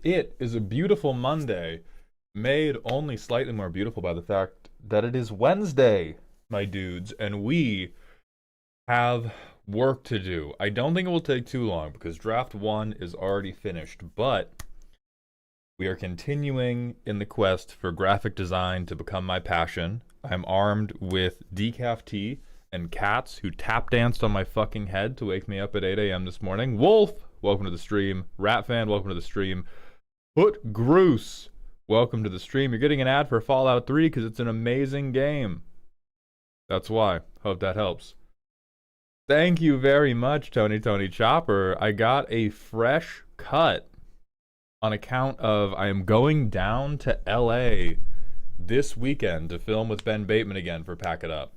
It is a beautiful Monday, made only slightly more beautiful by the fact that it is Wednesday, my dudes, and we have work to do. I don't think it will take too long because draft one is already finished, but we are continuing in the quest for graphic design to become my passion. I'm armed with decaf tea and cats who tap danced on my fucking head to wake me up at 8 a.m. this morning. Wolf, welcome to the stream. Rat fan, welcome to the stream. Put Groose, welcome to the stream. You're getting an ad for Fallout 3 because it's an amazing game. That's why. Hope that helps. Thank you very much, Tony Chopper. I got a fresh cut on account of I am going down to LA this weekend to film with Ben Bateman again for Pack It Up.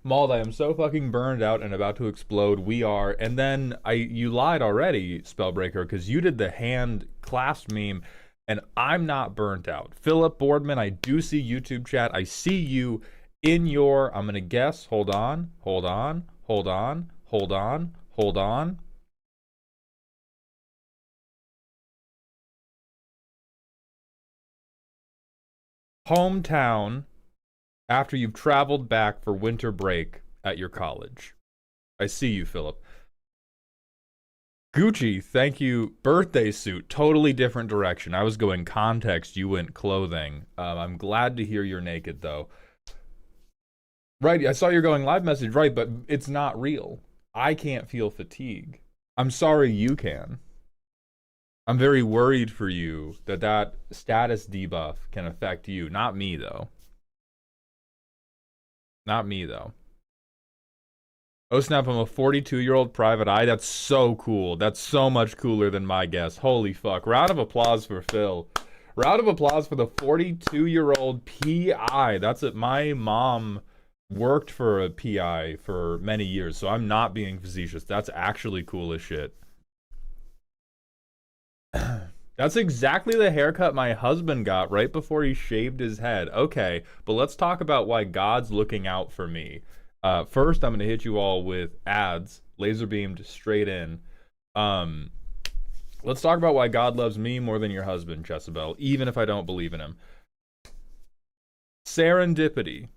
Mauled, I am so fucking burned out and about to explode. We are. And then you lied already, Spellbreaker, because you did the hand clasp meme, and I'm not burnt out. Philip Boardman, I do see YouTube chat. I see you in your, I'm going to guess, hold on. Hometown after you've traveled back for winter break at your college. I see you, Philip. Gucci, thank you. Birthday suit, totally different direction. I was going context, you went clothing. I'm glad to hear you're naked, though. Right, I saw you're going live message, right, but it's not real. I can't feel fatigue. I'm sorry you can. I'm very worried for you that status debuff can affect you. Not me, though. Not me, though. Oh, snap, I'm a 42-year-old private eye. That's so cool. That's so much cooler than my guess. Holy fuck. Round of applause for Phil. Round of applause for the 42-year-old PI. That's it. My mom worked for a PI for many years, so I'm not being facetious. That's actually cool as shit. That's exactly the haircut my husband got right before he shaved his head. Okay, but let's talk about why God's looking out for me. First, I'm going to hit you all with ads, laser beamed straight in. Let's talk about why God loves me more than your husband, Jezebel, even if I don't believe in him. Serendipity,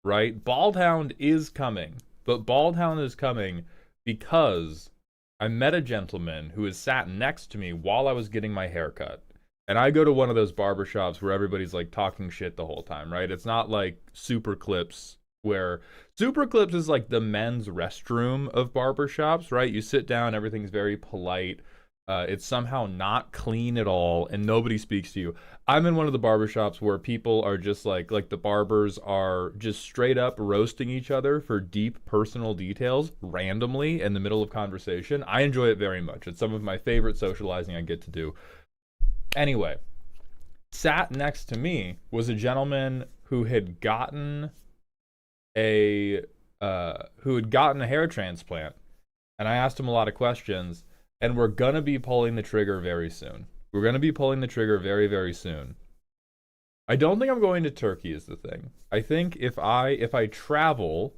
right? Baldhound is coming, but Baldhound is coming because I met a gentleman who has sat next to me while I was getting my hair cut. And I go to one of those barbershops where everybody's like talking shit the whole time, right? It's not like Super Clips, where Super Clips is like the men's restroom of barbershops, right? You sit down, everything's very polite. It's somehow not clean at all, and nobody speaks to you. I'm in one of the barbershops where people are just like the barbers are just straight up roasting each other for deep personal details randomly in the middle of conversation. I enjoy it very much. It's some of my favorite socializing I get to do. Anyway, sat next to me was a gentleman who had gotten a hair transplant, and I asked him a lot of questions. And we're gonna be pulling the trigger very soon. We're gonna be pulling the trigger very, very soon. I don't think I'm going to Turkey is the thing. I think if I travel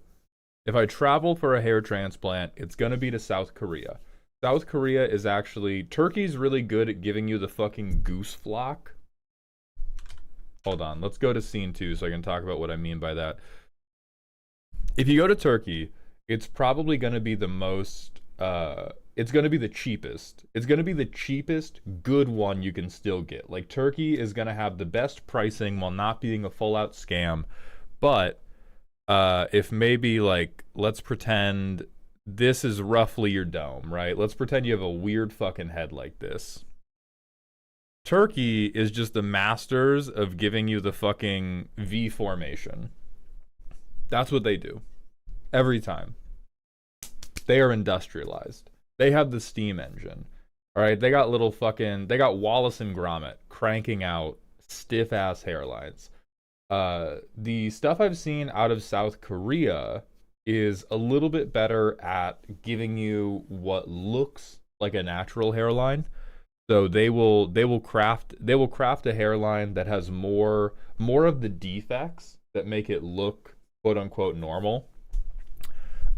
for a hair transplant, it's gonna be to South Korea. South Korea is actually, Turkey's really good at giving you the fucking goose flock. Hold on, let's go to scene 2 so I can talk about what I mean by that. If you go to Turkey, it's probably gonna be the most it's going to be the cheapest. It's going to be the cheapest good one you can still get. Like, Turkey is going to have the best pricing while not being a full-out scam. But if maybe, like, let's pretend this is roughly your dome, right? Let's pretend you have a weird fucking head like this. Turkey is just the masters of giving you the fucking V formation. That's what they do. Every time. They are industrialized. They have the steam engine. All right, they got they got Wallace and Gromit cranking out stiff ass hairlines. The stuff I've seen out of South Korea is a little bit better at giving you what looks like a natural hairline. So they will craft a hairline that has more of the defects that make it look quote unquote normal.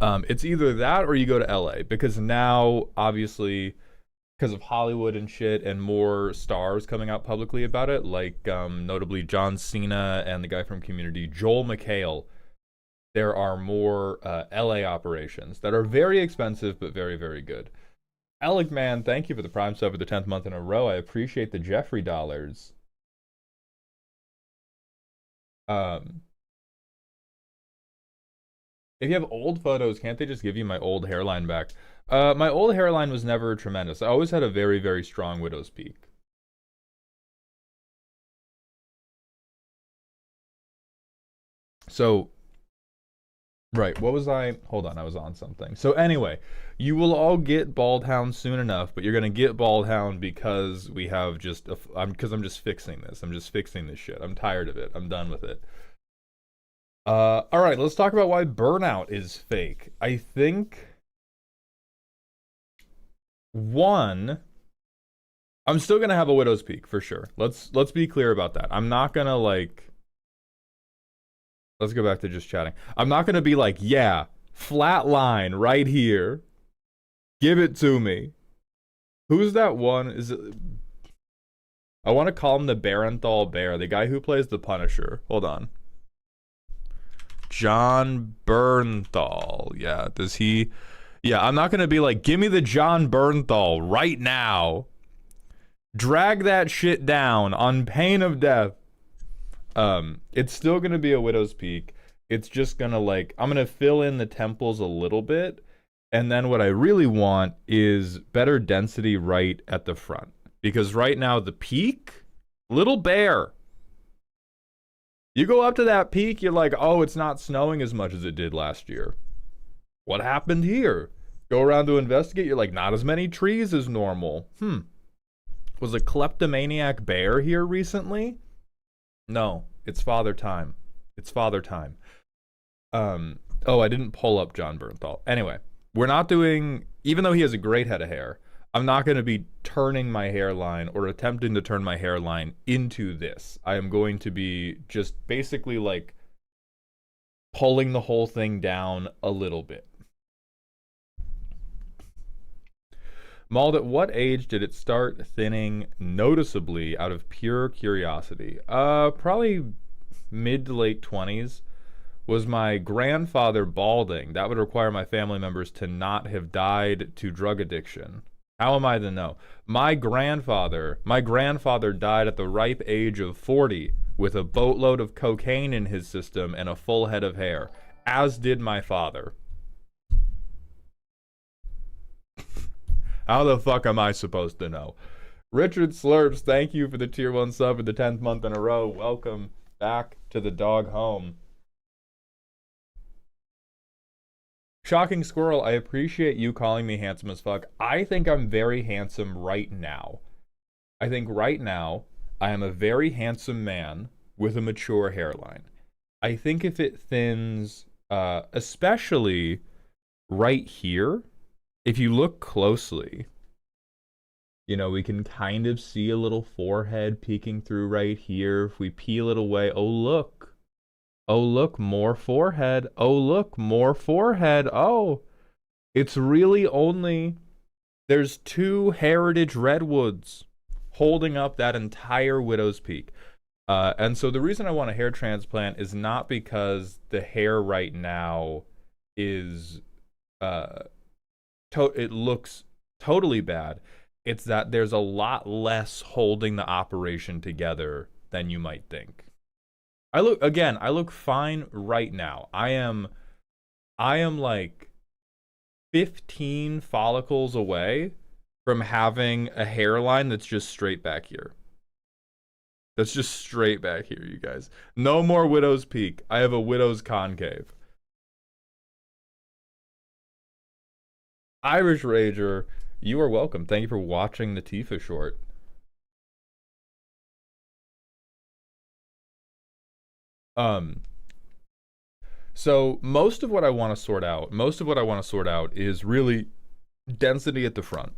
It's either that or you go to LA, because now obviously because of Hollywood and shit, and more stars coming out publicly about it, like notably John Cena and the guy from Community, Joel McHale. There are more LA operations that are very expensive but very, very good. Alec, man, thank you for the Prime sub for the 10th month in a row. I appreciate the Jeffrey dollars. Um, if you have old photos, can't they just give you my old hairline back? My old hairline was never tremendous. I always had a very, very strong widow's peak. So, right, what was I? Hold on, I was on something. So anyway, you will all get Baldhound soon enough, but you're gonna get Baldhound because we have just I'm just fixing this. I'm just fixing this shit. I'm tired of it. I'm done with it. All right, let's talk about why burnout is fake. I think one, I'm still gonna have a widow's peak for sure. Let's be clear about that. I'm not gonna like. Let's go back to just chatting. I'm not gonna be like, yeah, flat line right here. Give it to me. Who's that one? Is it? I want to call him the Barenthal Bear, the guy who plays the Punisher. Hold on. John Bernthal. Yeah, does he? Yeah, I'm not gonna be like, give me the John Bernthal right now. Drag that shit down on pain of death. It's still gonna be a widow's peak. It's just gonna like, I'm gonna fill in the temples a little bit, and then what I really want is better density right at the front. Because right now the peak, little bare. You go up to that peak, you're like, oh, it's not snowing as much as it did last year. What happened here? Go around to investigate, you're like, not as many trees as normal. Was a kleptomaniac bear here recently? No, it's father time. It's father time. Oh, I didn't pull up John Bernthal. Anyway, we're not doing, even though he has a great head of hair, I'm not going to be turning my hairline or attempting to turn my hairline into this. I am going to be just basically like pulling the whole thing down a little bit. Mauled, at what age did it start thinning noticeably out of pure curiosity? Probably mid to late 20s. Was my grandfather balding? That would require my family members to not have died to drug addiction. How am I to know? My grandfather died at the ripe age of 40 with a boatload of cocaine in his system and a full head of hair, as did my father. How the fuck am I supposed to know? Richard Slurps, thank you for the tier 1 sub for the 10th month in a row. Welcome back to the dog home. Shocking Squirrel, I appreciate you calling me handsome as fuck. I think I'm very handsome right now. I think right now I am a very handsome man with a mature hairline. I think if it thins, especially right here, if you look closely, you know, we can kind of see a little forehead peeking through right here. If we peel it away, oh look. Oh, look, more forehead. Oh, look, more forehead. Oh, it's really only, there's 2 heritage redwoods holding up that entire widow's peak. And so the reason I want a hair transplant is not because the hair right now is, it looks totally bad. It's that there's a lot less holding the operation together than you might think. I look fine right now. I am like 15 follicles away from having a hairline that's just straight back here. That's just straight back here, you guys. No more widow's peak. I have a widow's concave. Irish Rager, you are welcome. Thank you for watching the Tifa short. So most of what I want to sort out is really density at the front.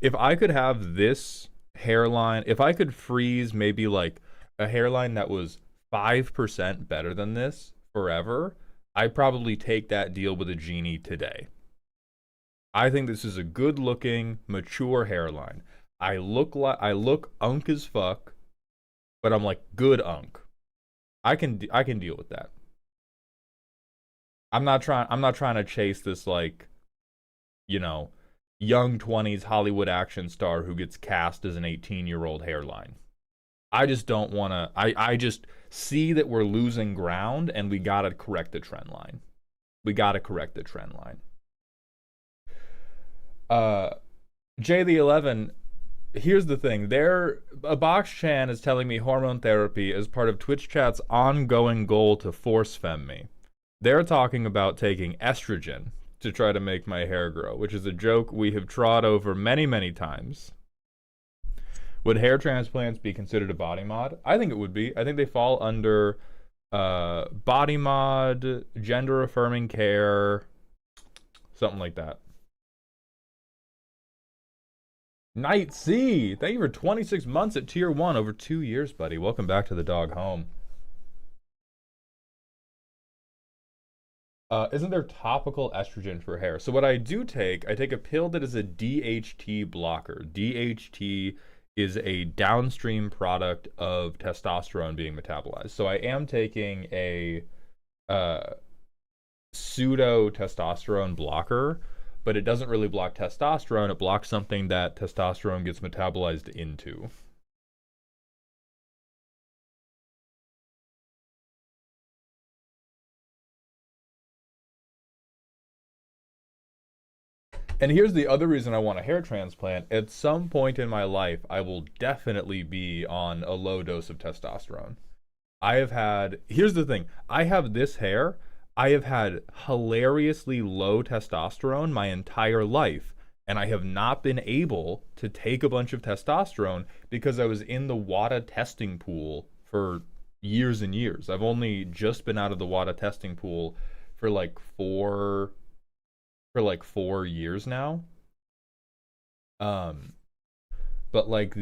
If I could have this hairline, if I could freeze maybe like a hairline that was 5% better than this forever, I'd probably take that deal with a genie today. I think this is a good-looking, mature hairline. I look unk as fuck, but I'm like good unk. I can deal with that. I'm not trying to chase this like, you know, young 20s Hollywood action star who gets cast as an 18-year-old hairline. I just don't want to I just see that we're losing ground and we got to correct the trend line. We got to correct the trend line. J the 11, here's the thing. A box chan is telling me hormone therapy is part of Twitch chat's ongoing goal to force femme me. They're talking about taking estrogen to try to make my hair grow, which is a joke we have trod over many, many times. Would hair transplants be considered a body mod? I think it would be. I think they fall under body mod, gender affirming care, something like that. Night C, thank you for 26 months at tier 1 over 2 years, buddy. Welcome back to the dog home. Isn't there topical estrogen for hair? So what I take a pill that is a DHT blocker. DHT is a downstream product of testosterone being metabolized. So I am taking a pseudo testosterone blocker, but it doesn't really block testosterone. It blocks something that testosterone gets metabolized into. And here's the other reason I want a hair transplant. At some point in my life, I will definitely be on a low dose of testosterone. Here's the thing. I have this hair. I have had hilariously low testosterone my entire life. And I have not been able to take a bunch of testosterone because I was in the WADA testing pool for years and years. I've only just been out of the WADA testing pool for like 4 years now. But like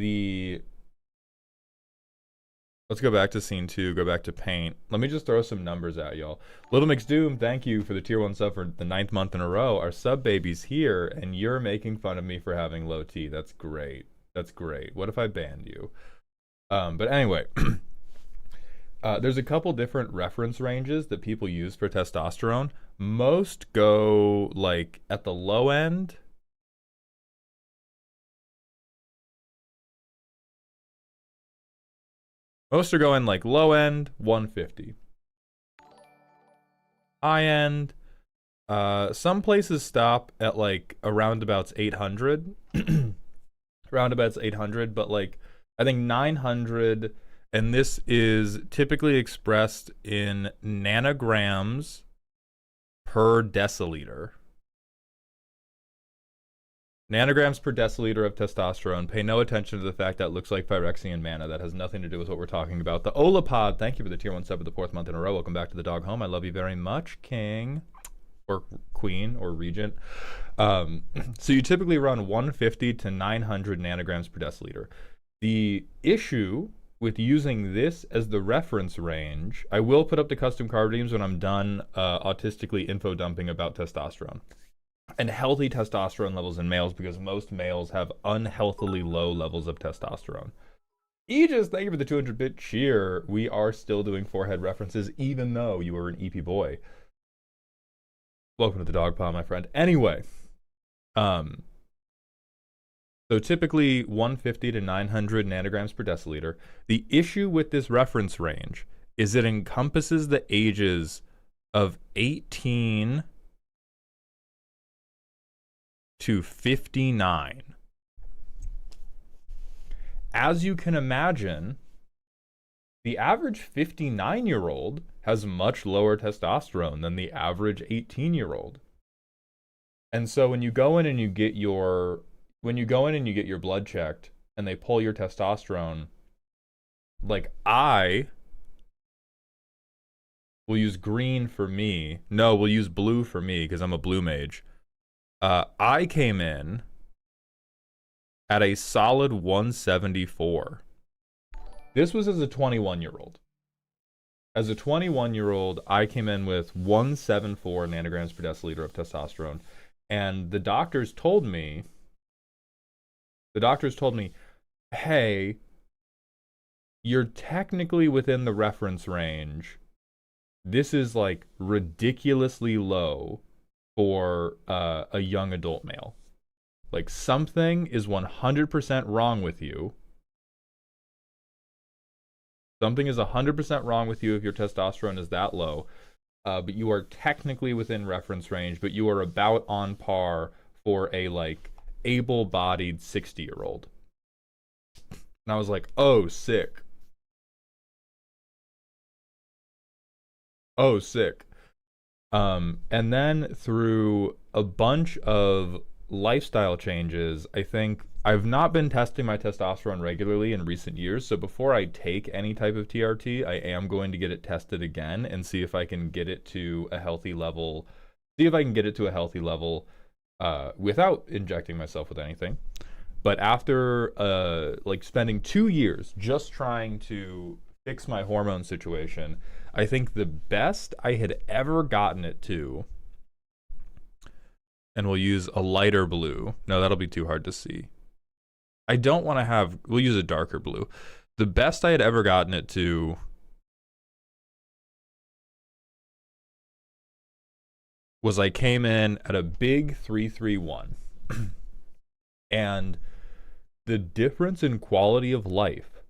let's go back to scene 2, go back to paint. Let me just throw some numbers at y'all. Little McDoom, thank you for the tier 1 sub for the 9th month in a row. Our sub baby's here, and you're making fun of me for having low T. That's great. That's great. What if I banned you? But anyway, there's a couple different reference ranges that people use for testosterone. Most go like at the low end. Most are going like low end 150. High end, some places stop at like around about 800. Roundabouts 800, but like I think 900, and this is typically expressed in nanograms per deciliter. Nanograms per deciliter of testosterone. Pay no attention to the fact that it looks like Phyrexian mana. That has nothing to do with what we're talking about. The Olapod, thank you for the tier 1 sub of the 4th month in a row. Welcome back to the dog home. I love you very much, King. Or Queen, or Regent. So you typically run 150 to 900 nanograms per deciliter. The issue with using this as the reference range, I will put up the custom card redeems when I'm done autistically info dumping about testosterone and healthy testosterone levels in males, because most males have unhealthily low levels of testosterone. Aegis, thank you for the 200-bit cheer. We are still doing forehead references, even though you were an EP boy. Welcome to the dog pile, my friend. Anyway, so typically 150 to 900 nanograms per deciliter. The issue with this reference range is it encompasses the ages of 18 to 59. As you can imagine, the average 59-year-old has much lower testosterone than the average 18-year-old. And so when you go in and you get your blood checked and they pull your testosterone, like I will use green for me. No, we'll use blue for me because I'm a blue mage. I came in at a solid 174. This was as a 21-year-old. As a 21-year-old, I came in with 174 nanograms per deciliter of testosterone. And the doctors told me, hey, you're technically within the reference range. This is like ridiculously low for a young adult male. Like something is 100% wrong with you. Something is 100% wrong with you if your testosterone is that low. But you are technically within reference range, but you are about on par for a like able-bodied 60-year-old. And I was like, oh, sick. Oh, sick. And then through a bunch of lifestyle changes, I think I've not been testing my testosterone regularly in recent years. So before I take any type of TRT, I am going to get it tested again and see if I can get it to a healthy level. See if I can get it to a healthy level without injecting myself with anything. But after like spending 2 years just trying to fix my hormone situation, I think the best I had ever gotten it to, and we'll use a lighter blue. No, that'll be too hard to see. I don't want to have, we'll use a darker blue. The best I had ever gotten it to was I came in at a big 331. And the difference in quality of life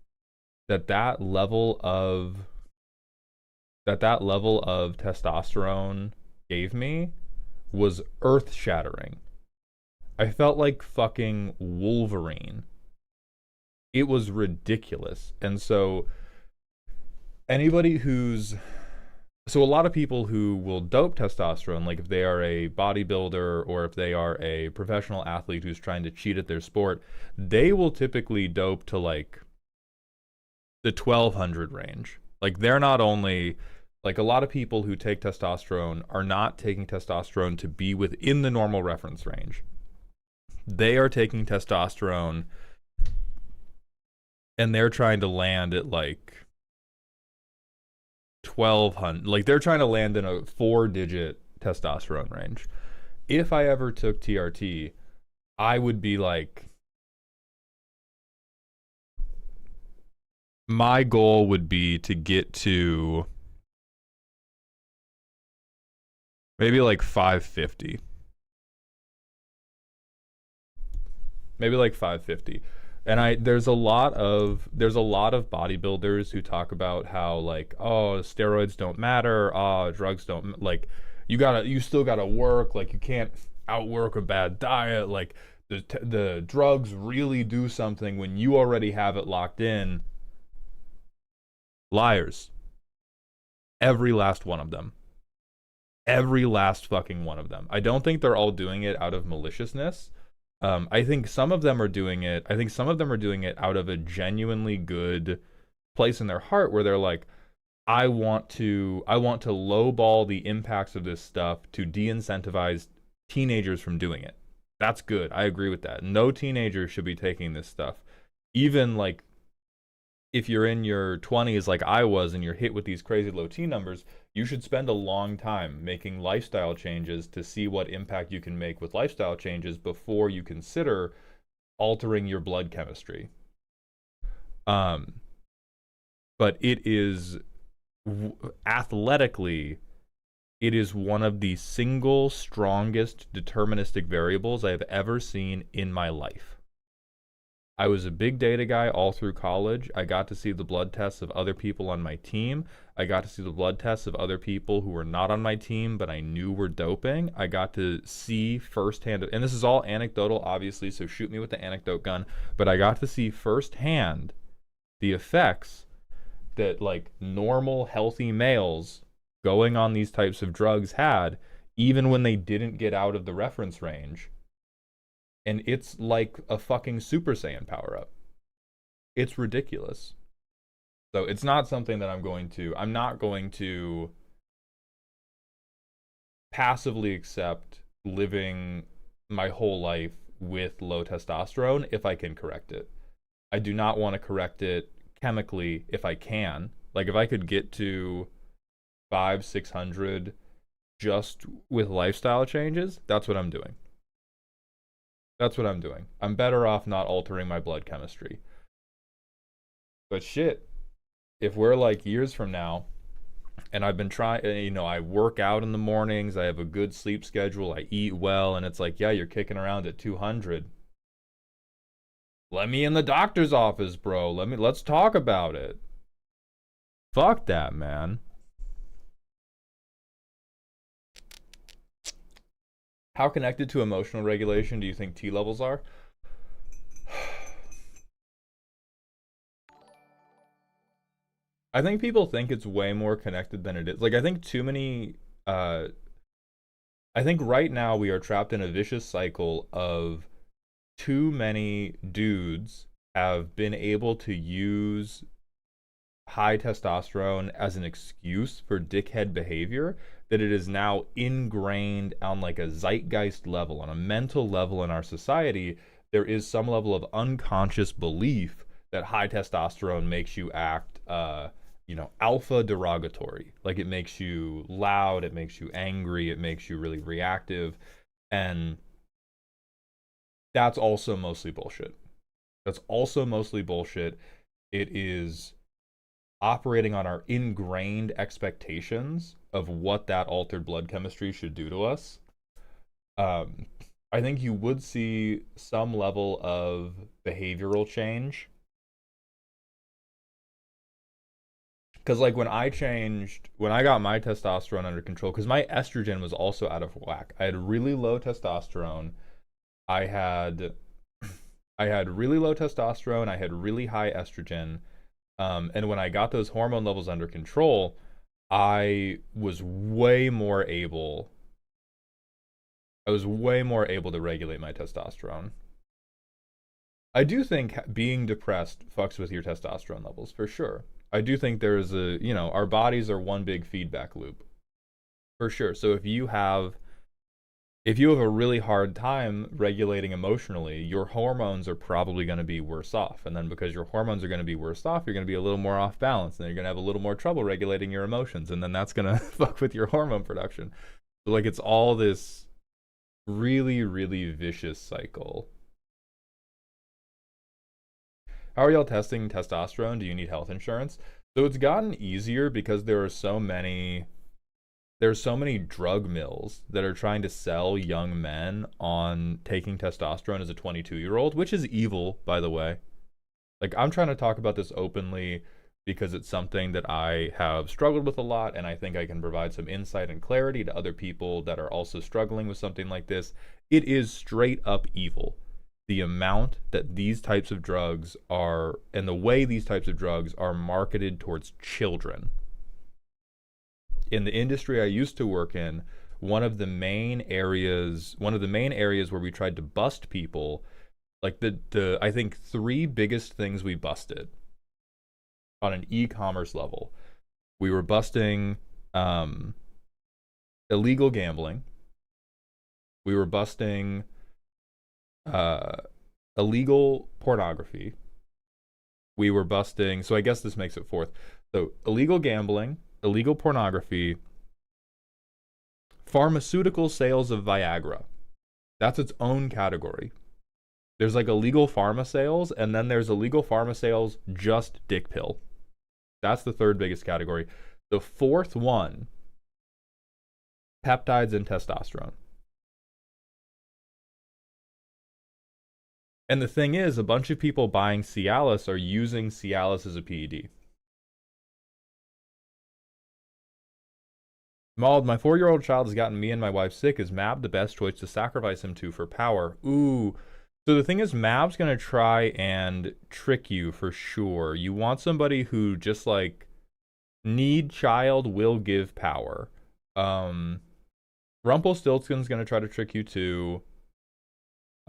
that level of testosterone gave me was earth-shattering. I felt like fucking Wolverine. It was ridiculous. And so so a lot of people who will dope testosterone, like if they are a bodybuilder or if they are a professional athlete who's trying to cheat at their sport, they will typically dope to like the 1200 range. Like they're not only, like a lot of people who take testosterone are not taking testosterone to be within the normal reference range. They are taking testosterone and they're trying to land at like 1200. Like they're trying to land in a 4-digit testosterone range. If I ever took TRT, I would be like, my goal would be to get to maybe like 550. Maybe like 550. And there's a lot of bodybuilders who talk about how like, oh, steroids don't matter, drugs don't, like you still gotta work, like you can't outwork a bad diet, like the drugs really do something when you already have it locked in. Liars. Every last one of them. Every last fucking one of them. I don't think they're all doing it out of maliciousness. I think some of them are doing it. I think some of them are doing it out of a genuinely good place in their heart where they're like, I want to lowball the impacts of this stuff to de-incentivize teenagers from doing it. That's good. I agree with that. No teenager should be taking this stuff. Even like if you're in your 20s like I was and you're hit with these crazy low T numbers, you should spend a long time making lifestyle changes to see what impact you can make with lifestyle changes before you consider altering your blood chemistry. But it is athletically, it is one of the single strongest deterministic variables I have ever seen in my life. I was a big data guy all through college. I got to see the blood tests of other people on my team. I got to see the blood tests of other people who were not on my team, but I knew were doping. I got to see firsthand, and this is all anecdotal, obviously, so shoot me with the anecdote gun, but I got to see firsthand the effects that, like, normal, healthy males going on these types of drugs had, even when they didn't get out of the reference range. And it's like a fucking Super Saiyan power-up. It's ridiculous. So it's not something that I'm not going to passively accept living my whole life with low testosterone if I can correct it. I do not want to correct it chemically if I can. Like if I could get to 500-600 just with lifestyle changes, that's what I'm doing. That's what I'm doing. I'm better off not altering my blood chemistry. But shit, if we're like years from now and I've been trying, I work out in the mornings, I have a good sleep schedule, I eat well, and it's like, yeah, you're kicking around at 200. Let me in the doctor's office, bro. Let's talk about it. Fuck that, man. How connected to emotional regulation do you think T levels are? I think people think it's way more connected than it is. Like, I think too many. Uh, I think right now we are trapped in a vicious cycle of too many dudes have been able to use high testosterone as an excuse for dickhead behavior, that it is now ingrained on like a zeitgeist level, on a mental level in our society. There is some level of unconscious belief that high testosterone makes you act alpha derogatory. Like, it makes you loud, it makes you angry, it makes you really reactive. And that's also mostly bullshit. That's also mostly bullshit. It is operating on our ingrained expectations of what that altered blood chemistry should do to us. Um, I think you would see some level of behavioral change. Because, like, when I got my testosterone under control, because my estrogen was also out of whack. I had really low testosterone. I had, I had really low testosterone. I had really high estrogen. And when I got those hormone levels under control, I was way more able. I was way more able to regulate my testosterone. I do think being depressed fucks with your testosterone levels for sure. I do think there's our bodies are one big feedback loop for sure. So if you have a really hard time regulating emotionally, your hormones are probably going to be worse off. And then because your hormones are going to be worse off, you're going to be a little more off balance, and then you're going to have a little more trouble regulating your emotions, and then that's going to fuck with your hormone production. So, like, it's all this really, really vicious cycle. How are y'all testing testosterone? Do you need health insurance? So it's gotten easier because there's so many drug mills that are trying to sell young men on taking testosterone as a 22-year-old, which is evil, by the way. Like, I'm trying to talk about this openly because it's something that I have struggled with a lot, and I think I can provide some insight and clarity to other people that are also struggling with something like this. It is straight up evil. The amount that these types of drugs are, and the way these types of drugs are marketed towards children. In the industry I used to work in, one of the main areas where we tried to bust people, like the I think three biggest things we busted on an e-commerce level. We were busting illegal gambling. We were busting illegal pornography. We were busting, so I guess this makes it fourth. So illegal gambling, illegal pornography, pharmaceutical sales of Viagra. That's its own category. There's like illegal pharma sales, and then there's illegal pharma sales just dick pill. That's the third biggest category. The fourth one, peptides and testosterone. And the thing is, a bunch of people buying Cialis are using Cialis as a PED. Mauled, my 4-year-old child has gotten me and my wife sick. Is Mab the best choice to sacrifice him to for power? Ooh. So the thing is, Mab's going to try and trick you for sure. You want somebody who just, like, need child will give power. Rumpelstiltskin's going to try to trick you too.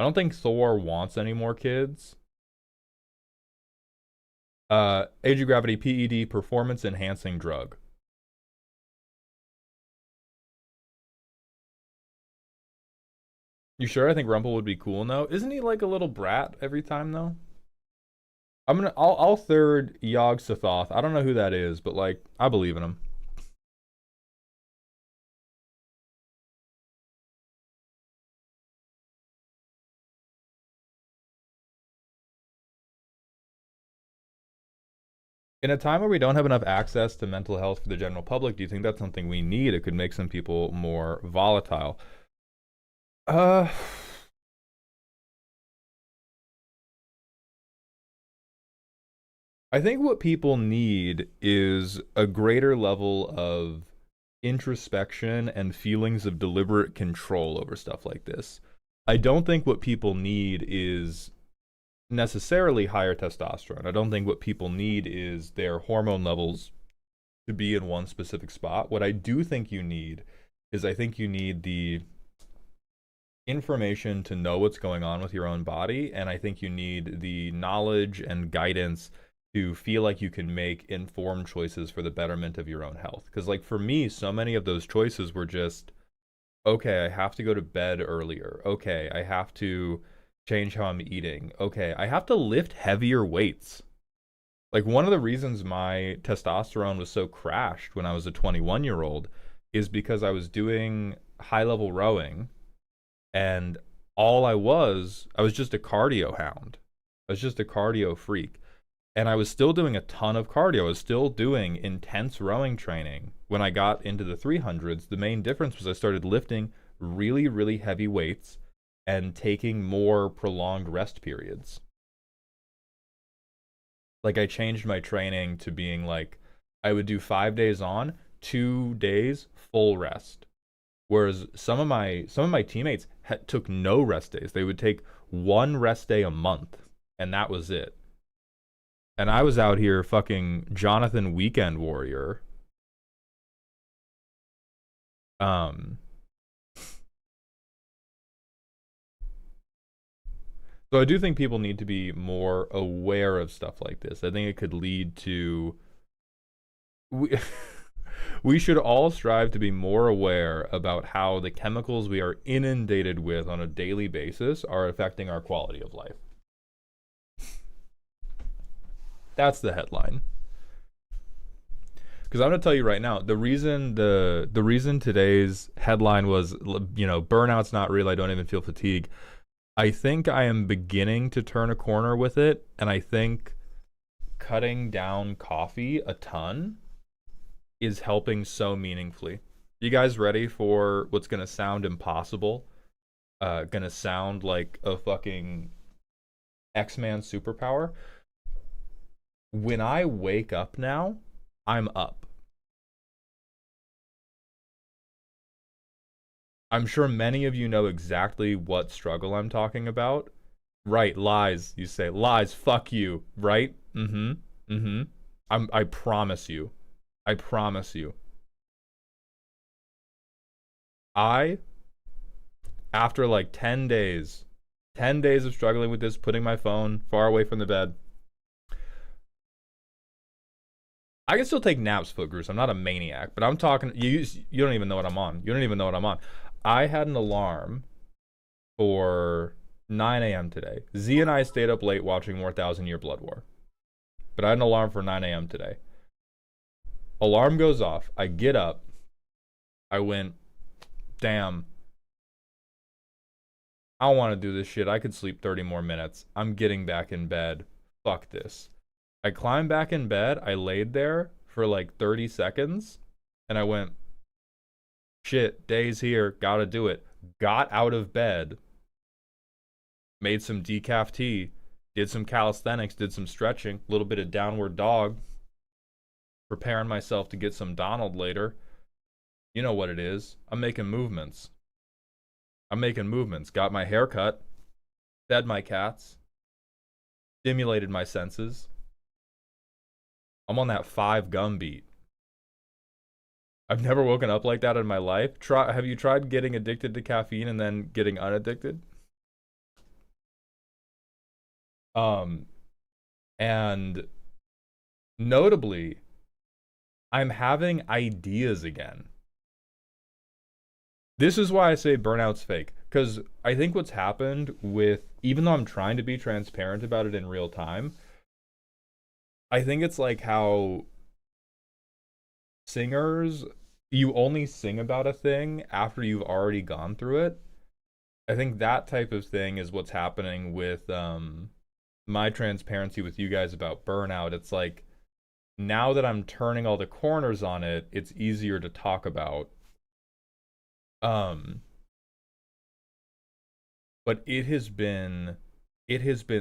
I don't think Thor wants any more kids. Age of Gravity PED, performance enhancing drug. You sure? I think Rumple would be cool though. Isn't he like a little brat every time though? I'll third Yog Sothoth. I don't know who that is, but like I believe in him. In a time where we don't have enough access to mental health for the general public, do you think that's something we need? It could make some people more volatile. Uh, I think what people need is a greater level of introspection and feelings of deliberate control over stuff like this. I don't think what people need is necessarily higher testosterone. I don't think what people need is their hormone levels to be in one specific spot. What I do think you need is I think you need the information to know what's going on with your own body, and I think you need the knowledge and guidance to feel like you can make informed choices for the betterment of your own health. Because like for me, so many of those choices were just, okay, I have to go to bed earlier. Okay, I have to change how I'm eating. Okay, I have to lift heavier weights. Like one of the reasons my testosterone was so crashed when I was a 21-year-old is because I was doing high level rowing, and I was just a cardio hound. I was just a cardio freak. And I was still doing a ton of cardio. I was still doing intense rowing training. When I got into the 300s, the main difference was I started lifting really, really heavy weights and taking more prolonged rest periods. Like I changed my training to being like, I would do 5 days on, 2 days full rest. Whereas some of my teammates took no rest days. They would take one rest day a month, and that was it. And I was out here fucking Jonathan Weekend Warrior. Um, so I do think people need to be more aware of stuff like this. I think it could lead to we, we should all strive to be more aware about how the chemicals we are inundated with on a daily basis are affecting our quality of life. That's the headline. Because I'm gonna tell you right now, the reason today's headline was, burnout's not real. I don't even feel fatigue. I think I am beginning to turn a corner with it, and I think cutting down coffee a ton is helping so meaningfully. You guys ready for what's gonna sound impossible? Gonna sound like a fucking X-Man superpower. When I wake up now, I'm up. I'm sure many of you know exactly what struggle I'm talking about. Right, lies. You say lies, fuck you, right? Mm-hmm. Mm-hmm. I promise you. I promise you. I, after like 10 days of struggling with this, putting my phone far away from the bed, I can still take naps, Footgoose. I'm not a maniac, but I'm talking. You don't even know what I'm on. You don't even know what I'm on. I had an alarm for 9 a.m. today. Z and I stayed up late watching more Thousand Year Blood War, but I had an alarm for 9 a.m. today. Alarm goes off. I get up. I went, damn. I don't want to do this shit. I could sleep 30 more minutes. I'm getting back in bed. Fuck this. I climbed back in bed. I laid there for like 30 seconds, and I went, shit, day's here. Gotta do it. Got out of bed, made some decaf tea, did some calisthenics, did some stretching, a little bit of downward dog, preparing myself to get some Donald later. You know what it is. I'm making movements. Got my hair cut, fed my cats, stimulated my senses. I'm on that 5 gum beat. I've never woken up like that in my life. Have you tried getting addicted to caffeine and then getting unaddicted? And notably, I'm having ideas again. This is why I say burnout's fake. Because I think what's happened with, even though I'm trying to be transparent about it in real time, I think it's like how singers, you only sing about a thing after you've already gone through it. I think that type of thing is what's happening with my transparency with you guys about burnout. It's like now that I'm turning all the corners on it, it's easier to talk about. Um, but it has been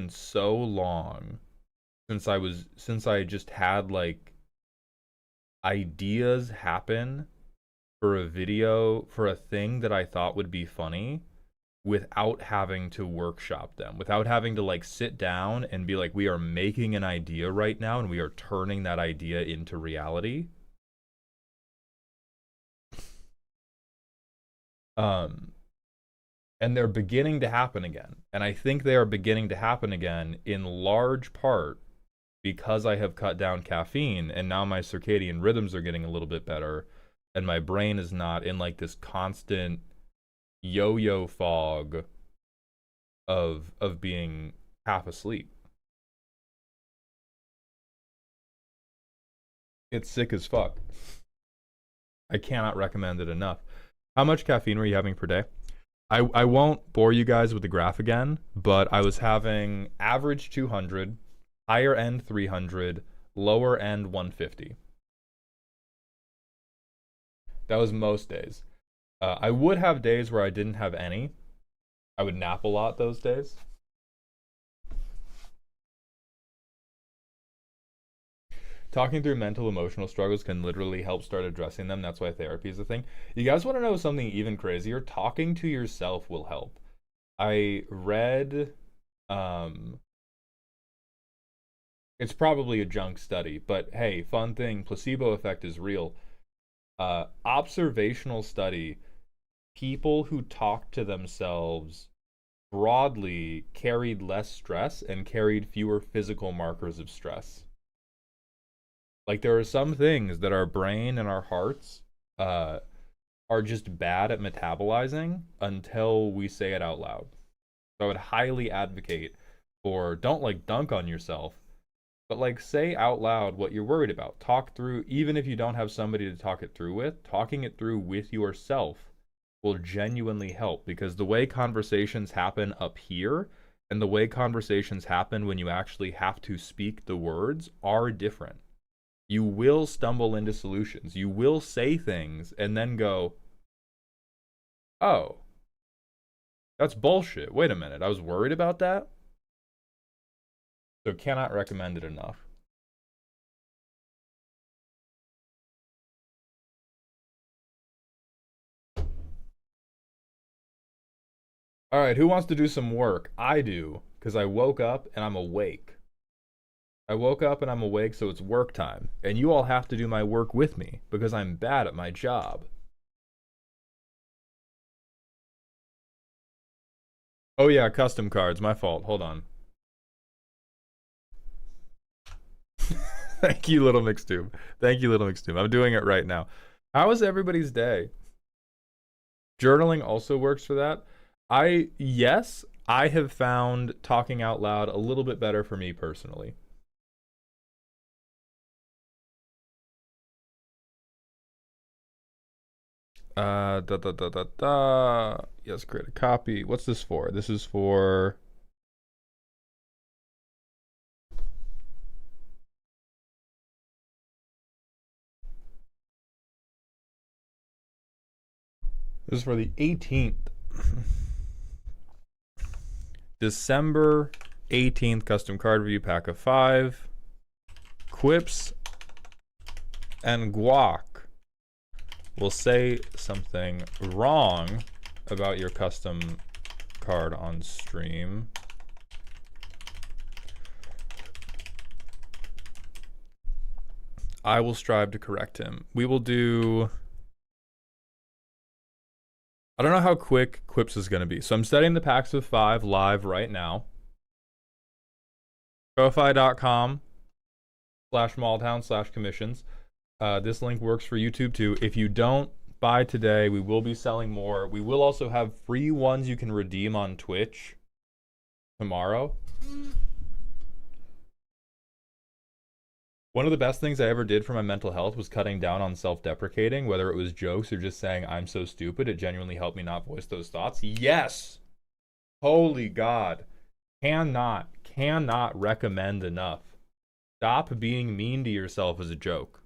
so long since I just had like ideas happen for a video for a thing that I thought would be funny without having to workshop them, without having to like sit down and be like, we are making an idea right now and we are turning that idea into reality. Um, and they're beginning to happen again. And I think they are beginning to happen again in large part because I have cut down caffeine and now my circadian rhythms are getting a little bit better and my brain is not in like this constant yo-yo fog of being half asleep. It's sick as fuck. I cannot recommend it enough. How much caffeine were you having per day? I won't bore you guys with the graph again, but I was having average 200, higher end 300, lower end 150. That was most days. I would have days where I didn't have any. I would nap a lot those days. Talking through mental emotional struggles can literally help start addressing them. That's why therapy is a thing. You guys want to know something even crazier? Talking to yourself will help. I read it's probably a junk study, but hey, fun thing, placebo effect is real. Observational study, people who talk to themselves broadly carried less stress and carried fewer physical markers of stress. Like there are some things that our brain and our hearts are just bad at metabolizing until we say it out loud. So I would highly advocate for don't like dunk on yourself, but like say out loud what you're worried about. Talk through, even if you don't have somebody to talk it through with, talking it through with yourself will genuinely help because the way conversations happen up here and the way conversations happen when you actually have to speak the words are different. You will stumble into solutions. You will say things and then go, oh, that's bullshit. Wait a minute. I was worried about that. So cannot recommend it enough. All right, who wants to do some work? I do, because I woke up and I'm awake. I woke up and I'm awake, so it's work time. And you all have to do my work with me because I'm bad at my job. Oh yeah, custom cards. My fault. Hold on. Thank you, Little Mixtube. Thank you, Little Mixtube. I'm doing it right now. How was everybody's day? Journaling also works for that. Yes, I have found talking out loud a little bit better for me personally. Yes, create a copy. What's this for? This is for. This is for the 18th. December 18th custom card review pack of 5. Quips and Guac will say something wrong about your custom card on stream. I will strive to correct him. We will do. I don't know how quick Quips is going to be. So I'm setting the packs of 5 live right now. Ko-fi.com/Malltown/commissions. This link works for YouTube too. If you don't buy today, we will be selling more. We will also have free ones you can redeem on Twitch tomorrow. One of the best things I ever did for my mental health was cutting down on self-deprecating, whether it was jokes or just saying I'm so stupid. It genuinely helped me not voice those thoughts. Yes. Holy God. Cannot recommend enough. Stop being mean to yourself as a joke.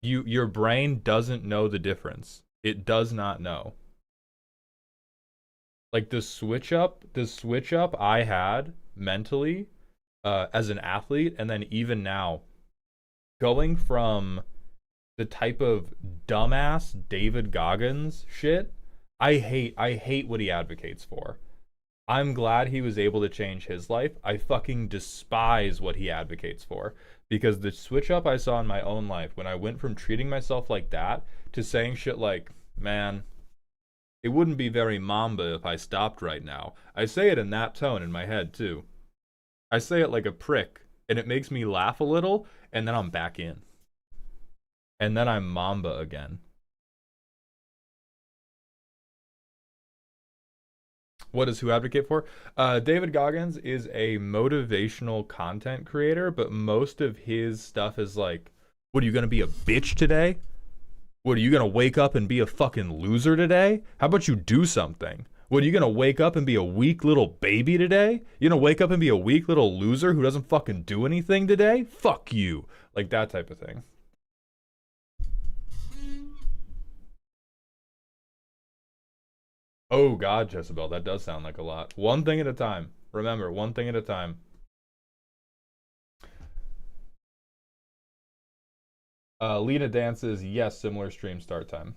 Your brain doesn't know the difference. It does not know. Like the switch up I had mentally as an athlete, and then even now, going from the type of dumbass David Goggins shit, I hate what he advocates for. I'm glad he was able to change his life. I fucking despise what he advocates for. Because the switch up I saw in my own life when I went from treating myself like that to saying shit like, man, it wouldn't be very Mamba if I stopped right now. I say it in that tone in my head, too. I say it like a prick, and it makes me laugh a little, and then I'm back in. And then I'm Mamba again. What does who advocate for? David Goggins is a motivational content creator, but most of his stuff is like, what are you gonna be a bitch today? What are you gonna wake up and be a fucking loser today? How about you do something? What are you gonna wake up and be a weak little baby today? You gonna wake up and be a weak little loser who doesn't fucking do anything today? Fuck you. Like that type of thing. Oh God, Jezebel, that does sound like a lot. One thing at a time. Remember, one thing at a time. Lena dances, yes, similar stream start time.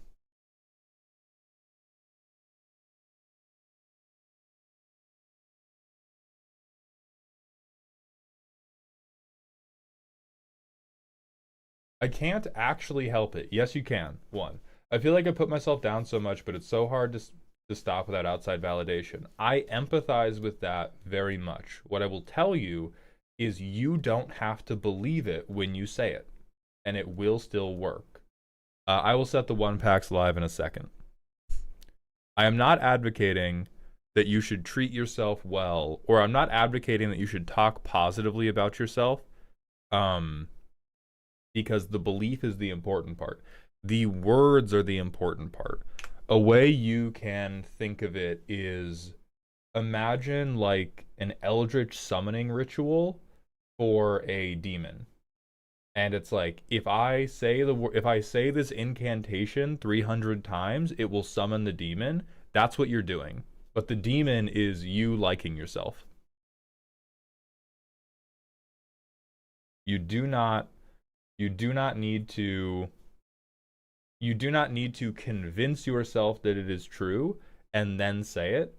I can't actually help it. Yes, you can. One, I feel like I put myself down so much, but it's so hard to stop without outside validation. I empathize with that very much. What I will tell you is you don't have to believe it when you say it, and it will still work. I will set the one packs live in a second. I am not advocating that you should treat yourself well, or I'm not advocating that you should talk positively about yourself. Um, because the belief is the important part. The words are the important part. A way you can think of it is imagine like an eldritch summoning ritual for a demon. And it's like if I say this incantation 300 times, it will summon the demon. That's what you're doing. But the demon is you liking yourself. You do not you do not need to you do not need to convince yourself that it is true and then say it.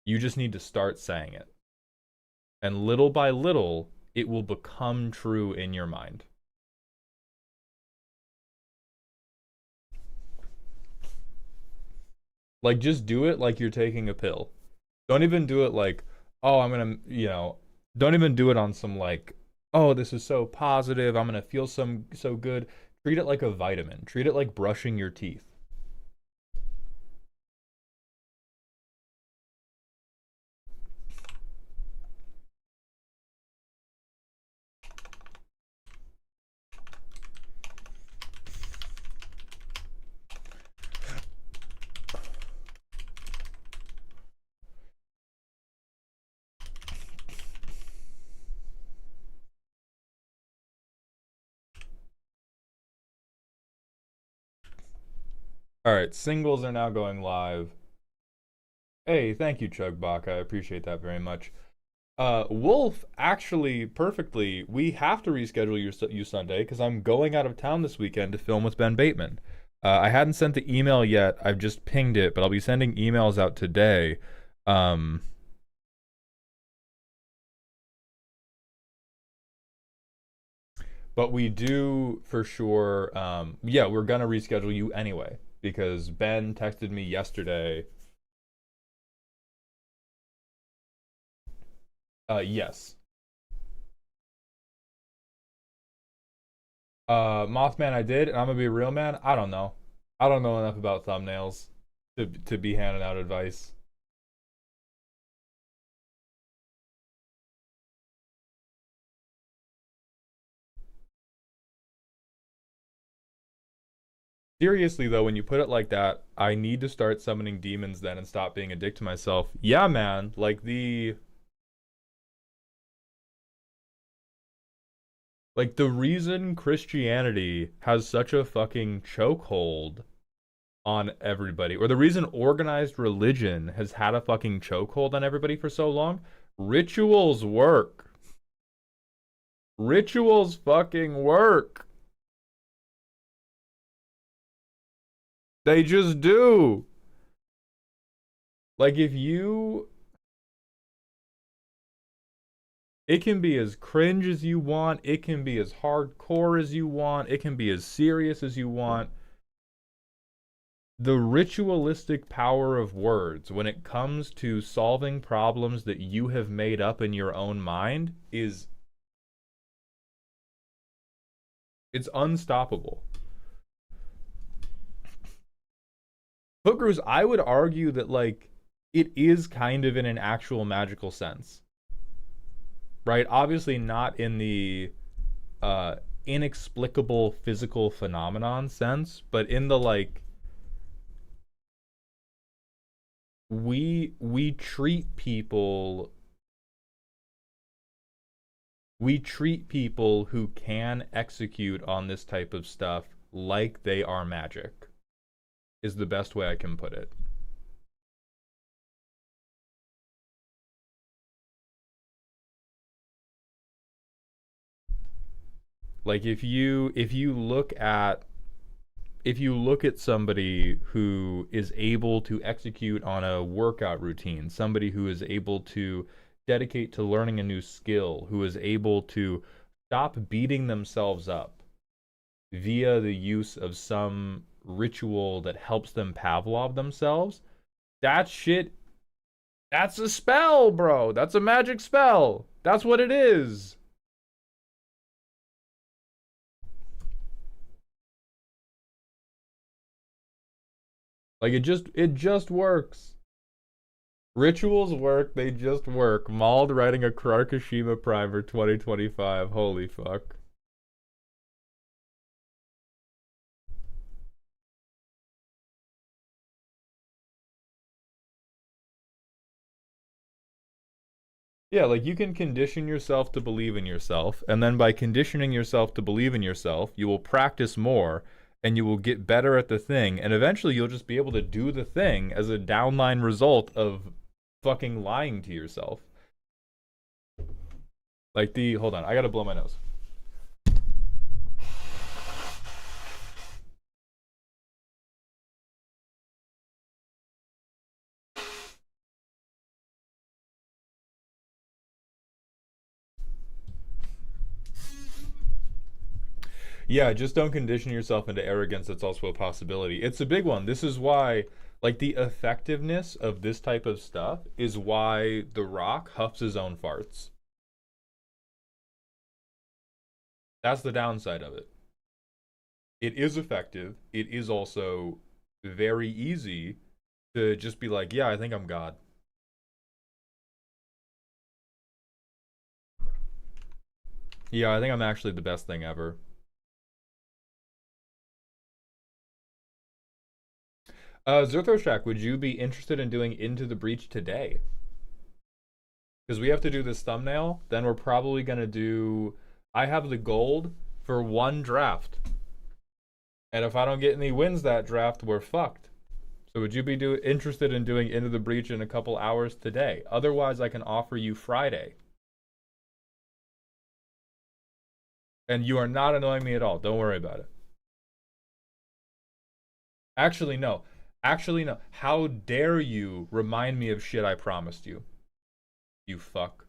You just need to start saying it. And little by little, it will become true in your mind. Like, just do it like you're taking a pill. Don't even do it like, oh, don't even do it on some like, oh, this is so positive. I'm gonna feel so good. Treat it like a vitamin. Treat it like brushing your teeth. All right, singles are now going live. Hey, thank you, Chugbach. I appreciate that very much. Wolf, actually, perfectly, we have to reschedule you Sunday because I'm going out of town this weekend to film with Ben Bateman. I hadn't sent the email yet. I've just pinged it, but I'll be sending emails out today. Um, but we do for sure. Yeah, we're gonna reschedule you anyway because Ben texted me yesterday. Yes. Mothman, I did, and I'm gonna be a real man. I don't know. I don't know enough about thumbnails to be handing out advice. Seriously though, when you put it like that, I need to start summoning demons then and stop being a dick to myself. Yeah, man. Like Like, the reason Christianity has such a fucking chokehold on everybody, or the reason organized religion has had a fucking chokehold on everybody for so long, rituals work. Rituals fucking work. They just do. Like, if you, it can be as cringe as you want, it can be as hardcore as you want, it can be as serious as you want. The ritualistic power of words when it comes to solving problems that you have made up in your own mind is, it's unstoppable. Hookers, I would argue that, like, it is kind of in an actual magical sense, right? Obviously not in the inexplicable physical phenomenon sense, but in the, like, we treat people, who can execute on this type of stuff like they are magic, is the best way I can put it. Like, if you look at somebody who is able to execute on a workout routine, somebody who is able to dedicate to learning a new skill, who is able to stop beating themselves up via the use of some ritual that helps them Pavlov themselves, that shit, that's a spell, bro. That's a magic spell. That's what it is. Like, it just works. Rituals work, they just work. Mauled writing a Krakashima Primer 2025. Holy fuck. Yeah, like, you can condition yourself to believe in yourself, and then by conditioning yourself to believe in yourself, you will practice more, and you will get better at the thing, and eventually you'll just be able to do the thing as a downline result of fucking lying to yourself. Like, hold on, I gotta blow my nose. Yeah, just don't condition yourself into arrogance. That's also a possibility. It's a big one. This is why, like, the effectiveness of this type of stuff is why The Rock huffs his own farts. That's the downside of it. It is effective. It is also very easy to just be like, yeah, I think I'm God. Yeah, I think I'm actually the best thing ever. Zerthroshak, would you be interested in doing Into the Breach today? Because we have to do this thumbnail. Then we're probably going to do... I have the gold for one draft. And if I don't get any wins that draft, we're fucked. So would you be interested in doing Into the Breach in a couple hours today? Otherwise, I can offer you Friday. And you are not annoying me at all. Don't worry about it. Actually, no. Actually, no. How dare you remind me of shit I promised you? You fuck.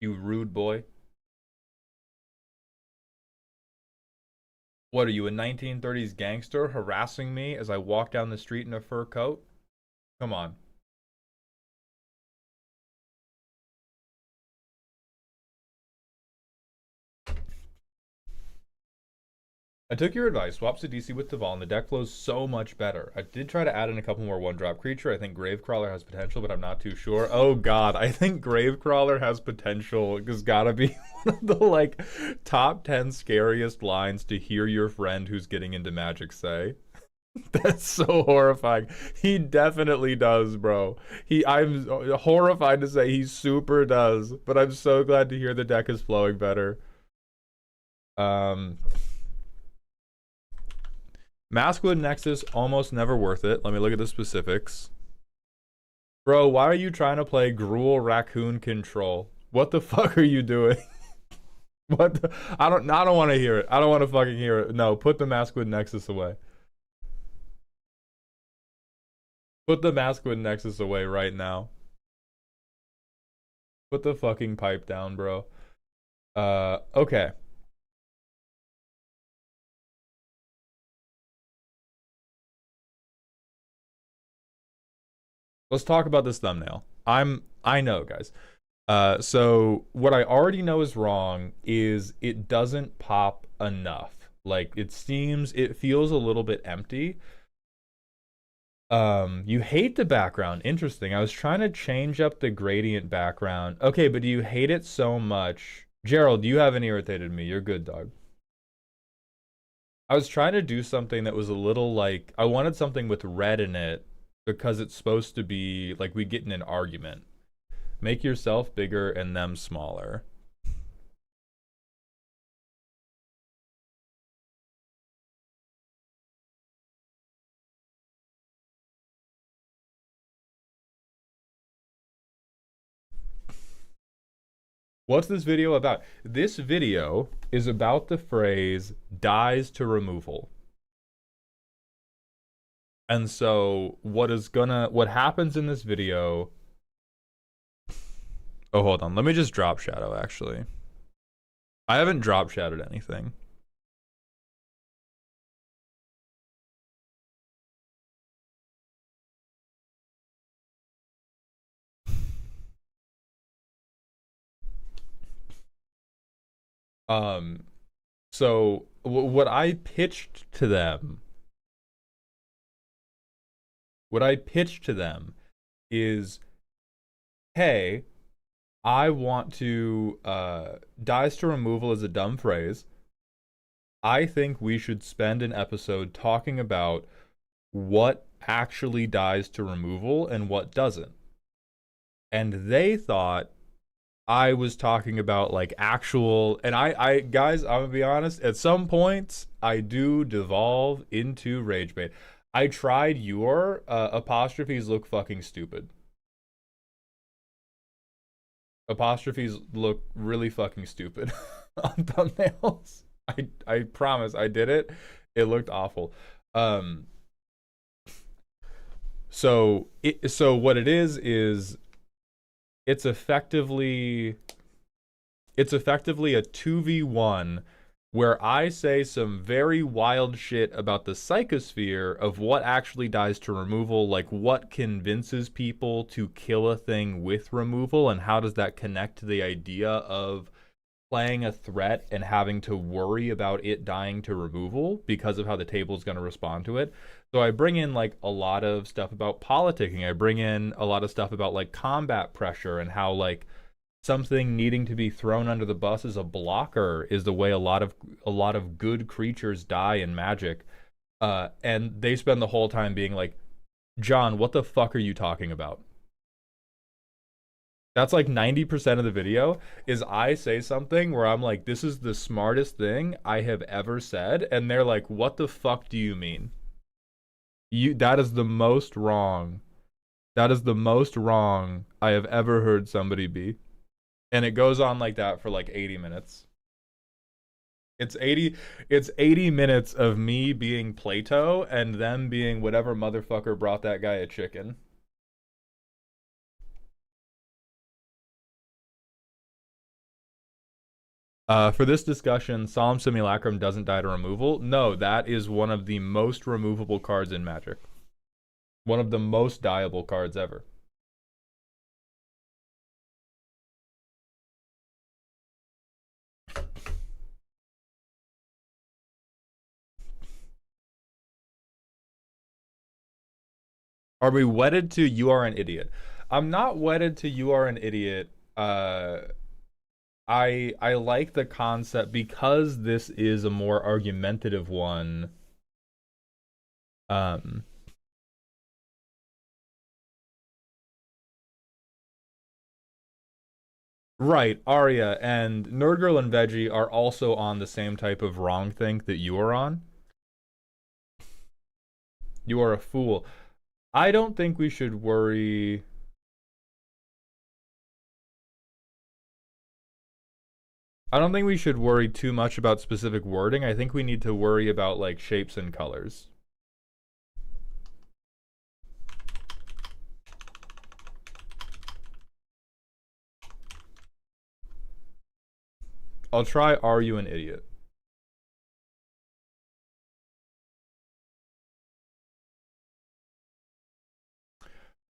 You rude boy. What are you, a 1930s gangster harassing me as I walk down the street in a fur coat? Come on. I took your advice, swaps to DC with Deval, and the deck flows so much better. I did try to add in a couple more one-drop creature. I think Gravecrawler has potential, but I'm not too sure. Oh god, I think Gravecrawler has potential. It's gotta be one of the, like, top 10 scariest lines to hear your friend who's getting into Magic say. That's so horrifying. He definitely does, bro. I'm horrified to say he super does, but I'm so glad to hear the deck is flowing better. Um, Maskwood Nexus, almost never worth it. Let me look at the specifics. Bro, why are you trying to play Gruul Raccoon Control? What the fuck are you doing? What the, I don't want to hear it. I don't want to fucking hear it. No, put the Maskwood Nexus away. Put the Maskwood Nexus away right now. Put the fucking pipe down, bro. Okay. Let's talk about this thumbnail. I know, guys. So what I already know is wrong is it doesn't pop enough. Like it feels a little bit empty. You hate the background. Interesting. I was trying to change up the gradient background. Okay, but do you hate it so much? Gerald, you haven't irritated me. You're good, dog. I was trying to do something that was a little like I wanted something with red in it because it's supposed to be like we get in an argument. Make yourself bigger and them smaller. What's this video about? This video is about the phrase dies to removal. And so what happens in this video. Oh, hold on. Let me just drop shadow actually. I haven't drop shadowed anything. So what I pitched to them is, hey, I want to dies to removal is a dumb phrase. I think we should spend an episode talking about what actually dies to removal and what doesn't. And they thought I was talking about like actual, and I guys, I'm gonna be honest, at some points I do devolve into rage bait. I tried your apostrophes look fucking stupid. Apostrophes look really fucking stupid on thumbnails. I promise I did it. It looked awful. Um so what it is it's effectively a 2v1 where I say some very wild shit about the psychosphere of what actually dies to removal, like what convinces people to kill a thing with removal, and how does that connect to the idea of playing a threat and having to worry about it dying to removal because of how the table is going to respond to it. So I bring in like a lot of stuff about politicking. I bring in a lot of stuff about like combat pressure and how like something needing to be thrown under the bus as a blocker is the way a lot of good creatures die in Magic. And they spend the whole time being like, John, what the fuck are you talking about? That's like 90% of the video is I say something where I'm like, this is the smartest thing I have ever said. And they're like, what the fuck do you mean? That is the most wrong. That is the most wrong I have ever heard somebody be. And it goes on like that for like 80 minutes. It's 80 minutes of me being Plato and them being whatever motherfucker brought that guy a chicken. For this discussion, Solemn Simulacrum doesn't die to removal. No, that is one of the most removable cards in Magic. One of the most dieable cards ever. Are we wedded to you are an idiot? I'm not wedded to you are an idiot. I like the concept because this is a more argumentative one. Um Right, Arya and Nerd Girl and Veggie are also on the same type of wrong think that you are on. You are a fool. I don't think we should worry. I don't think we should worry too much about specific wording. I think we need to worry about like shapes and colors. I'll try Are You an Idiot?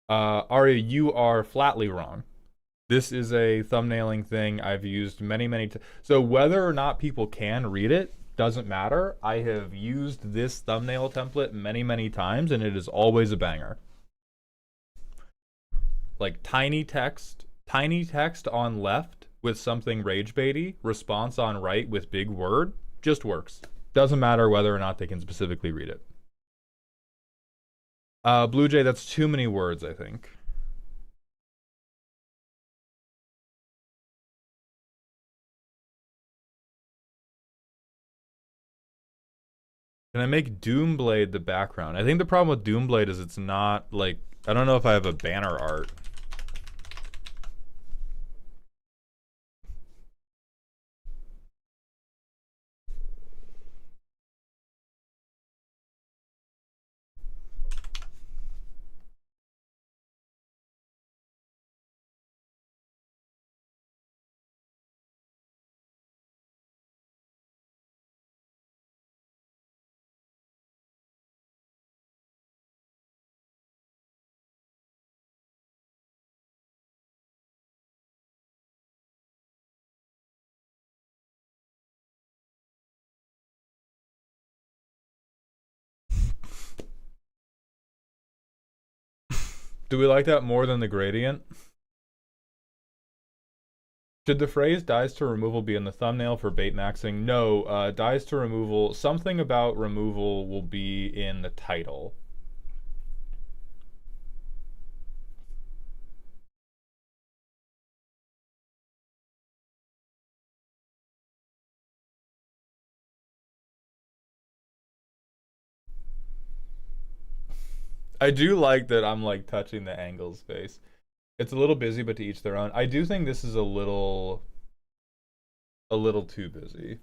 Arya, you are flatly wrong. This is a thumbnailing thing I've used many, many times. So whether or not people can read it doesn't matter. I have used this thumbnail template many, many times, and it is always a banger. Like tiny text on left with something rage baity, response on right with big word, just works. Doesn't matter whether or not they can specifically read it. Blue Jay, that's too many words, I think. Can I make Doomblade the background? I think the problem with Doomblade is it's not, like, I don't know if I have a banner art. Do we like that more than the gradient? Should the phrase dies to removal be in the thumbnail for bait maxing? No, dies to removal, something about removal will be in the title. I do like that I'm like touching the angle's face. It's a little busy, but to each their own. I do think this is a little too busy.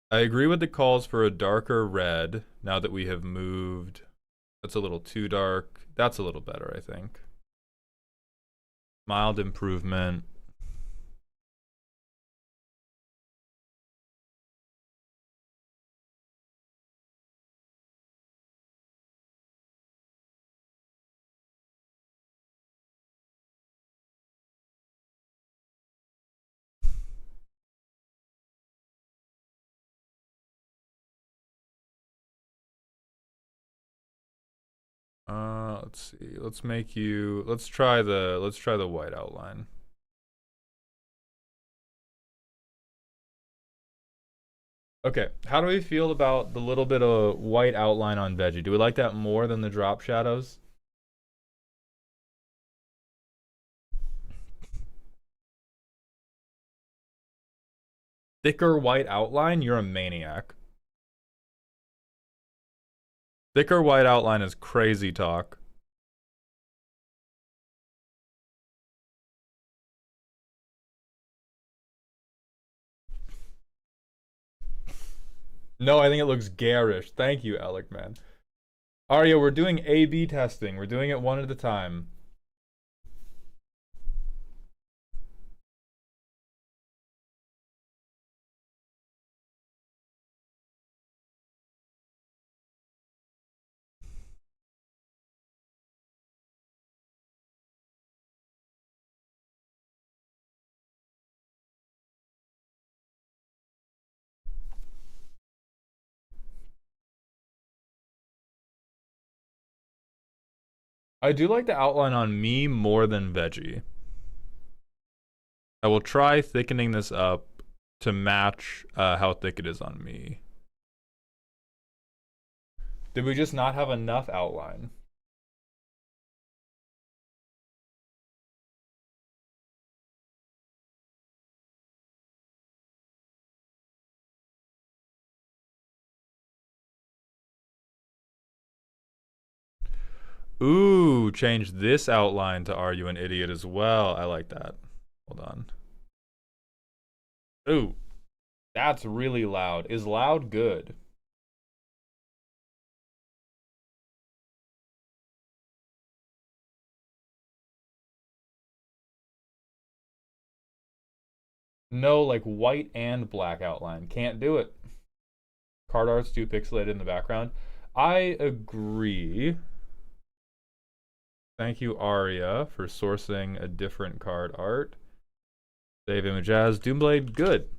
I agree with the calls for a darker red now that we have moved. That's a little too dark. That's a little better, I think. Mild improvement. Let's see. Let's try the white outline. Okay, how do we feel about the little bit of white outline on Veggie? Do we like that more than the drop shadows? Thicker white outline? You're a maniac. Thicker white outline is crazy talk. No, I think it looks garish. Thank you, Alec, man. Arya, we're doing A/B testing. We're doing it one at a time. I do like the outline on me more than Veggie. I will try thickening this up to match how thick it is on me. Did we just not have enough outline? Ooh, change this outline to Are You an Idiot as well. I like that. Hold on. Ooh, that's really loud. Is loud good? No, like white and black outline. Can't do it. Card art's too pixelated in the background. I agree. Thank you, Aria, for sourcing a different card art. Save image as Doomblade. Good.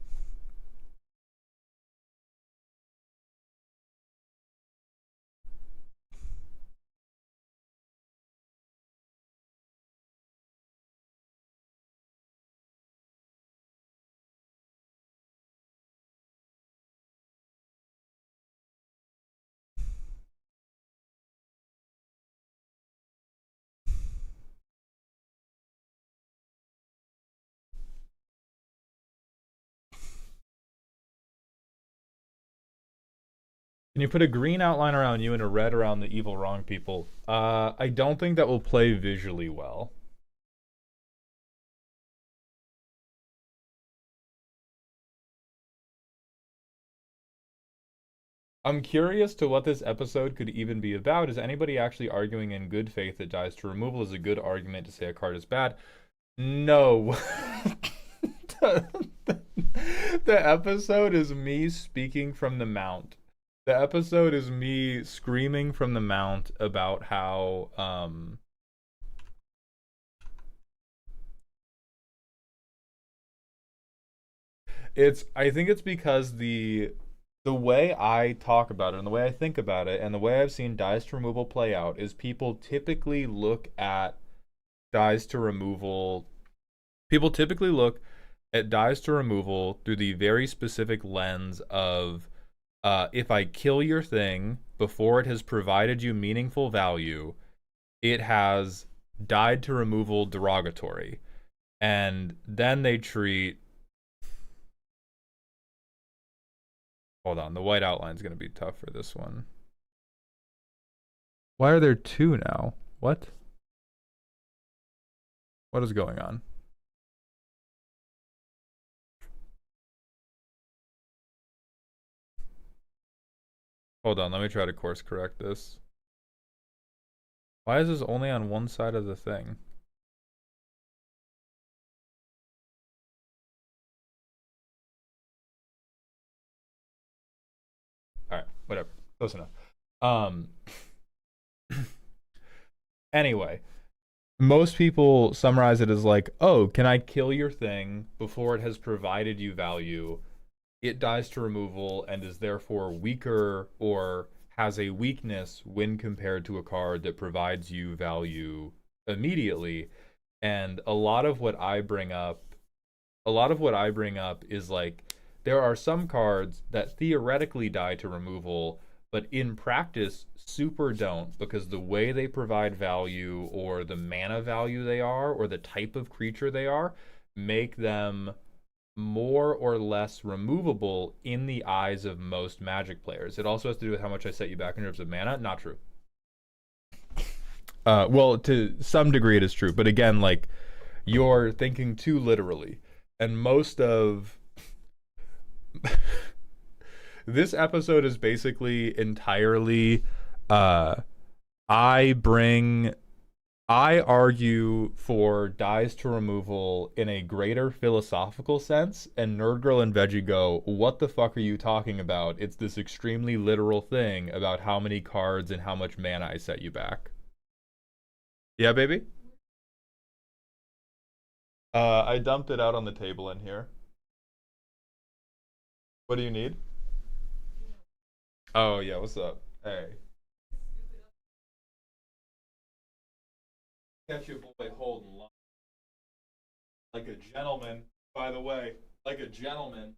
Can you put a green outline around you and a red around the evil wrong people? I don't think that will play visually well. I'm curious to what this episode could even be about. Is anybody actually arguing in good faith that dies to removal is a good argument to say a card is bad? No. the episode is me speaking from the mount. The episode is me screaming from the mount about how it's I think it's because the way I talk about it and the way I think about it and the way I've seen dies to removal play out is people typically look at dies to removal people typically look at dies to removal through the very specific lens of if I kill your thing before it has provided you meaningful value, it has died to removal derogatory. And then they treat. Hold on, the white outline is going to be tough for this one. Why are there two now? What? What is going on? Hold on, let me try to course correct this. Why is this only on one side of the thing? Alright, whatever. Close enough. Um anyway, most people summarize it as like, oh, can I kill your thing before it has provided you value? It dies to removal and is therefore weaker or has a weakness when compared to a card that provides you value immediately. And a lot of what I bring up is like there are some cards that theoretically die to removal, but in practice super don't because the way they provide value or the mana value they are or the type of creature they are make them more or less removable in the eyes of most Magic players. It also has to do with how much I set you back in terms of mana. Not true. Well, to some degree it is true, but again, like you're thinking too literally, and most of this episode is basically entirely uh, I bring I argue for dies to removal in a greater philosophical sense, and Nerd Girl and Veggie go, what the fuck are you talking about? It's this extremely literal thing about how many cards and how much mana I set you back. Yeah, baby? I dumped it out on the table in here. What do you need? Oh, yeah, what's up? Hey. Catch your boy holding like a gentleman, by the way. Like a gentleman.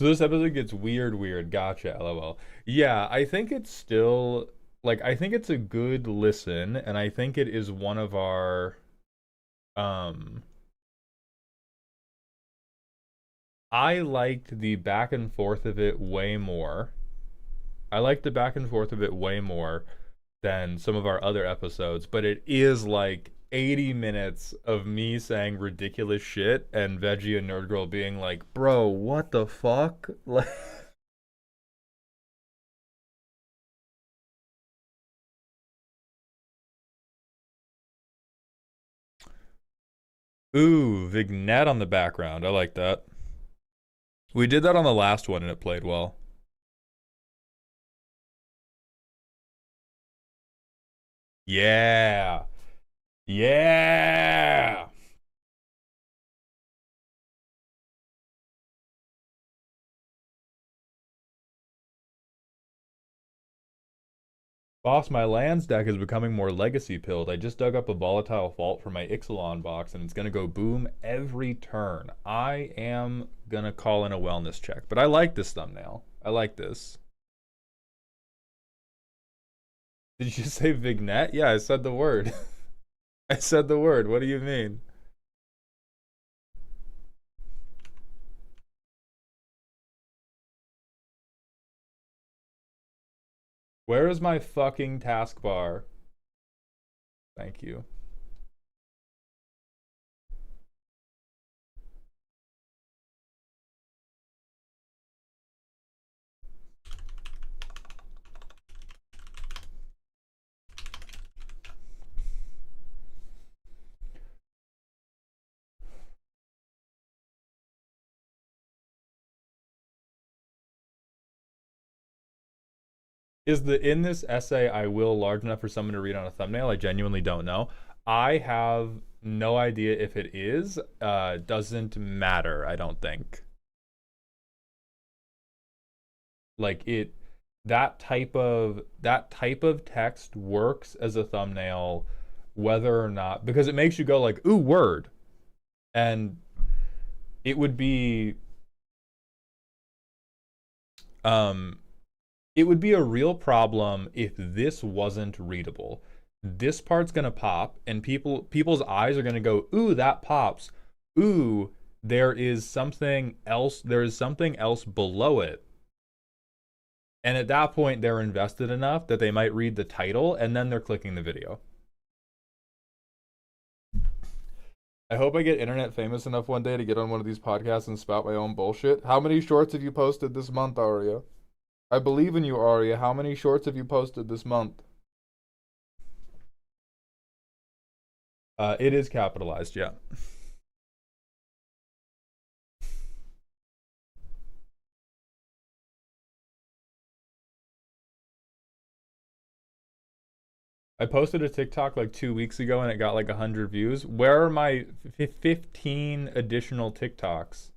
So this episode gets weird. Gotcha, lol. Yeah, I think it's still like I think it's a good listen, and I think it is one of our um I liked the back and forth of it way more. I liked the back and forth of it way more than some of our other episodes, but it is like 80 minutes of me saying ridiculous shit and Veggie and Nerd Girl being like, "Bro, what the fuck?" Like ooh, vignette on the background. I like that. We did that on the last one and it played well. Yeah. Yeah. Boss, my lands deck is becoming more legacy pilled. I just dug up a volatile vault for my Ixalan box and it's gonna go boom every turn. I am gonna call in a wellness check. But I like this thumbnail. I like this. Did you say vignette? Yeah, I said the word. I said the word. What do you mean? Where is my fucking taskbar? Thank you. Is the in this essay I will large enough for someone to read on a thumbnail? I genuinely don't know. I have no idea if it is. Doesn't matter, I don't think. Like it that type of text works as a thumbnail whether or not because it makes you go like, ooh, word. And it would be um it would be a real problem if this wasn't readable. This part's gonna pop, and people's eyes are gonna go, "Ooh, that pops." Ooh, there is something else. There is something else below it, and at that point, they're invested enough that they might read the title, and then they're clicking the video. I hope I get internet famous enough one day to get on one of these podcasts and spout my own bullshit. How many shorts have you posted this month, Aria? I believe in you, Aria. How many shorts have you posted this month? It is capitalized, yeah. I posted a TikTok like 2 weeks ago and it got like 100 views. Where are my 15 additional TikToks?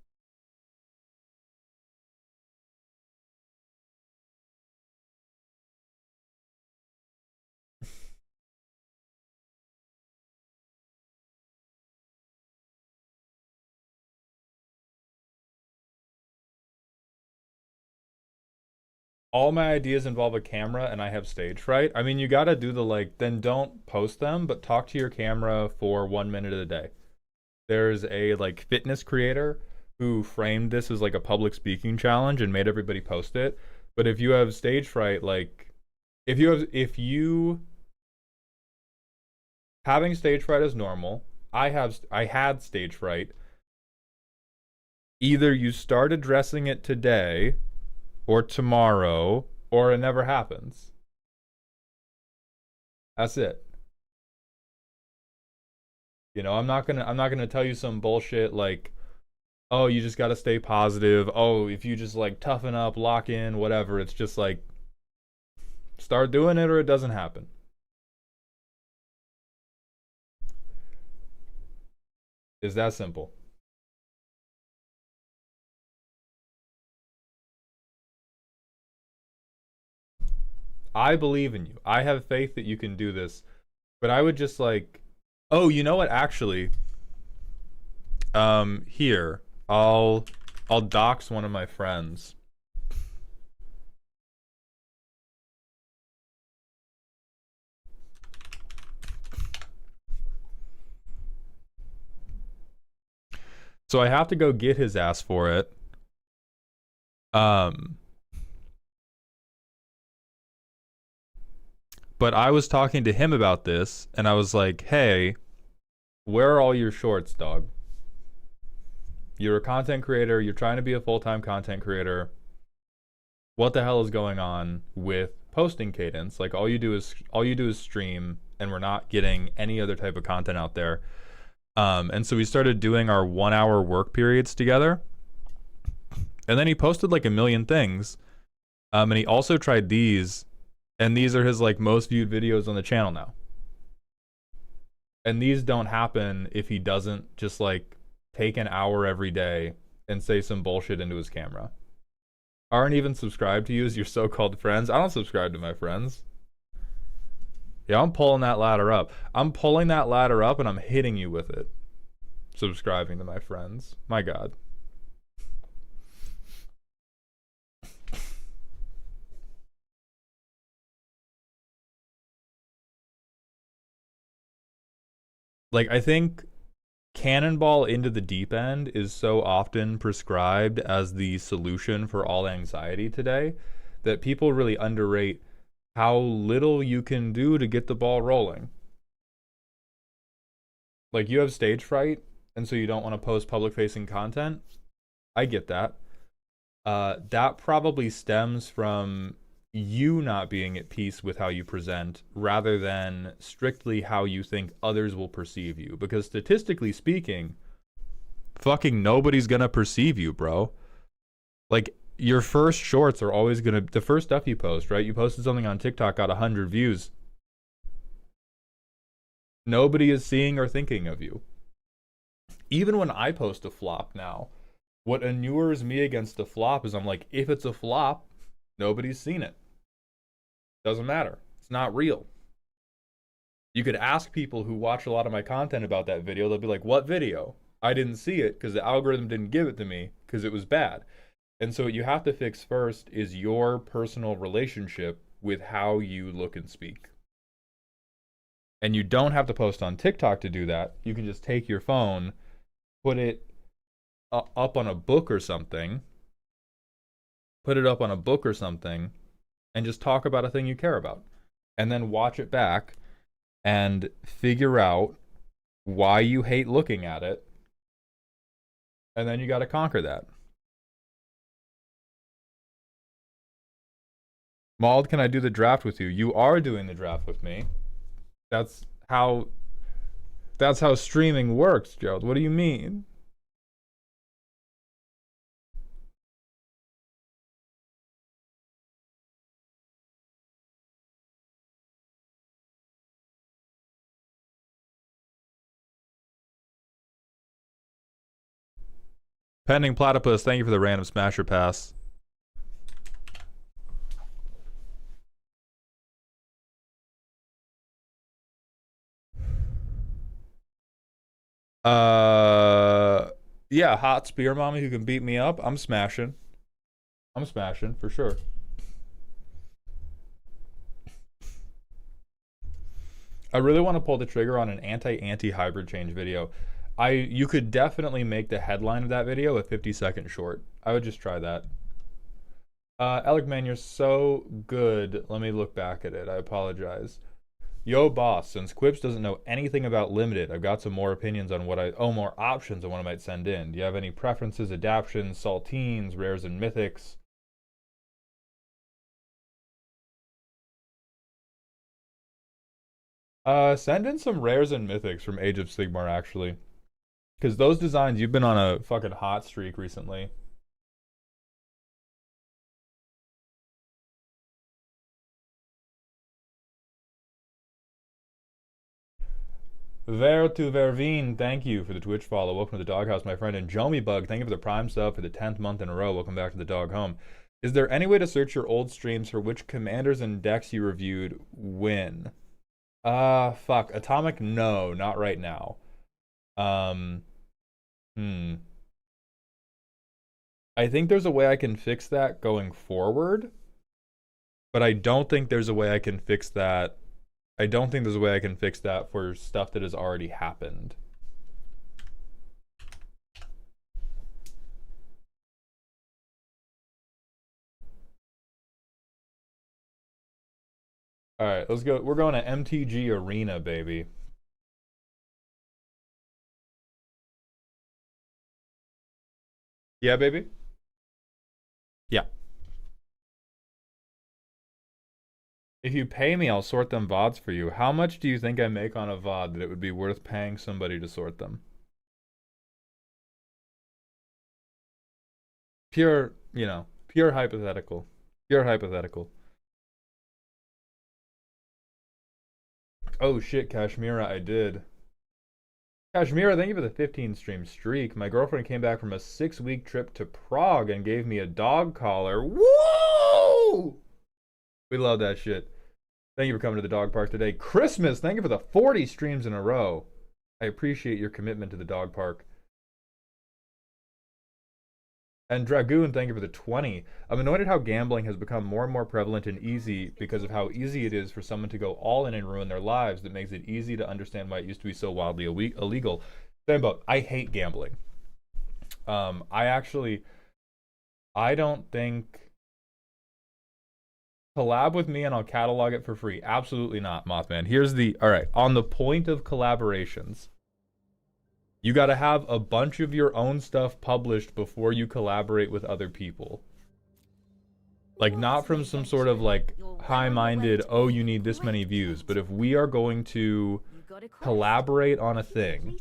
All my ideas involve a camera and I have stage fright. I mean, you gotta do the like, then don't post them, but talk to your camera for 1 minute a day. There's a like fitness creator who framed this as like a public speaking challenge and made everybody post it. But if you have stage fright, like if you having stage fright is normal. I had stage fright. Either you start addressing it today or tomorrow or it never happens. That's it. I'm not gonna tell you some bullshit like, oh, you just gotta stay positive. Oh, if you just like toughen up, lock in, whatever. It's just like start doing it or it doesn't happen. It's that simple. I believe in you. I have faith that you can do this. But I would just like, oh, you know what? Actually, here, I'll I'll dox one of my friends. So I have to go get his ass for it. But I was talking to him about this, and I was like, hey, where are all your shorts, dog? You're a content creator. You're trying to be a full-time content creator. What the hell is going on with posting cadence? Like all you do is stream, and we're not getting any other type of content out there. And so we started doing our 1 hour work periods together. And then he posted like a million things. And he also tried these, and these are his like most viewed videos on the channel now. And these don't happen if he doesn't just like take an hour every day and say some bullshit into his camera. Aren't even subscribed to you as your so-called friends. I don't subscribe to my friends. Yeah, I'm pulling that ladder up. I'm pulling that ladder up and I'm hitting you with it. Subscribing to my friends. My God. Like, I think cannonball into the deep end is so often prescribed as the solution for all anxiety today that people really underrate how little you can do to get the ball rolling. Like, you have stage fright, and so you don't want to post public-facing content. I get that. That probably stems from you not being at peace with how you present rather than strictly how you think others will perceive you. Because statistically speaking, fucking nobody's gonna perceive you, bro. Like, your first shorts are always gonna, the first stuff you post, right? You posted something on TikTok, got 100 views. Nobody is seeing or thinking of you. Even when I post a flop now, what inures me against a flop is I'm like, if it's a flop, nobody's seen it. Doesn't matter. It's not real. You could ask people who watch a lot of my content about that video. They'll be like, what video? I didn't see it because the algorithm didn't give it to me because it was bad. And so what you have to fix first is your personal relationship with how you look and speak. And you don't have to post on TikTok to do that. You can just take your phone, put it up on a book or something, and just talk about a thing you care about. And then watch it back and figure out why you hate looking at it. And then you got to conquer that. Mauled, can I do the draft with you? You are doing the draft with me. That's how streaming works, Gerald. What do you mean? Pending Platypus, thank you for the random smasher pass. Yeah, hot spear mommy who can beat me up. I'm smashing for sure. I really want to pull the trigger on an anti-hybrid change video. You could definitely make the headline of that video a 50-second short. I would just try that. Alec, man, you're so good. Let me look back at it. I apologize. Yo, boss, since Quips doesn't know anything about Limited, I've got some more opinions on more options on what I might send in. Do you have any preferences, adaptions, saltines, rares, and mythics? Send in some rares and mythics from Age of Sigmar, actually. Because those designs, you've been on a fucking hot streak recently. Ver to Verveen, thank you for the Twitch follow. Welcome to the Doghouse, my friend. And Jomi Bug, thank you for the Prime sub for the 10th month in a row. Welcome back to the Dog Home. Is there any way to search your old streams for which commanders and decks you reviewed when? Fuck. Atomic? No, not right now. I think there's a way I can fix that going forward, but I don't think there's a way I can fix that. I don't think there's a way I can fix that for stuff that has already happened. All right, let's go. We're going to MTG Arena, baby. Yeah, baby? Yeah. If you pay me, I'll sort them VODs for you. How much do you think I make on a VOD that it would be worth paying somebody to sort them? Pure, pure hypothetical. Pure hypothetical. Oh shit, Kashmira, I did. Kashmira, thank you for the 15 stream streak. My girlfriend came back from a 6-week trip to Prague and gave me a dog collar. Woo! We love that shit. Thank you for coming to the dog park today. Christmas, thank you for the 40 streams in a row. I appreciate your commitment to the dog park. And Dragoon, thank you for the 20. I'm annoyed at how gambling has become more and more prevalent and easy because of how easy it is for someone to go all in and ruin their lives. That makes it easy to understand why it used to be so wildly illegal. Same boat. I hate gambling. I don't think... Collab with me and I'll catalog it for free. Absolutely not, Mothman. All right, on the point of collaborations, you got to have a bunch of your own stuff published before you collaborate with other people. Like, not from some sort of, like, high-minded, oh, you need this many views. But if we are going to collaborate on a thing,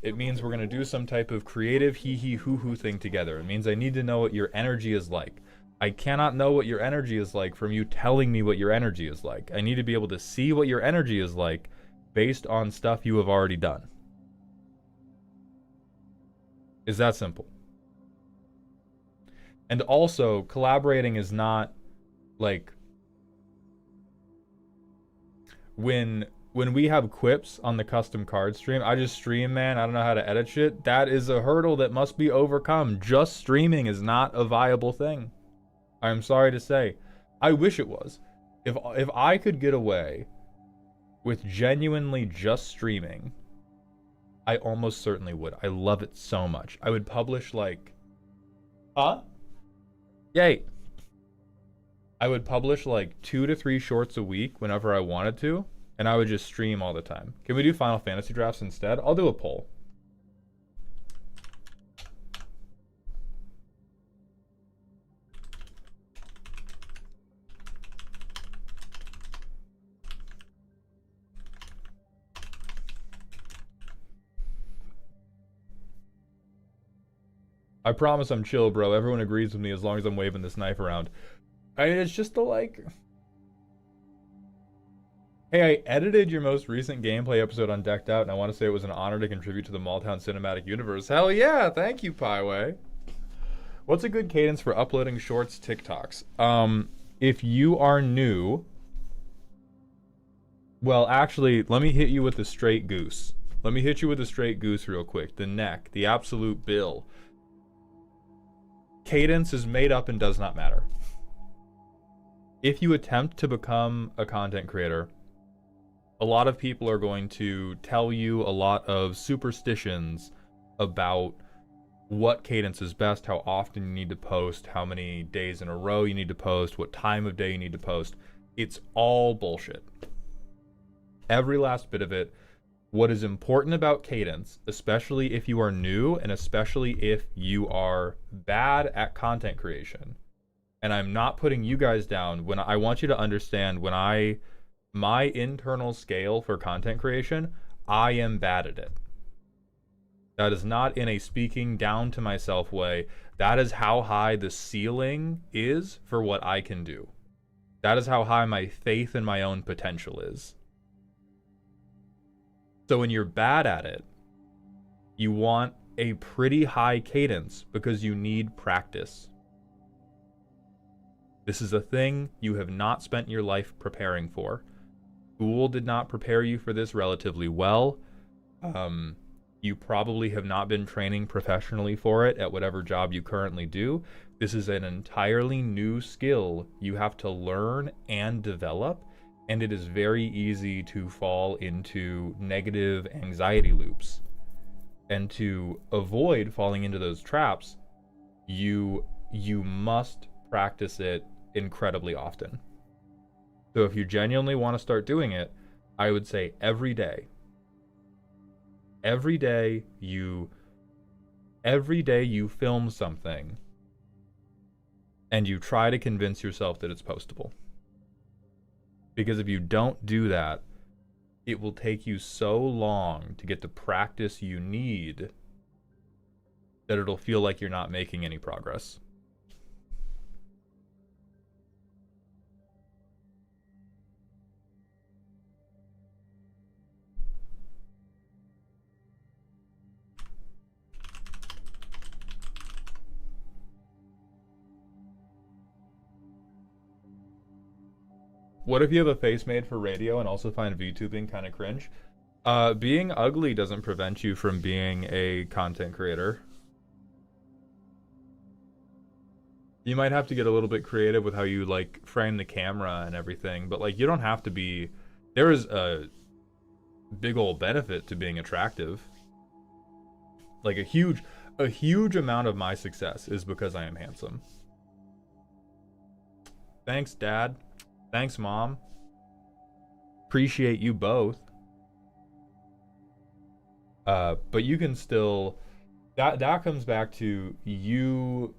it means we're going to do some type of creative hee-hee-hoo-hoo thing together. It means I need to know what your energy is like. I cannot know what your energy is like from you telling me what your energy is like. I need to be able to see what your energy is like based on stuff you have already done. Is that simple? And also, collaborating is not like when we have quips on the custom card stream, I just stream, man. I don't know how to edit shit. That is a hurdle that must be overcome. Just streaming is not a viable thing. I'm sorry to say. I wish it was. If I could get away with genuinely just streaming, I almost certainly would. I love it so much. I would publish like... Huh? Yay! I would publish like 2 to 3 shorts a week whenever I wanted to, and I would just stream all the time. Can we do Final Fantasy drafts instead? I'll do a poll. I promise I'm chill, bro. Everyone agrees with me as long as I'm waving this knife around. I mean, it's just the like... Hey, I edited your most recent gameplay episode on Decked Out, and I want to say it was an honor to contribute to the Malltown cinematic universe. Hell yeah! Thank you, Pieway. What's a good cadence for uploading shorts, TikToks? If you are new... Well, actually, let me hit you with the straight goose. Let me hit you with the straight goose real quick. The neck, the absolute bill. Cadence is made up and does not matter. If you attempt to become a content creator, a lot of people are going to tell you a lot of superstitions about what cadence is best, how often you need to post, how many days in a row you need to post, what time of day you need to post. It's all bullshit. Every last bit of it. What is important about cadence, especially if you are new and especially if you are bad at content creation, and I'm not putting you guys down, when I want you to understand, my internal scale for content creation, I am bad at it. That is not in a speaking down to myself way. That is how high the ceiling is for what I can do. That is how high my faith in my own potential is. So when you're bad at it, you want a pretty high cadence because you need practice. This is a thing you have not spent your life preparing for. School did not prepare you for this relatively well. You probably have not been training professionally for it at whatever job you currently do. This is an entirely new skill you have to learn and develop, and it is very easy to fall into negative anxiety loops. And to avoid falling into those traps, you must practice it incredibly often. So if you genuinely want to start doing it, I would say every day. Every day you film something and you try to convince yourself that it's postable. Because if you don't do that, it will take you so long to get the practice you need that it'll feel like you're not making any progress. What if you have a face made for radio and also find VTubing kind of cringe? Being ugly doesn't prevent you from being a content creator. You might have to get a little bit creative with how you like frame the camera and everything, but like you don't have to be. There is a big old benefit to being attractive. Like a huge amount of my success is because I am handsome. Thanks, Dad. Thanks, Mom. Appreciate you both. But you can still. That comes back to you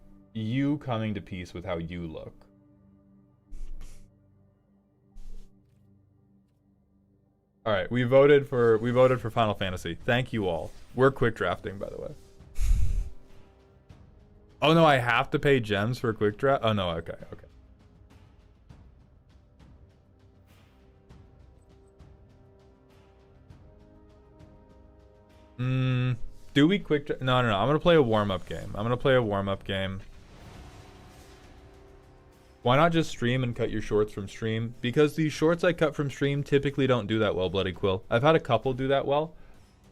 coming to peace with how you look. All right, we voted for Final Fantasy. Thank you all. We're quick drafting, by the way. Oh no, I have to pay gems for a quick draft. Oh no, okay. Do we quick? No. I'm gonna play a warm-up game. Why not just stream and cut your shorts from stream? Because the shorts I cut from stream typically don't do that well, Bloody Quill. I've had a couple do that well.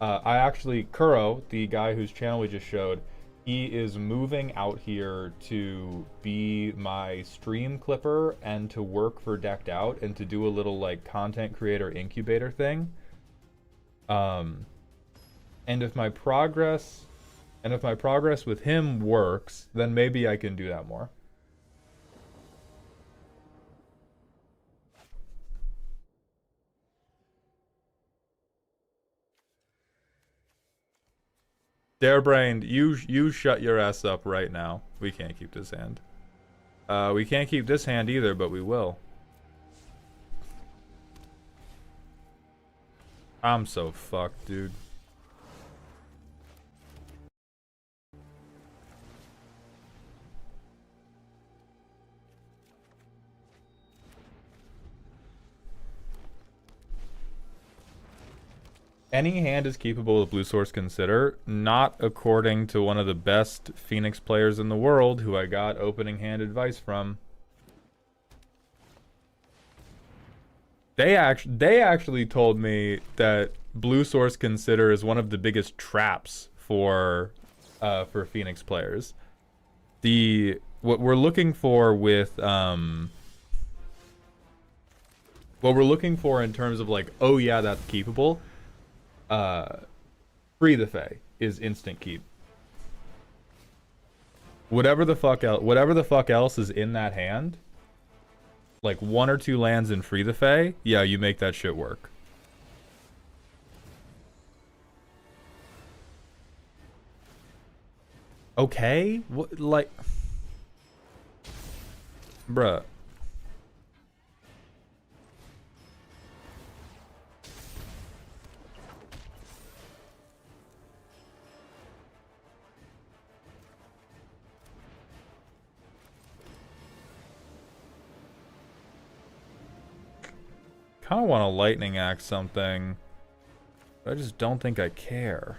Kuro, the guy whose channel we just showed, he is moving out here to be my stream clipper and to work for Decked Out and to do a little like content creator incubator thing. And if my progress with him works, then maybe I can do that more. Darebrained, you shut your ass up right now. We can't keep this hand. We can't keep this hand either, but we will. I'm so fucked, dude. Any hand is capable of Blue Source Consider, not according to one of the best Phoenix players in the world who I got opening hand advice from. They actually told me that Blue Source Consider is one of the biggest traps for Phoenix players. What we're looking for with what we're looking for in terms of like, oh yeah, that's keepable. Free the Fae is instant keep. Whatever the fuck else is in that hand, like 1 or 2 lands in Free the Fae, yeah, you make that shit work. Okay? What, like... Bruh. Kind of want to lightning axe something, but I just don't think I care.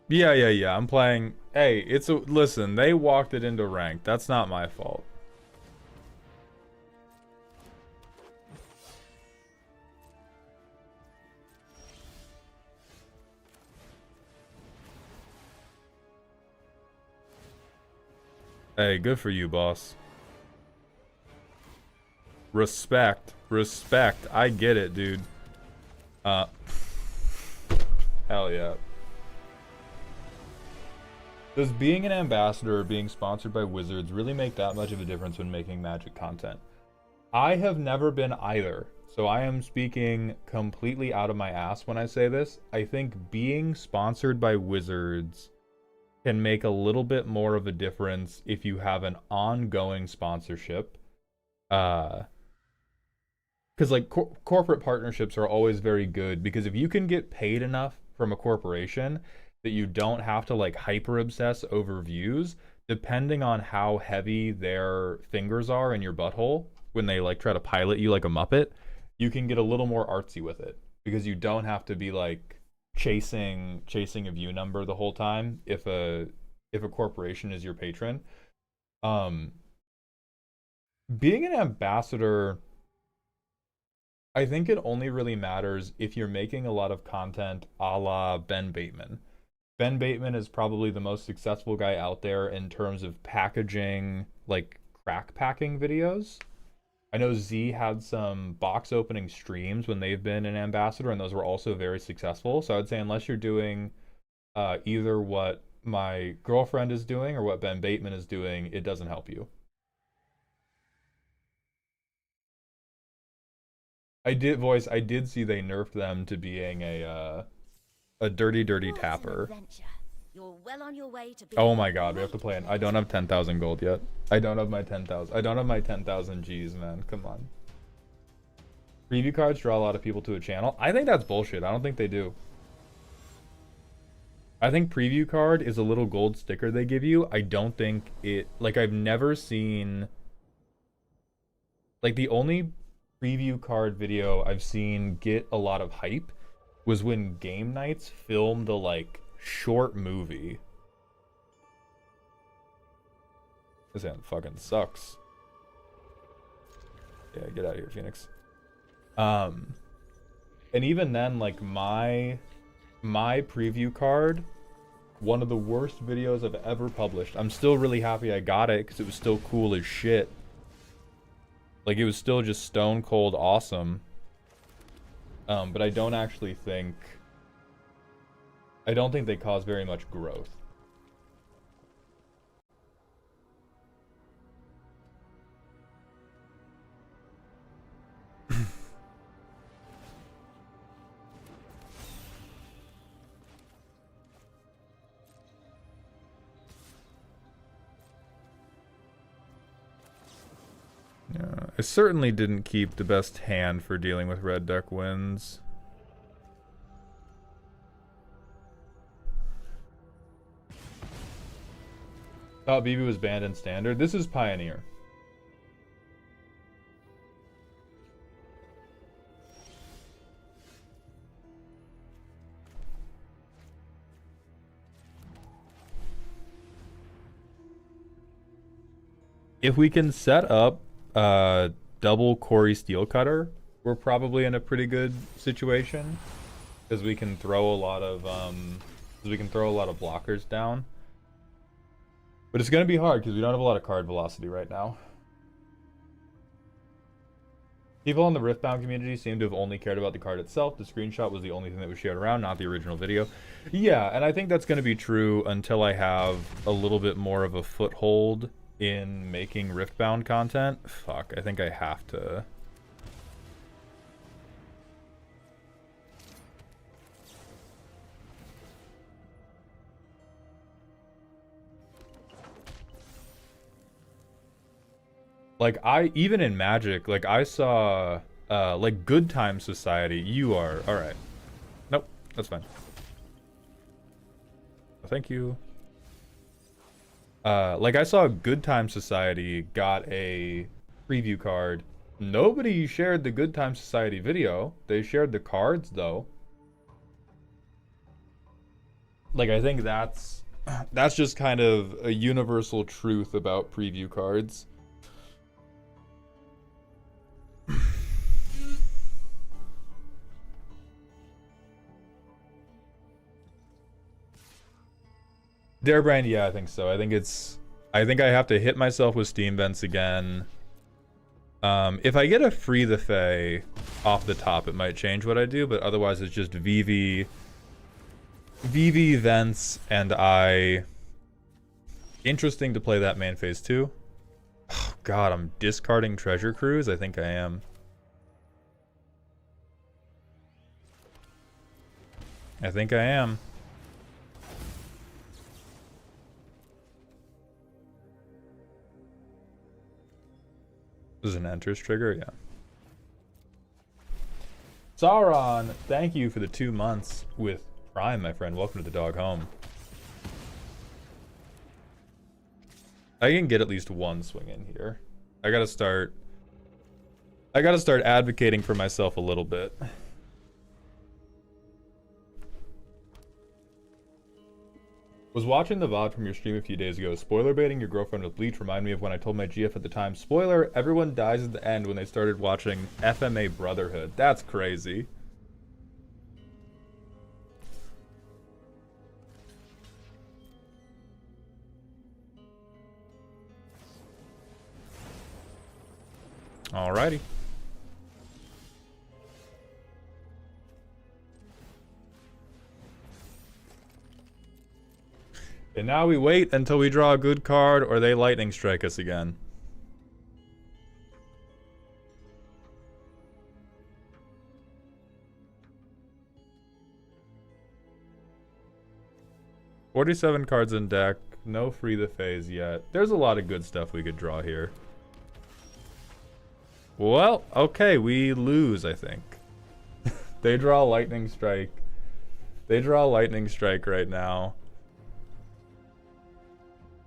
Yeah. I'm playing. Hey, listen, they walked it into ranked. That's not my fault. Hey, good for you, boss. Respect. Respect. I get it, dude. Hell yeah. Does being an ambassador or being sponsored by Wizards really make that much of a difference when making Magic content? I have never been either, so I am speaking completely out of my ass when I say this. I think being sponsored by Wizards can make a little bit more of a difference if you have an ongoing sponsorship. Because like corporate partnerships are always very good, because if you can get paid enough from a corporation that you don't have to like hyper obsess over views, depending on how heavy their fingers are in your butthole when they like try to pilot you like a Muppet, you can get a little more artsy with it, because you don't have to be like chasing a view number the whole time if a corporation is your patron. Um Being an ambassador, I think it only really matters if you're making a lot of content a la Ben Bateman. Ben Bateman is probably the most successful guy out there in terms of packaging, like crack packing videos. I know Z had some box opening streams when they've been an ambassador, and those were also very successful. So I would say unless you're doing either what my girlfriend is doing or what Ben Bateman is doing, it doesn't help you. I did see they nerfed them to being a dirty tapper. You're well on your way to Oh my god, we have to play it. I don't have 10,000 gold yet. I don't have my 10,000. I don't have my 10,000 G's, man. Come on. Preview cards draw a lot of people to a channel. I think that's bullshit. I don't think they do. I think preview card is a little gold sticker they give you. I don't think it... Like, I've never seen... Like, the only preview card video I've seen get a lot of hype was when Game Nights filmed the, like, short movie. This hand fucking sucks. Yeah, get out of here, Phoenix. And even then, like, my preview card, one of the worst videos I've ever published. I'm still really happy I got it because it was still cool as shit. Like, it was still just stone cold awesome. But I don't actually think... I don't think they cause very much growth. Yeah, I certainly didn't keep the best hand for dealing with red deck wins. Thought BB was banned in Standard. This is Pioneer. If we can set up double Corey Steel Cutter, we're probably in a pretty good situation, because we can throw a lot of blockers down. But it's going to be hard because we don't have a lot of card velocity right now. People in the Riftbound community seem to have only cared about the card itself. The screenshot was the only thing that was shared around, not the original video. Yeah, and I think that's going to be true until I have a little bit more of a foothold in making Riftbound content. Fuck, I think I have to... Like, even in Magic, like, I saw, like, Good Time Society, you are, alright. Nope, that's fine. Thank you. Like, I saw Good Time Society got a preview card. Nobody shared the Good Time Society video. They shared the cards, though. Like, I think that's just kind of a universal truth about preview cards. Dare Brand, yeah, I think so. I think I have to hit myself with Steam Vents again. If I get a Free the Fae off the top, it might change what I do, but otherwise it's just VV Vents, and I... Interesting to play that main phase too. Oh god, I'm discarding Treasure Cruise? I think I am. I think I am. This is an enters trigger, yeah. Sauron, thank you for the 2 months with Prime, my friend. Welcome to the dog home. I can get at least one swing in here. I gotta start advocating for myself a little bit. Was watching the VOD from your stream a few days ago. Spoiler baiting your girlfriend with Bleach reminded me of when I told my GF at the time. Spoiler, everyone dies at the end when they started watching FMA Brotherhood. That's crazy. Alrighty. And now we wait until we draw a good card or they lightning strike us again. $47 cards in deck. No Free the Phase yet. There's a lot of good stuff we could draw here. Well, okay, we lose, I think. They draw lightning strike. They draw lightning strike right now.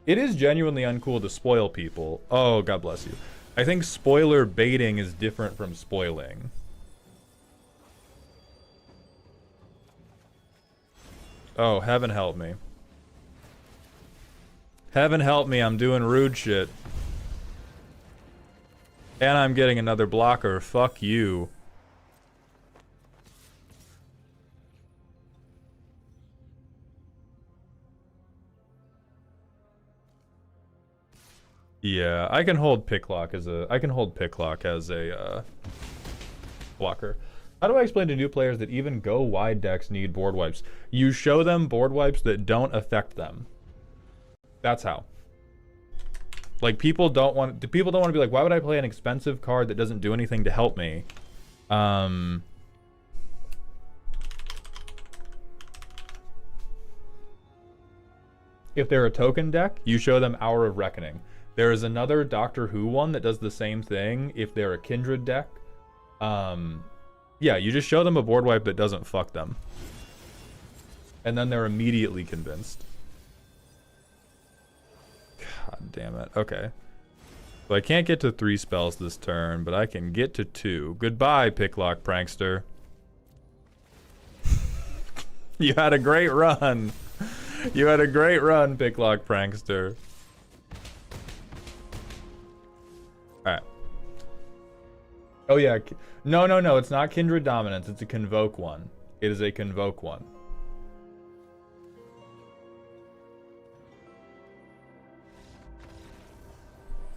It is genuinely uncool to spoil people. Oh, God bless you. I think spoiler baiting is different from spoiling. Oh, heaven help me. Heaven help me, I'm doing rude shit. And I'm getting another blocker. Fuck you. Yeah, I can hold Picklock as a blocker. How do I explain to new players that even go wide decks need board wipes? You show them board wipes that don't affect them. That's how. Like, people don't want to be like, why would I play an expensive card that doesn't do anything to help me? If they're a token deck, you show them Hour of Reckoning. There is another Doctor Who one that does the same thing if they're a Kindred deck. Yeah, you just show them a board wipe that doesn't fuck them. And then they're immediately convinced. God damn it. Okay. So I can't get to 3 spells this turn, but I can get to 2. Goodbye, Picklock Prankster. You had a great run. You had a great run, Picklock Prankster. Alright. Oh yeah. No. It's not Kindred Dominance. It's a Convoke one. It is a Convoke one.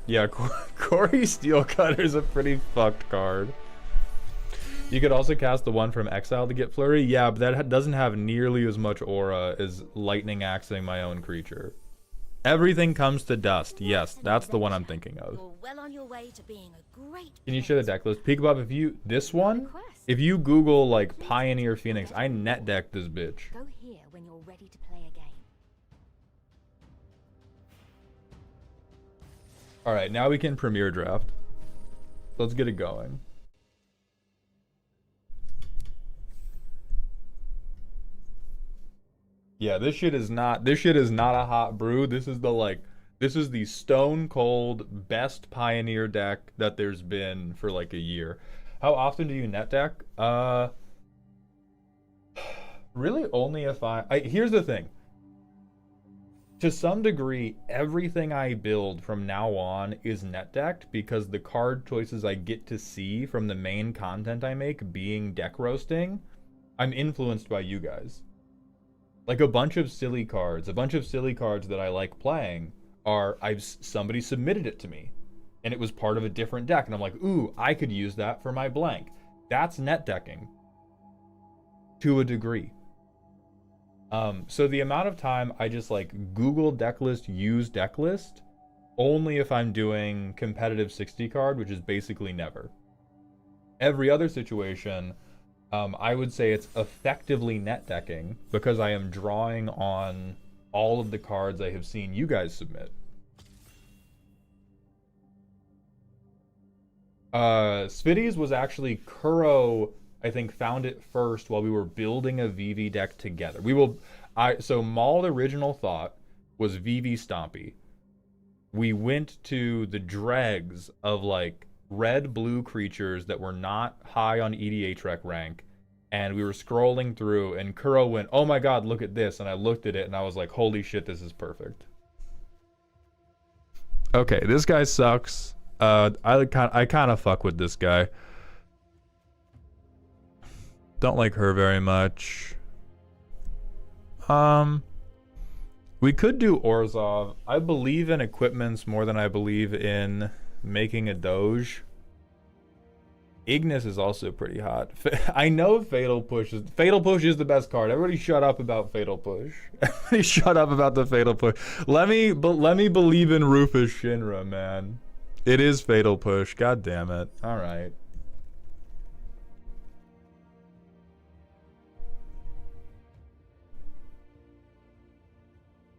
Yeah, Corey Steelcutter is a pretty fucked card. You could also cast the one from Exile to get Flurry. Yeah, but that doesn't have nearly as much aura as Lightning Axing my own creature. Everything comes to dust. Yes, that's the one I'm thinking of. You're well on your way to being a great Can you share the deck list? Peek above, if you... This one? If you Google, like, Pioneer Phoenix, I net decked this bitch. Go here when you're ready to play a game. Alright, now we can Premier Draft. Let's get it going. Yeah, this shit is not a hot brew. This is the stone cold best Pioneer deck that there's been for like a year. How often do you net deck? Really only if here's the thing. to some degree, everything I build from now on is net decked because the card choices I get to see from the main content I make being deck roasting, I'm influenced by you guys. Like a bunch of silly cards that I like playing are somebody submitted it to me and it was part of a different deck and I'm like, ooh, I could use that for my blank. That's net decking to a degree. So the amount of time I just like Google deck list, use deck list, only if I'm doing competitive 60 card, which is basically never. Every other situation, I would say it's effectively net decking because I am drawing on all of the cards I have seen you guys submit. Svides was actually Kuro, I think, found it first while we were building a VV deck together. So Mauled original thought was VV Stompy. We went to the dregs of like red-blue creatures that were not high on EDH rank, and we were scrolling through, and Kuro went, "Oh my god, look at this!" And I looked at it, and I was like, "Holy shit, this is perfect." Okay, this guy sucks. I kind of fuck with this guy. Don't like her very much. We could do Orzhov. I believe in equipments more than I believe in making a Doge. Ignis is also pretty hot. I know Fatal Push is the best card. Everybody shut up about Fatal Push. Everybody shut up about the Fatal Push. Let me believe in Rufus Shinra, man. It is Fatal Push. God damn it. All right.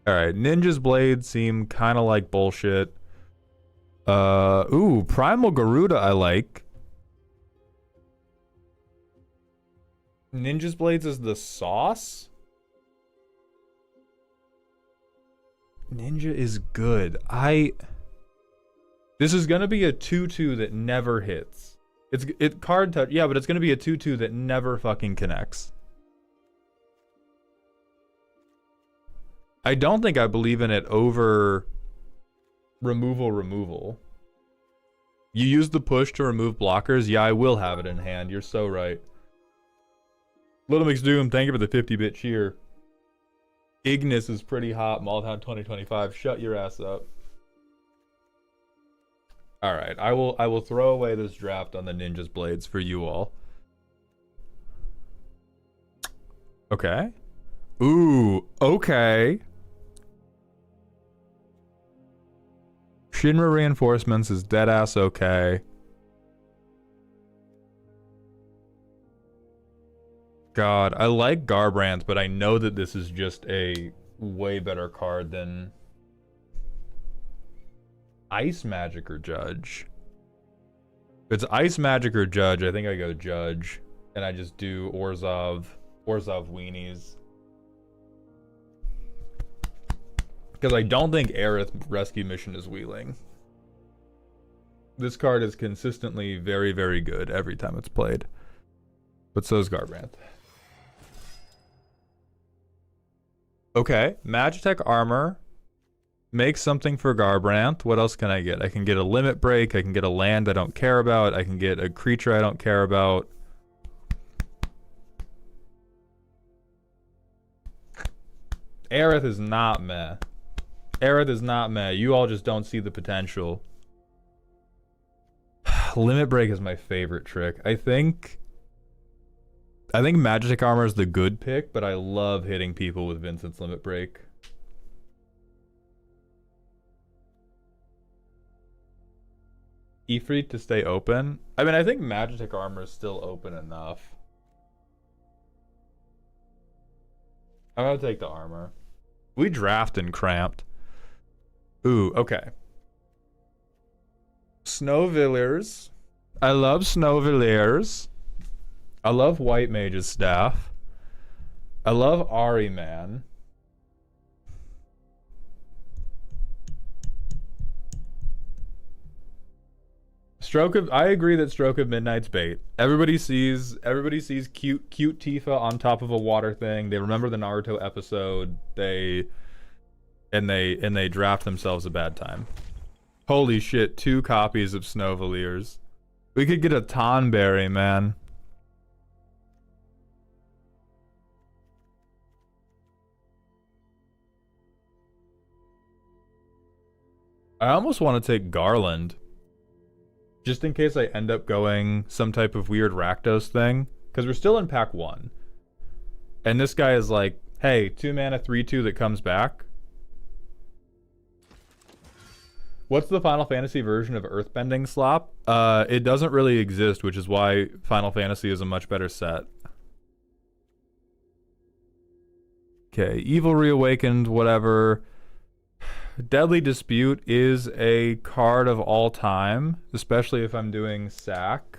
Alright, Ninja's Blade seem kind of like bullshit. Ooh, Primal Garuda I like. Ninja's Blades is the sauce? Ninja is good. This is gonna be a 2/2 that never hits. It card touch, yeah, but it's gonna be a 2/2 that never fucking connects. I don't think I believe in it over removal. You use the push to remove blockers? Yeah, I will have it in hand. You're so right. Little Mix Doom, thank you for the 50-bit cheer. Ignis is pretty hot. Malltown 2025. Shut your ass up. Alright, I will throw away this draft on the Ninja's Blades for you all. Okay. Ooh, okay. Shinra Reinforcements is deadass okay. God, I like Garbrandt, but I know that this is just a way better card than Ice Magic or Judge. If it's Ice Magic or Judge, I think I go Judge. And I just do Orzhov weenies. Because I don't think Aerith Rescue Mission is wheeling. This card is consistently very, very good every time it's played. But so is Garbrandt. Okay, Magitech Armor. Make something for Garbrandt. What else can I get? I can get a Limit Break. I can get a land I don't care about. I can get a creature I don't care about. Aerith is not meh. Aerith is not meh. You all just don't see the potential. Limit Break is my favorite trick. I think Magitech Armor is the good pick, but I love hitting people with Vincent's Limit Break. Ifrit to stay open? I mean, I think Magitech Armor is still open enough. I'm gonna take the armor. We draft and cramped. Ooh, okay. Snowvilliers. I love Snowvilliers. I love White Mage's Staff. I love Ari Man. I agree that Stroke of Midnight's bait. Everybody sees cute Tifa on top of a water thing. They remember the Naruto episode. They and they draft themselves a bad time. Holy shit, 2 copies of Snowvaliers. We could get a Tonberry, man. I almost want to take Garland. Just in case I end up going some type of weird Rakdos thing. Because we're still in pack 1. And this guy is like, hey, 2 mana, 3/2 that comes back. What's the Final Fantasy version of Earthbending slop? It doesn't really exist, which is why Final Fantasy is a much better set. Okay, Evil Reawakened, whatever. Deadly Dispute is a card of all time, especially if I'm doing sack.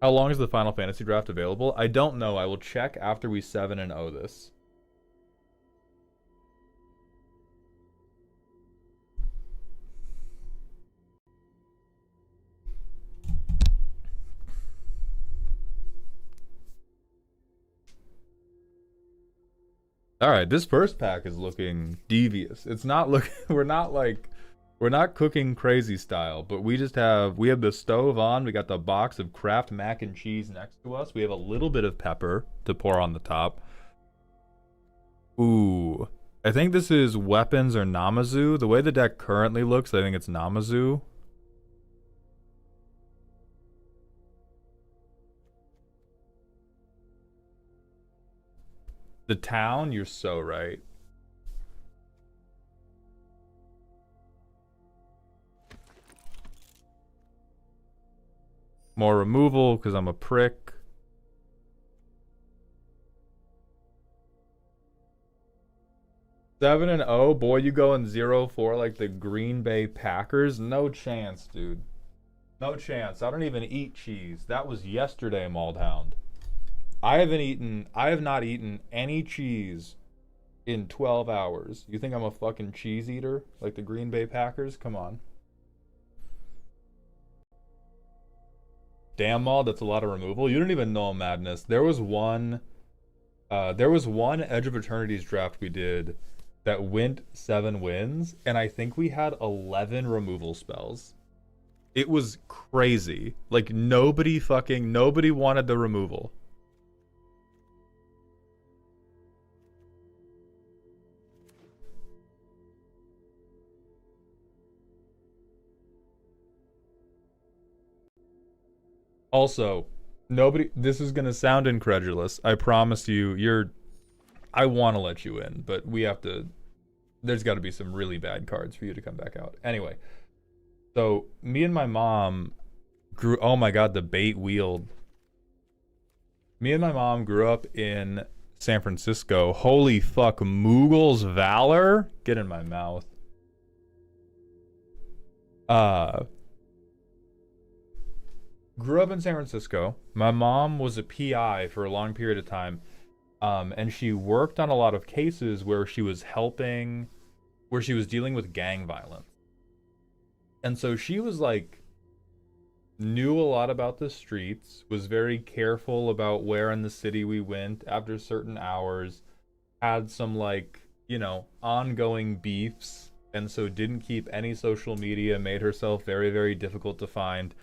How long is the Final Fantasy draft available? I don't know. I will check after we 7-0 this. All right, this first pack is looking devious. It's not looking. We're not cooking crazy style, but we have the stove on. We got the box of Kraft mac and cheese next to us. We have a little bit of pepper to pour on the top. Ooh, I think this is weapons or Namazu. The way the deck currently looks, I think it's Namazu. The town, you're so right. More removal because I'm a prick. Seven and 0, boy, you going 0-4 like the Green Bay Packers? No chance, dude. No chance. I don't even eat cheese. That was yesterday, Maldhound. I have not eaten any cheese in 12 hours. You think I'm a fucking cheese eater like the Green Bay Packers? Come on. Damn, Maul, that's a lot of removal. You don't even know Madness. There was one Edge of Eternity's draft we did that went 7 wins, and I think we had 11 removal spells. It was crazy. Like nobody wanted the removal. Also, this is going to sound incredulous. I promise you, I want to let you in, but there's got to be some really bad cards for you to come back out. Anyway, so me and my mom oh my God, the bait wield. Me and my mom grew up in San Francisco. Holy fuck, Moogle's Valor? Get in my mouth. Grew up in San Francisco. My mom was a PI for a long period of time. And she worked on a lot of cases where she was dealing with gang violence. And so she was like, knew a lot about the streets, was very careful about where in the city we went after certain hours, had some ongoing beefs, and so didn't keep any social media, made herself very, very difficult to find.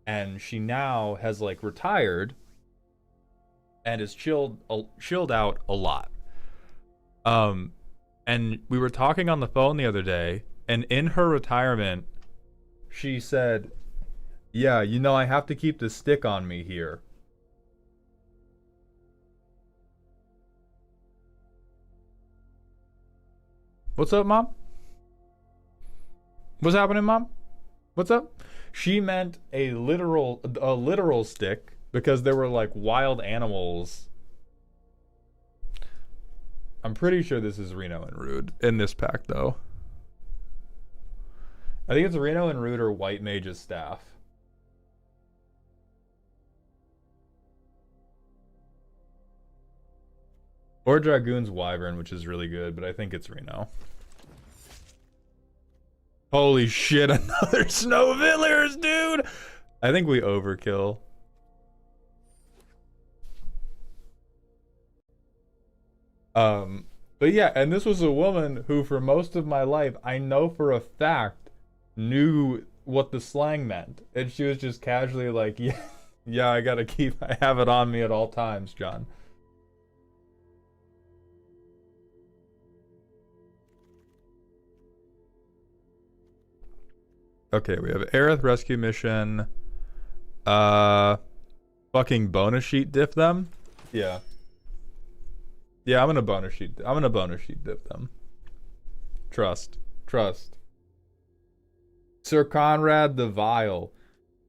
And she now has retired and is chilled out a lot. And we were talking on the phone the other day, and in her retirement, she said, yeah, I have to keep the stick on me here. What's up, Mom? What's happening, Mom? What's up? She meant a literal stick because there were wild animals. I'm pretty sure this is Reno and Rude in this pack, though. I think it's Reno and Rude or White Mage's Staff. Or Dragoon's Wyvern, which is really good, but I think it's Reno. Holy shit, another Snowvillers, dude! I think we overkill. But yeah, and this was a woman who, for most of my life, I know for a fact, knew what the slang meant, and she was just casually like, "Yeah, yeah, I have it on me at all times, John." Okay, we have Aerith rescue mission. Uh, fucking bonus sheet dip them. Yeah, yeah, I'm gonna bonus sheet dip them. Trust, trust. Sir Conrad the Vile.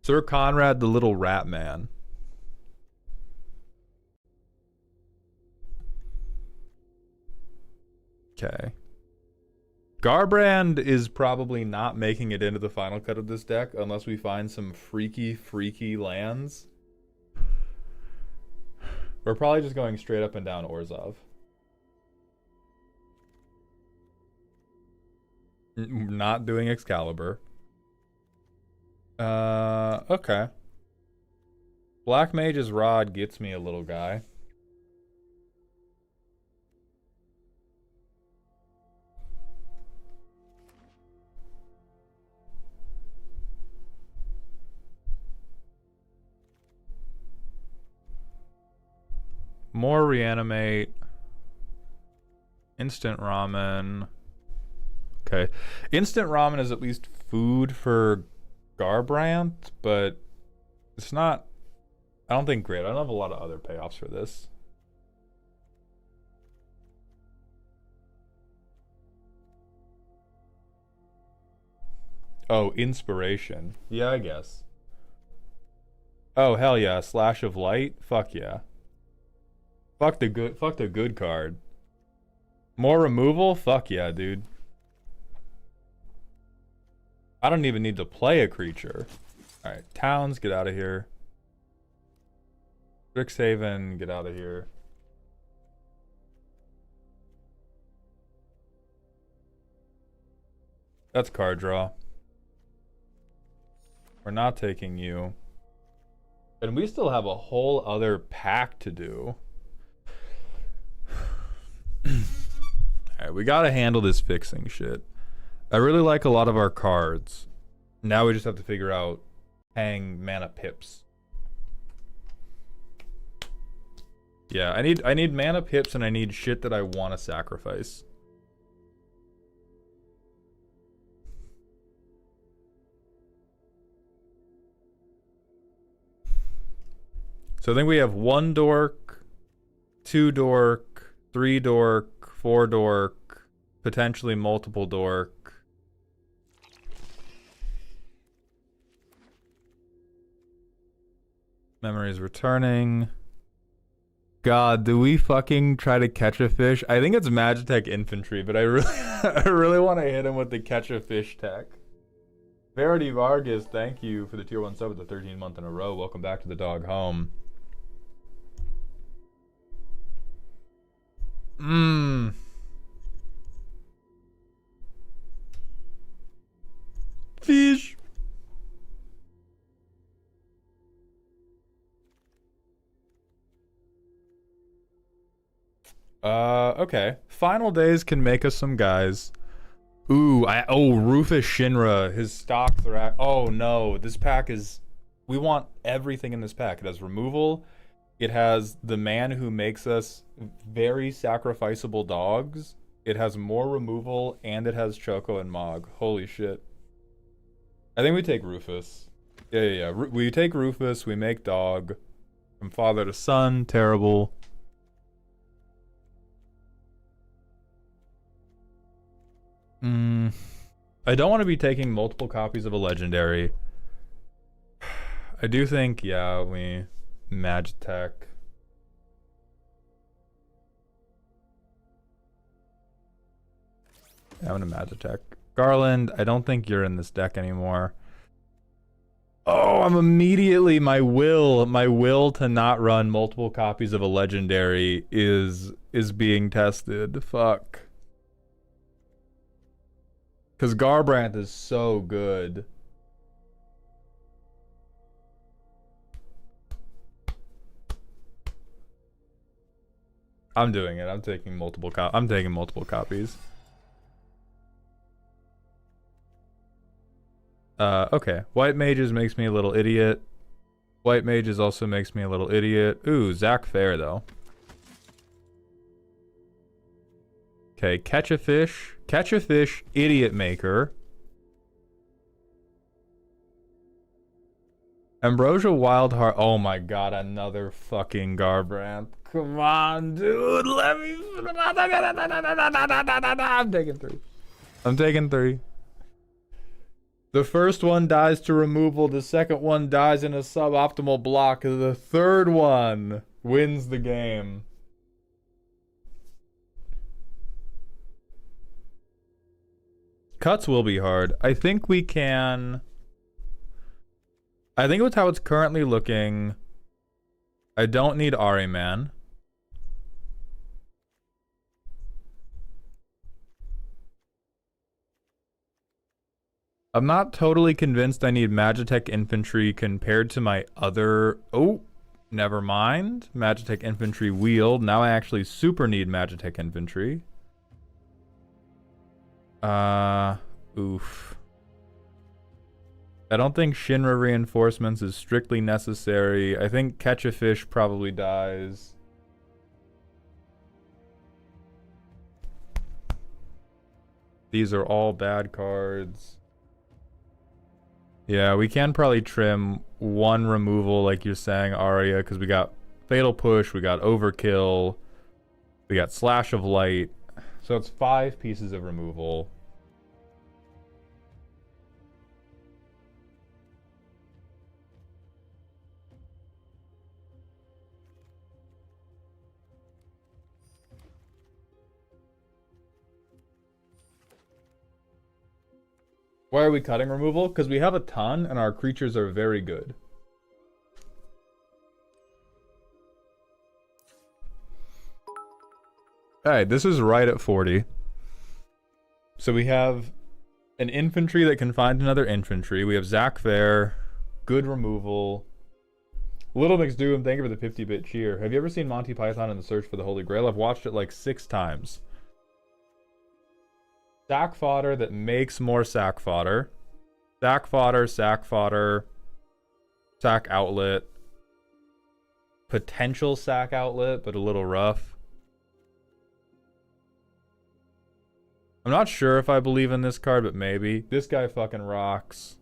Sir Conrad the Little Rat Man. Okay. Garbrand is probably not making it into the final cut of this deck unless we find some freaky, freaky lands. We're probably just going straight up and down Orzhov. Not doing Excalibur. Okay. Black Mage's Rod gets me a little guy. More reanimate. Instant ramen. Okay. Instant ramen is at least food for Garbrandt, but it's not, I don't think great. I don't have a lot of other payoffs for this. Oh, inspiration. Yeah, I guess. Oh, hell yeah. Slash of light? Fuck yeah. Fuck the good card. More removal? Fuck yeah, dude. I don't even need to play a creature. Alright, Towns, get out of here. Strixhaven, get out of here. That's card draw. We're not taking you. And we still have a whole other pack to do. Alright, we gotta handle this fixing shit. I really like a lot of our cards. Now we just have to figure out paying mana pips. Yeah, I need mana pips and I need shit that I want to sacrifice. So I think we have 1 dork, 2 dork, 3 dork, 4 dork, potentially multiple dork. Memories returning. God, do we fucking try to catch a fish? I think it's Magitech Infantry, but I really I really want to hit him with the catch a fish tech. Verity Vargas, thank you for the tier 1 sub with the 13th month in a row. Welcome back to the dog home. Fish. Okay. Final days can make us some guys. Ooh, Rufus Shinra. His stocks are at, oh no, this pack is, we want everything in this pack. It has removal. It has the man who makes us very sacrificable dogs. It has more removal, and it has Choco and Mog. Holy shit. I think we take Rufus. Yeah. We take Rufus, we make dog. From father to son, terrible. I don't want to be taking multiple copies of a legendary. I do think, yeah, we Magitech. Yeah, I'm gonna Magitech. Garland, I don't think you're in this deck anymore. Oh, I'm immediately, my will to not run multiple copies of a legendary is being tested. Fuck. Because Garbrandt is so good. I'm doing it. I'm taking multiple copies. Okay. White Mages makes me a little idiot. White Mages also makes me a little idiot. Ooh, Zach Fair, though. Okay, Catch a Fish. Catch a Fish, Idiot Maker. Ambrosia Wildheart. Oh my god, another fucking Garbrandt. Come on, dude. Let me. I'm taking 3. I'm taking 3. The first one dies to removal. The second one dies in a suboptimal block. The third one wins the game. Cuts will be hard. I think we can. I think with how it's currently looking, I don't need Ariman. I'm not totally convinced I need Magitech Infantry compared to my other... Oh, never mind. Magitech Infantry Wield. Now I actually super need Magitech Infantry. Oof. I don't think Shinra Reinforcements is strictly necessary. I think Catch a Fish probably dies. These are all bad cards. Yeah, we can probably trim one removal, like you're saying, Arya, because we got Fatal Push, we got Overkill, we got Slash of Light. So it's 5 pieces of removal. Why are we cutting removal? Because we have a ton and our creatures are very good. Alright, this is right at 40. So we have an infantry that can find another infantry. We have Zach Fair, good removal. Little McDoom, thank you for the 50-bit cheer. Have you ever seen Monty Python and the Search for the Holy Grail? I've watched it like 6 times. Sack fodder that makes more sack fodder. Sack fodder, sack fodder. Sack outlet. Potential sack outlet, but a little rough. I'm not sure if I believe in this card, but maybe. This guy fucking rocks.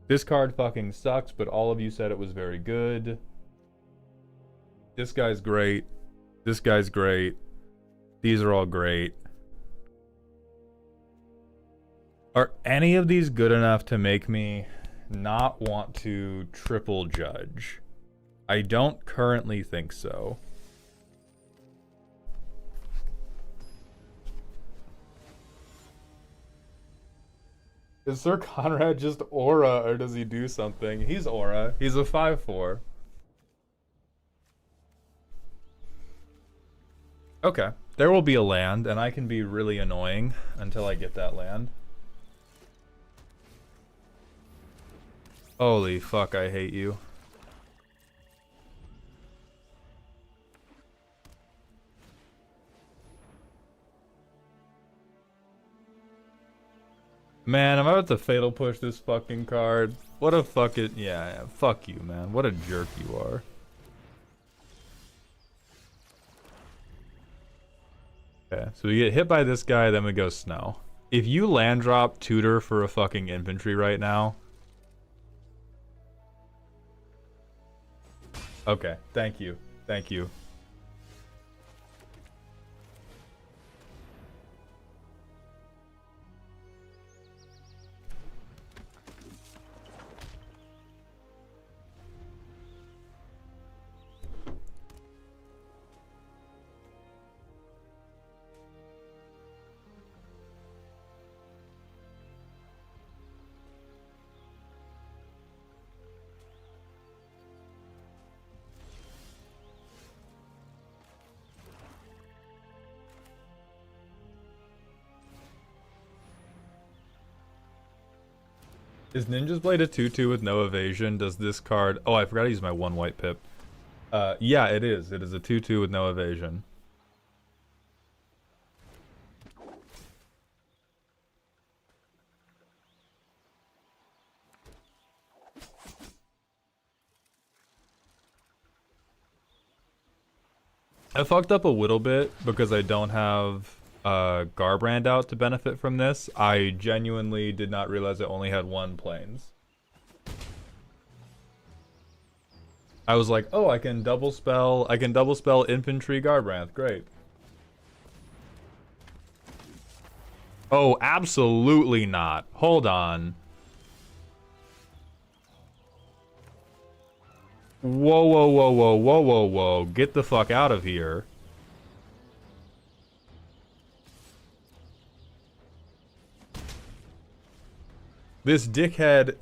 This card fucking sucks, but all of you said it was very good. This guy's great. This guy's great. These are all great. Are any of these good enough to make me not want to triple judge? I don't currently think so. Is Sir Conrad just aura, or does he do something? He's aura. He's a 5/4. Okay. There will be a land, and I can be really annoying until I get that land. Holy fuck, I hate you. Man, I'm about to fatal push this fucking card. What a fucking... Yeah, fuck you, man. What a jerk you are. Okay, so we get hit by this guy, then we go Snow. If you land drop Tutor for a fucking infantry right now... Okay, thank you. Thank you. Is Ninja's Blade a 2/2 with no evasion? Does this card... Oh, I forgot to use my 1 white pip. Yeah, it is. It is a 2/2 with no evasion. I fucked up a little bit because I don't have Garbrand out to benefit from this. I genuinely did not realize I only had one planes. I was like, oh, I can double spell infantry Garbranth. Great. Oh, absolutely not. Hold on. Whoa, whoa, whoa, whoa, whoa, whoa, whoa. Get the fuck out of here. This dickhead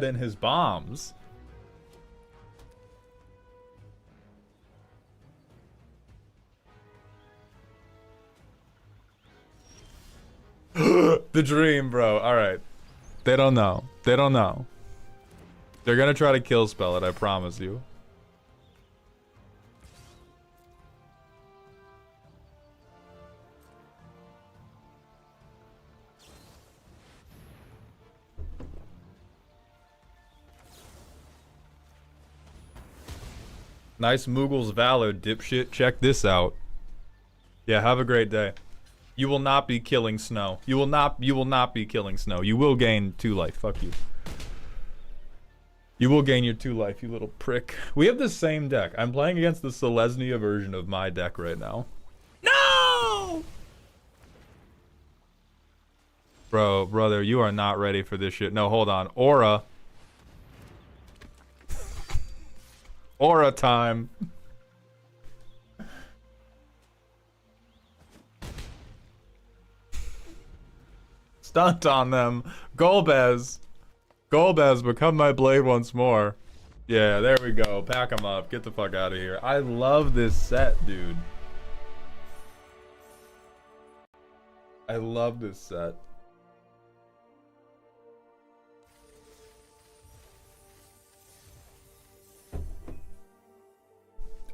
and his bombs. The dream, bro. Alright. They don't know. They don't know. They're gonna try to kill spell it, I promise you. Nice Moogle's Valor, dipshit. Check this out. Yeah, have a great day. You will not be killing Snow. You will not be killing Snow. You will gain 2 life. Fuck you. You will gain your 2 life, you little prick. We have the same deck. I'm playing against the Selesnya version of my deck right now. No! Bro, brother, you are not ready for this shit. No, hold on. Aura. Aura time. Stunt on them. Golbez. Golbez, become my blade once more. Yeah, there we go. Pack them up. Get the fuck out of here. I love this set, dude. I love this set.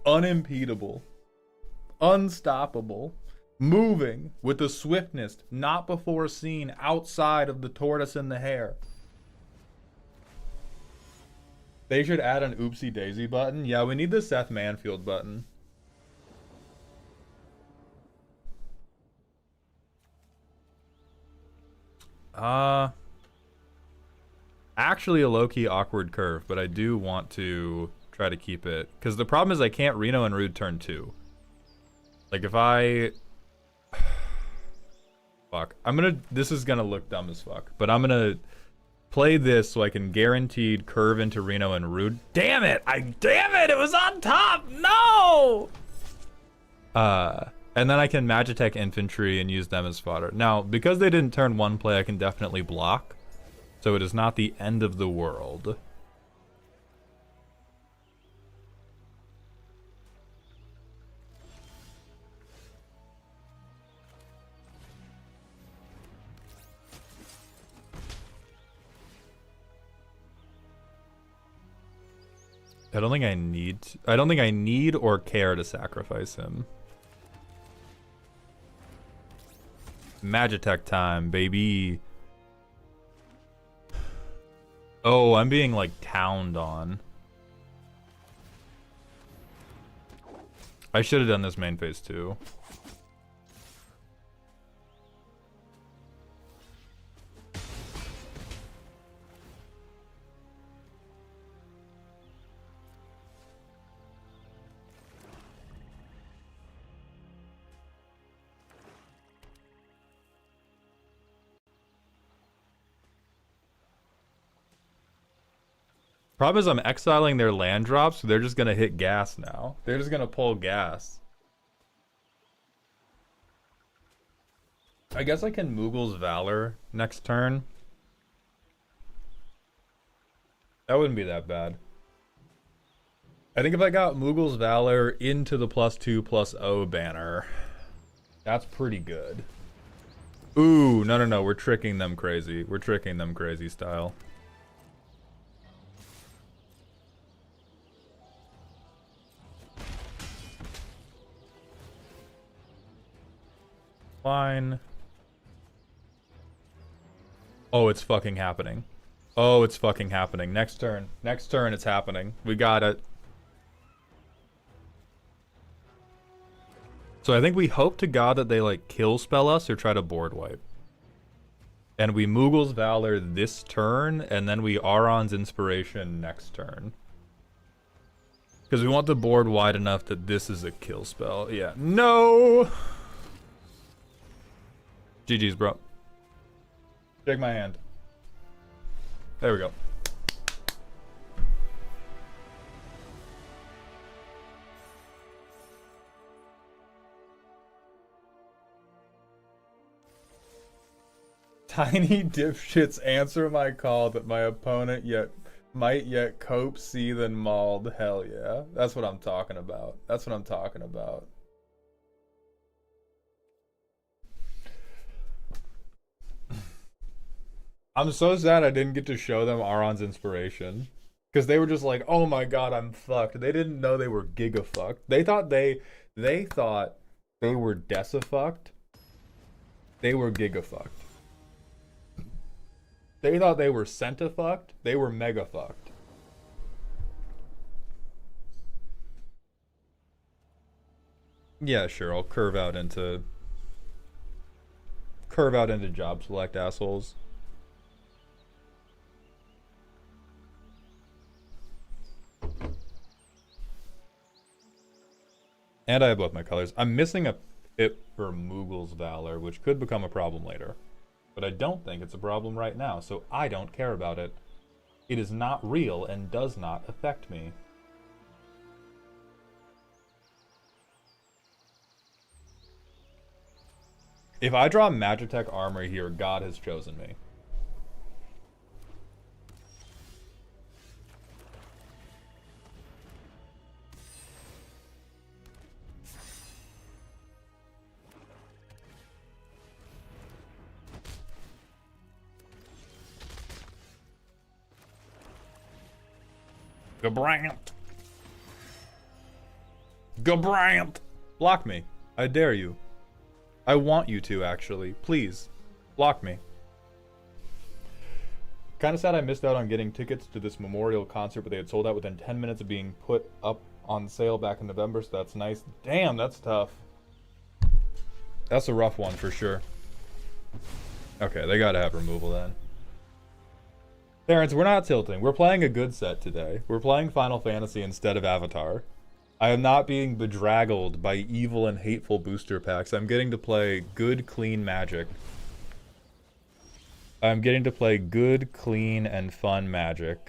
Unimpedable. Unstoppable. Moving with a swiftness not before seen outside of the tortoise and the hare. They should add an oopsie daisy button. Yeah, we need the Seth Manfield button. Actually a low-key awkward curve, but I do want to try to keep it. Because the problem is I can't Reno and Rude turn 2. Like if I... Fuck. This is gonna look dumb as fuck. But I'm gonna play this so I can guaranteed curve into Reno and Rude. Damn it! Damn it! It was on top! No! And then I can Magitech Infantry and use them as fodder. Now, because they didn't turn 1 play, I can definitely block. So it is not the end of the world. I don't think I need or care to sacrifice him. Magitech time, baby. Oh, I'm being like towned on. I should have done this main phase too. Problem is I'm exiling their land drops, so they're just gonna hit gas now. They're just gonna pull gas. I guess I can Moogle's Valor next turn. That wouldn't be that bad. I think if I got Moogle's Valor into the +2/+0 banner, that's pretty good. Ooh, no, we're tricking them crazy. We're tricking them crazy style. Fine. Oh, it's fucking happening. Oh, it's fucking happening. Next turn. Next turn, it's happening. We got it. So I think we hope to God that they like kill spell us or try to board wipe. And we Moogle's Valor this turn, and then we Auron's Inspiration next turn. Because we want the board wide enough that this is a kill spell. Yeah. No! GG's, bro. Shake my hand. There we go. Tiny dipshits answer my call that my opponent might yet cope, seethe, and mauled. Hell yeah. That's what I'm talking about. That's what I'm talking about. I'm so sad I didn't get to show them Auron's Inspiration. Because they were just like, oh my god, I'm fucked. They didn't know they were giga fucked. They thought they were desa fucked. They were giga fucked. They thought they were centa fucked. They were mega fucked. Yeah, sure. I'll curve out into job select, assholes. And I have both my colors. I'm missing a pip for Moogle's Valor, which could become a problem later. But I don't think it's a problem right now, so I don't care about it. It is not real and does not affect me. If I draw Magitech Armor here, God has chosen me. Gabrant! Gabrant! Block me. I dare you. I want you to, actually. Please. Block me. Kinda sad I missed out on getting tickets to this memorial concert, but they had sold out within 10 minutes of being put up on sale back in November, so that's nice. Damn, that's tough. That's a rough one for sure. Okay, they gotta have removal then. Terrence, we're not tilting. We're playing a good set today. We're playing Final Fantasy instead of Avatar. I am not being bedraggled by evil and hateful booster packs. I'm getting to play good, clean Magic. I'm getting to play good, clean, and fun Magic.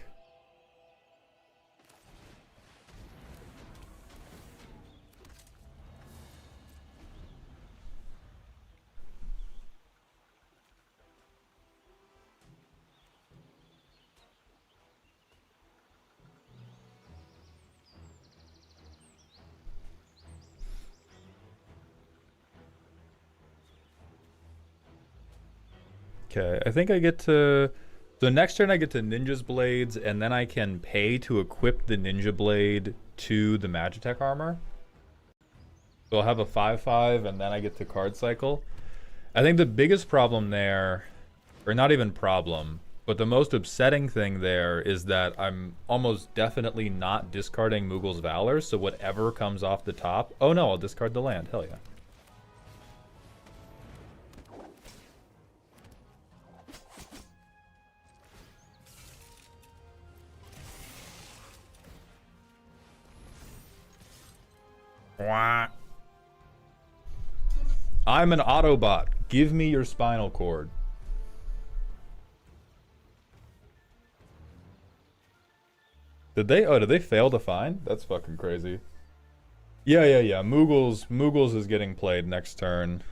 Okay, I think I get to... So next turn I get to Ninja's Blades, and then I can pay to equip the Ninja Blade to the Magitech Armor. So I'll have a 5/5, and then I get to card cycle. I think the biggest problem there, or not even problem, but the most upsetting thing there is that I'm almost definitely not discarding Moogle's Valor, so whatever comes off the top... Oh no, I'll discard the land, hell yeah. I'm an Autobot. Give me your spinal cord. Did they fail to find? That's fucking crazy. Yeah. Moogles is getting played next turn.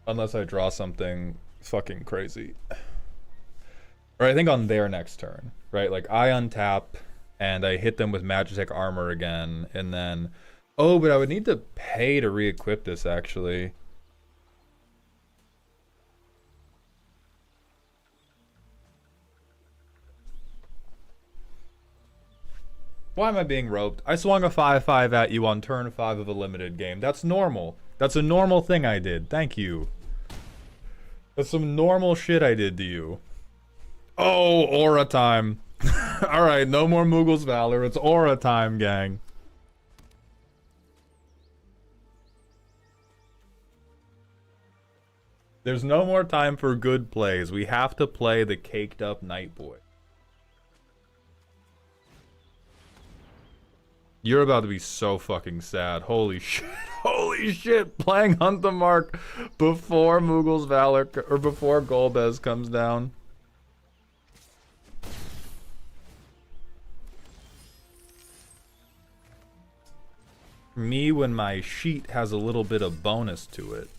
Unless I draw something fucking crazy. Or I think on their next turn, right? Like I untap and I hit them with Magitech Armor again, and then... Oh, but I would need to pay to re-equip this, actually. Why am I being roped? I swung a 5/5 at you on turn 5 of a limited game. That's normal. That's a normal thing I did. Thank you. That's some normal shit I did to you. Oh, aura time. Alright, no more Moogle's Valor. It's aura time, gang. There's no more time for good plays. We have to play the caked up Night Boy. You're about to be so fucking sad. Holy shit. Holy shit. Playing Hunt the Mark before Mughals Valor, or before Golbez comes down. Me when my sheet has a little bit of bonus to it.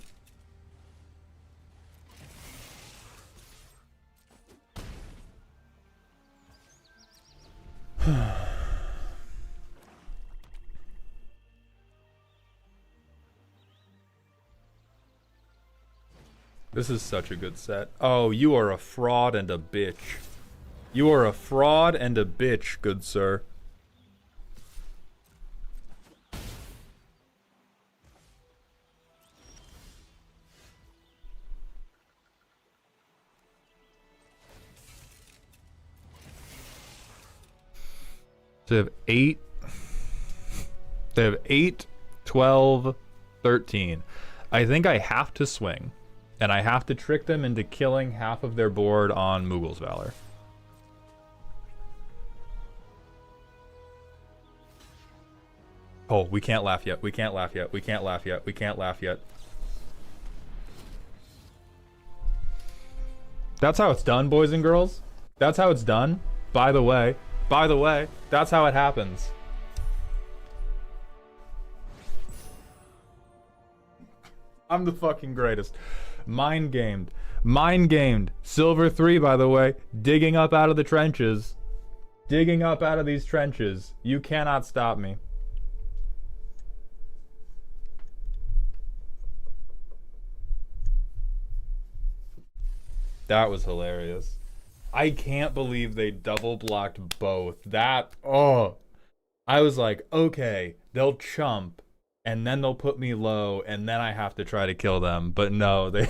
This is such a good set. Oh, you are a fraud and a bitch. You are a fraud and a bitch, good sir. So they have 8. They have 8, 12, 13. I think I have to swing. And I have to trick them into killing half of their board on Mughals Valor. Oh, we can't laugh yet. We can't laugh yet. We can't laugh yet. We can't laugh yet. That's how it's done, boys and girls. That's how it's done. By the way, that's how it happens. I'm the fucking greatest. Mind gamed. Mind gamed. Silver 3, by the way. Digging up out of the trenches. Digging up out of these trenches. You cannot stop me. That was hilarious. I can't believe they double blocked both. That, oh. I was like, okay, they'll chump. And then they'll put me low, and then I have to try to kill them. But no, they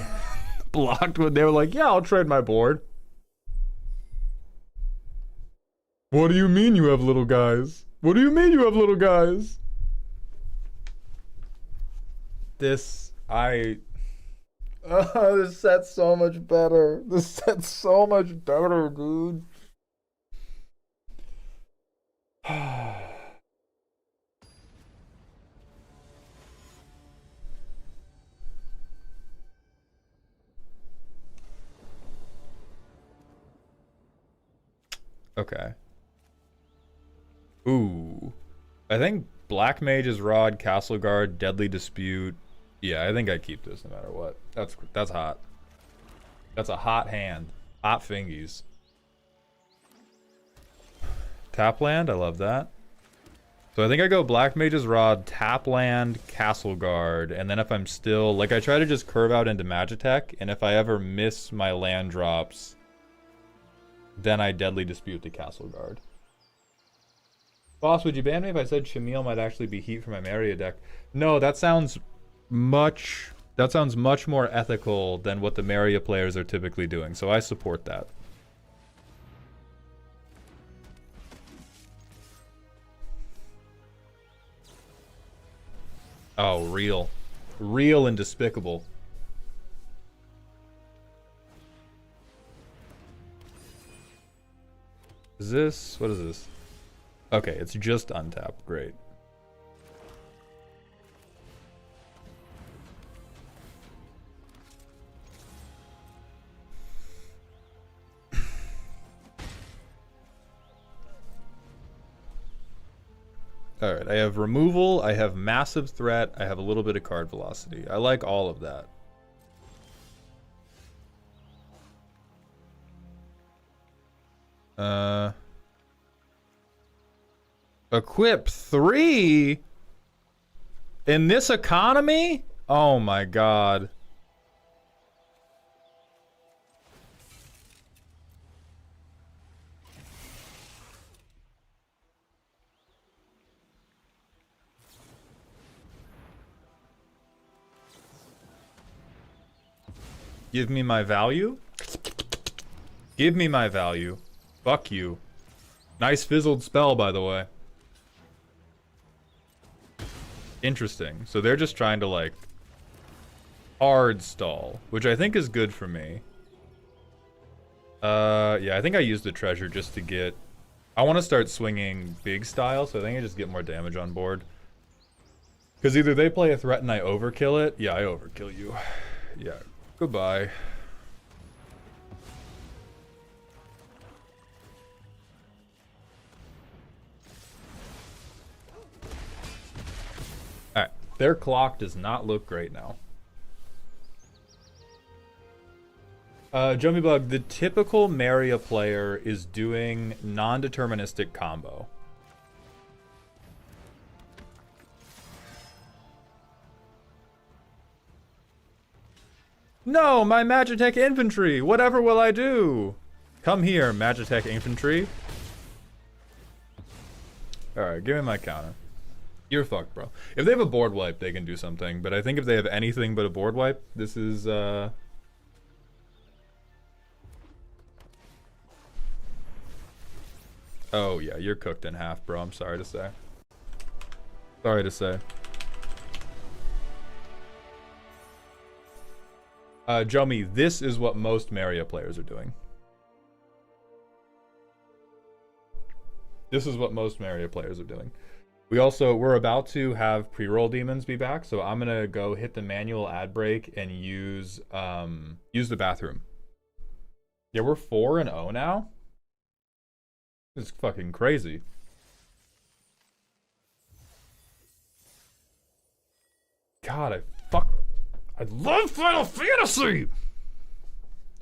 blocked when they were like, yeah, I'll trade my board. What do you mean you have little guys? What do you mean you have little guys? This set's so much better. This set's so much better, dude. Okay. Ooh. I think Black Mage's Rod, Castle Guard, Deadly Dispute. Yeah, I think I keep this no matter what. That's hot. That's a hot hand. Hot fingies. Tap land, I love that. So I think I go Black Mage's Rod, Tap land, Castle Guard, and then if I'm still... Like, I try to just curve out into Magitech, and if I ever miss my land drops... Then I Deadly Dispute the Castle Guard. Boss, would you ban me if I said Shamil might actually be heat for my Maria deck? No, that sounds much more ethical than what the Maria players are typically doing, so I support that. Oh, real. Real and despicable. Is this... What is this? Okay, it's just untapped. Great. Alright, I have removal, I have massive threat, I have a little bit of card velocity. I like all of that. Equip 3? In this economy? Oh my god. Give me my value? Give me my value. Fuck you. Nice fizzled spell, by the way. Interesting. So they're just trying to, like... hard stall, which I think is good for me. Yeah, I think I used the treasure just to get... I want to start swinging big style, so I think I just get more damage on board. Because either they play a threat and I overkill it. Yeah, I overkill you. Yeah, goodbye. Alright, their clock does not look great now. Jomi Bug, the typical Maria player is doing non-deterministic combo. No, my Magitech infantry! Whatever will I do? Come here, Magitech infantry. Alright, give me my counter. You're fucked, bro. If they have a board wipe, they can do something. But I think if they have anything but a board wipe, this is, Oh, yeah, you're cooked in half, bro. I'm sorry to say. Sorry to say. Jomi, this is what most Maria players are doing. This is what most Maria players are doing. We're about to have pre-roll demons be back, so I'm gonna go hit the manual ad break and use the bathroom. Yeah, we're 4-0 now. It's fucking crazy. God, I love Final Fantasy!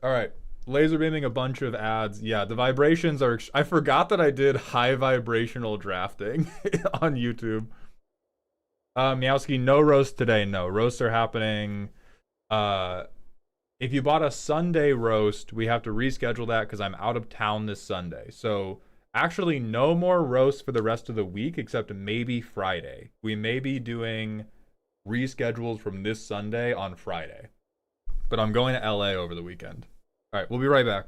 Alright, laser beaming a bunch of ads. Yeah, the vibrations are... I forgot that I did high vibrational drafting on YouTube. Meowski, no roast today. No, roasts are happening. If you bought a Sunday roast, we have to reschedule that because I'm out of town this Sunday. So, actually, no more roasts for the rest of the week except maybe Friday. We may be doing reschedules from this Sunday on Friday. But I'm going to LA over the weekend. Alright, we'll be right back.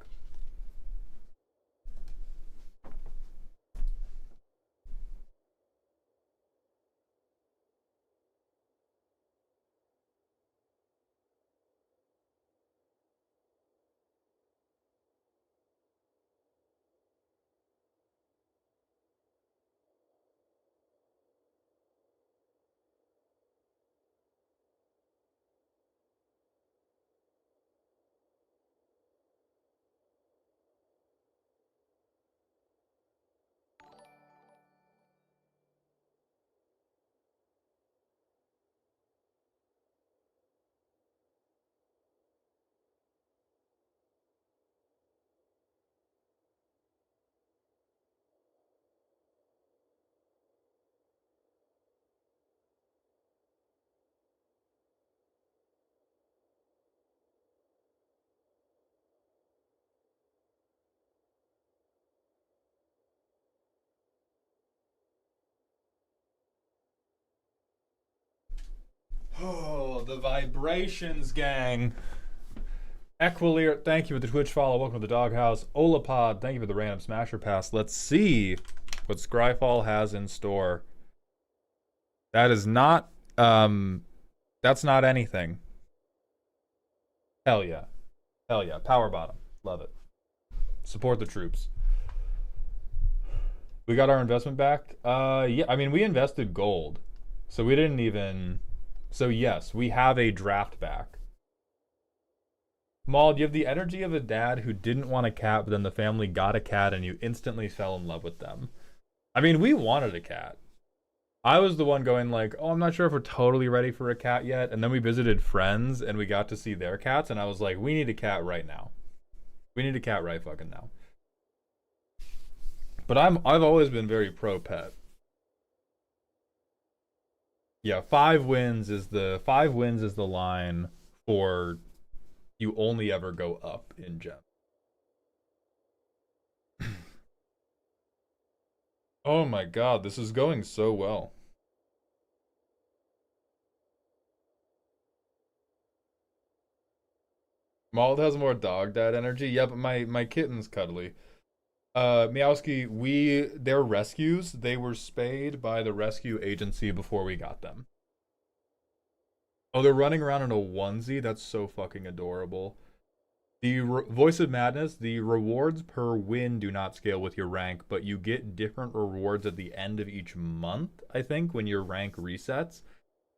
Oh, the vibrations, gang. Equilier, thank you for the Twitch follow. Welcome to the Doghouse. Olapod, thank you for the random Smasher Pass. Let's see what Scryfall has in store. That is not, that's not anything. Hell yeah. Hell yeah. Power bottom. Love it. Support the troops. We got our investment back? Yeah, I mean, we invested gold. So we didn't even... So yes, we have a draft back. Maul, you have the energy of a dad who didn't want a cat, but then the family got a cat and you instantly fell in love with them. I mean, we wanted a cat. I was the one going like, oh, I'm not sure if we're totally ready for a cat yet. And then we visited friends and we got to see their cats. And I was like, we need a cat right now. We need a cat right fucking now. But I've always been very pro pet. Yeah, 5 wins is the line for you only ever go up in gem. Oh my god, this is going so well. Mauled has more dog dad energy. Yeah, but my kitten's cuddly. Meowski, they're rescues. They were spayed by the rescue agency before we got them. Oh, they're running around in a onesie? That's so fucking adorable. The Voice of Madness, the rewards per win do not scale with your rank, but you get different rewards at the end of each month, I think, when your rank resets.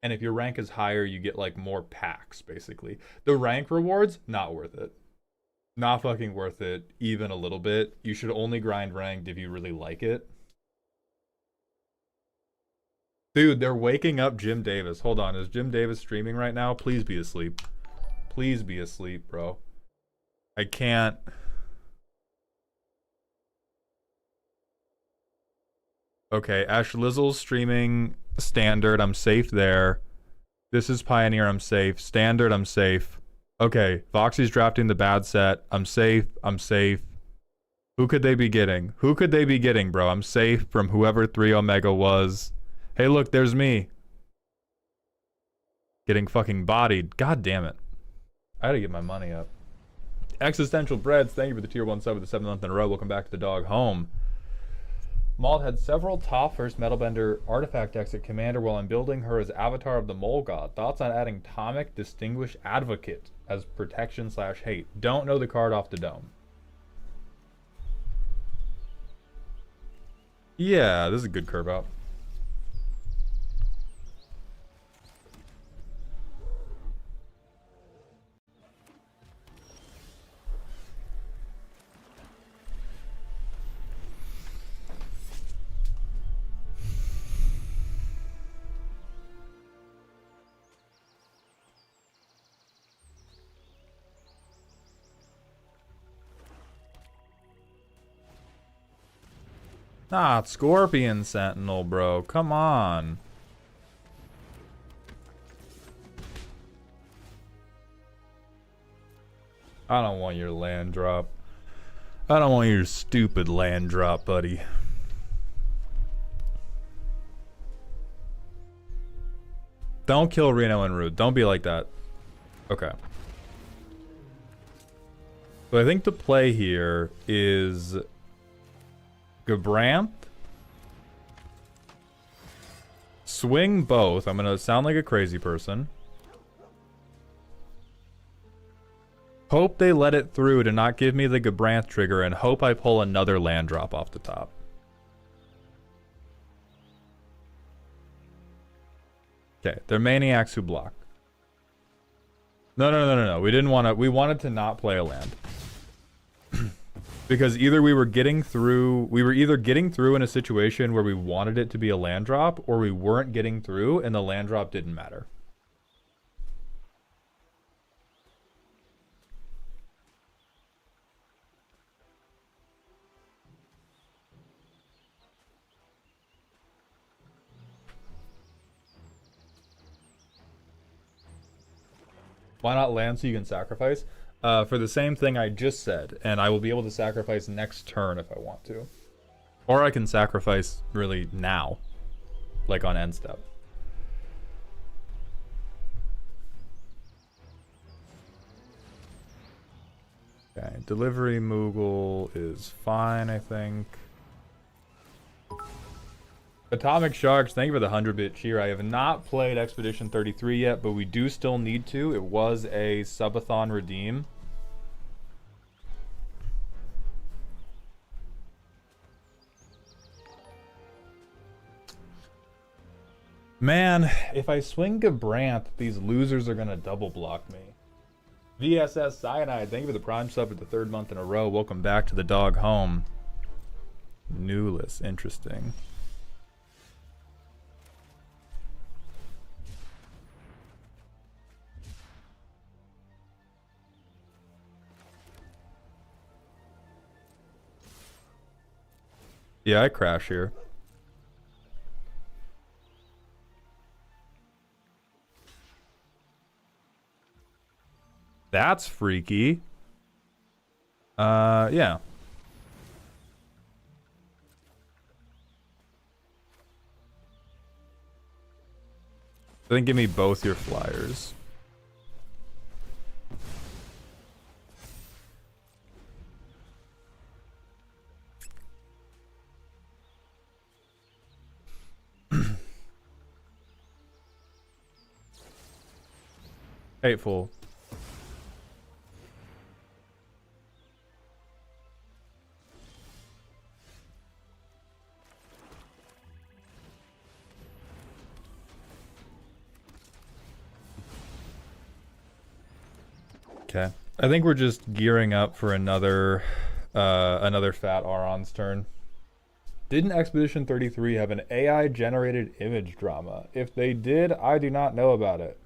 And if your rank is higher, you get like more packs, basically. The rank rewards, not worth it. Not fucking worth it, even a little bit. You should only grind ranked if you really like it. Dude, they're waking up Jim Davis. Hold on, is Jim Davis streaming right now? Please be asleep. Please be asleep, bro. I can't. Okay, Ash Lizzle's streaming standard. I'm safe there. This is Pioneer. I'm safe. Standard. I'm safe. Okay, Voxy's drafting the bad set. I'm safe. I'm safe. Who could they be getting? Who could they be getting, bro? I'm safe from whoever 3 Omega was. Hey, look, there's me. Getting fucking bodied. God damn it. I had to get my money up. Existential Breads, thank you for the tier 1 sub with the 7th month in a row. Welcome back to the dog home. Maud had several top first Metalbender artifact decks at Commander while I'm building her as Avatar of the Mole God. Thoughts on adding Tomic Distinguished Advocate as protection/hate? Don't know the card off the dome. Yeah, this is a good curve out. Ah, Scorpion Sentinel, bro. Come on. I don't want your land drop. I don't want your stupid land drop, buddy. Don't kill Reno and Rude. Don't be like that. Okay. So I think the play here is Gabranth. Swing both. I'm gonna sound like a crazy person. Hope they let it through to not give me the Gabranth trigger, and hope I pull another land drop off the top. Okay, they're maniacs who block. No. We didn't want to. We wanted to not play a land. Because either we were getting through, we were either getting through in a situation where we wanted it to be a land drop, or we weren't getting through and the land drop didn't matter. Why not land so you can sacrifice? For the same thing I just said, and I will be able to sacrifice next turn if I want to. Or I can sacrifice really now, like on end step. Okay, Delivery Moogle is fine, I think. Atomic Sharks, thank you for the 100-bit cheer. I have not played Expedition 33 yet, but we do still need to. It was a subathon redeem. Man, if I swing Gabranth, these losers are gonna double block me. VSS Cyanide, thank you for the Prime sub for the 3rd month in a row. Welcome back to the dog home. Newless, interesting. Yeah, I crash here. That's freaky. Yeah. Then give me both your flyers. Hateful. Okay. I think we're just gearing up for another fat Auron's turn. Didn't Expedition 33 have an AI generated image drama? If they did, I do not know about it.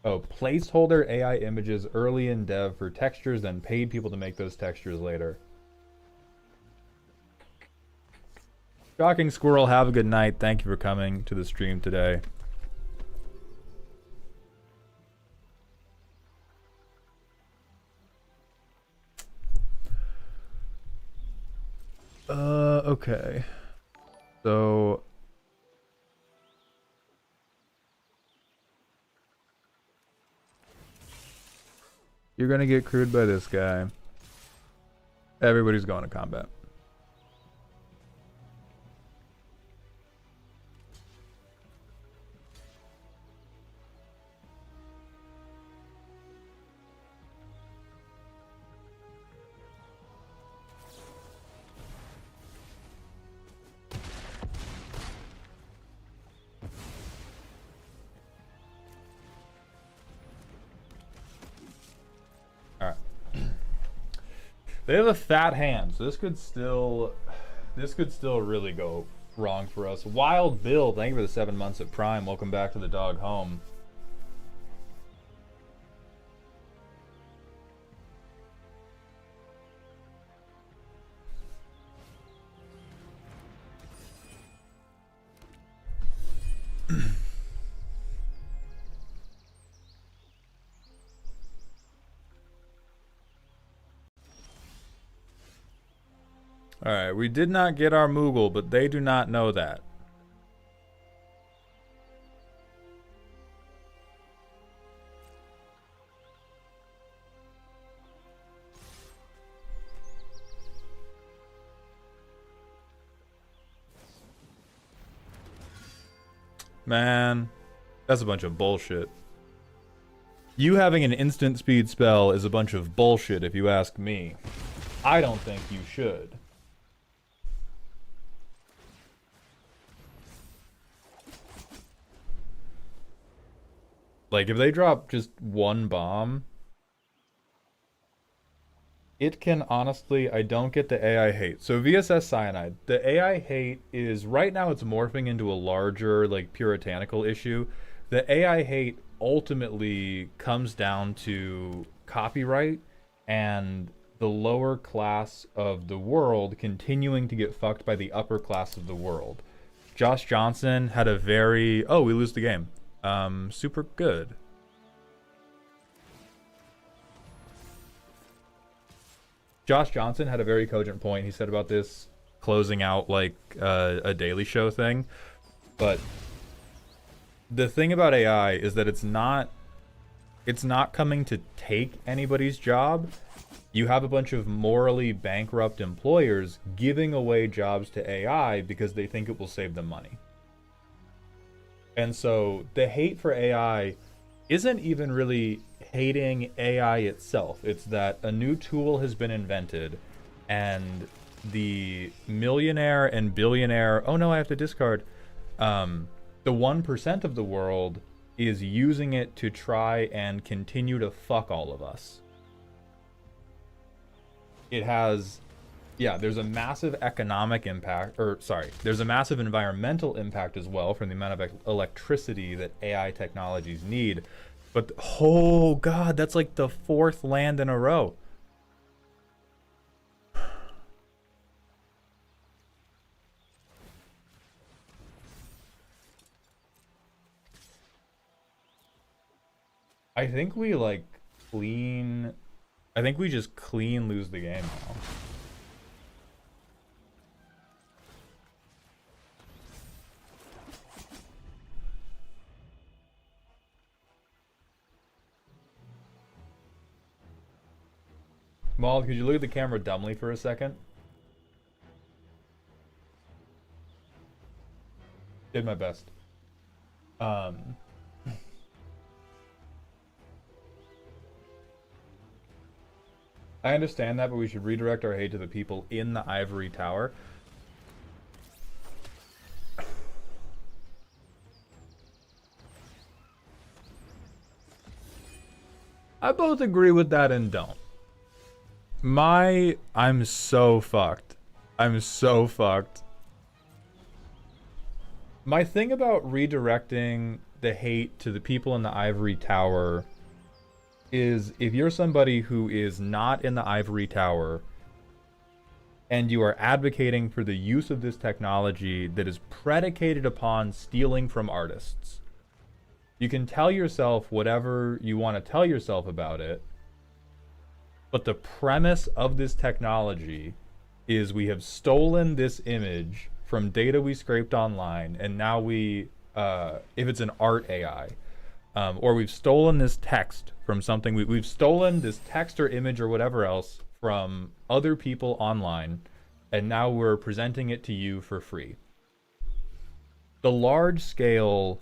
Oh, placeholder AI images early in dev for textures, then paid people to make those textures later. Shocking Squirrel, have a good night. Thank you for coming to the stream today. Okay. So you're gonna get crewed by this guy. Everybody's going to combat. Alright. They have a fat hand, so this could still really go wrong for us. Wild Bill, thank you for the 7 months at Prime. Welcome back to the dog home. Alright, we did not get our Moogle, but they do not know that. Man, that's a bunch of bullshit. You having an instant speed spell is a bunch of bullshit if you ask me. I don't think you should. Like, if they drop just one bomb, it can honestly, I don't get the AI hate. So VSS Cyanide, the AI hate is, right now it's morphing into a larger, like, puritanical issue. The AI hate ultimately comes down to copyright and the lower class of the world continuing to get fucked by the upper class of the world. Josh Johnson had a very, oh, we lose the game. Super good. Josh Johnson had a very cogent point he said about this closing out like a Daily Show thing. But the thing about AI is that it's not coming to take anybody's job. You have a bunch of morally bankrupt employers giving away jobs to AI because they think it will save them money. And so the hate for AI isn't even really hating AI itself. It's that a new tool has been invented and the millionaire and billionaire, oh no, I have to discard, the 1% of the world is using it to try and continue to fuck all of us. It has, yeah, there's a massive economic impact, or sorry, there's a massive environmental impact as well from the amount of electricity that AI technologies need. But, oh god, that's like the 4th land in a row. I think we like clean, I think we just clean lose the game now. Maul, could you look at the camera dumbly for a second? Did my best. Um, I understand that, but we should redirect our hate to the people in the ivory tower. I both agree with that and don't. I'm so fucked. I'm so fucked. My thing about redirecting the hate to the people in the ivory tower is if you're somebody who is not in the ivory tower and you are advocating for the use of this technology that is predicated upon stealing from artists, you can tell yourself whatever you want to tell yourself about it, but the premise of this technology is we have stolen this image from data we scraped online, and now we, if it's an art AI, or we've stolen this text from something, we've stolen this text or image or whatever else from other people online, and now we're presenting it to you for free. The large-scale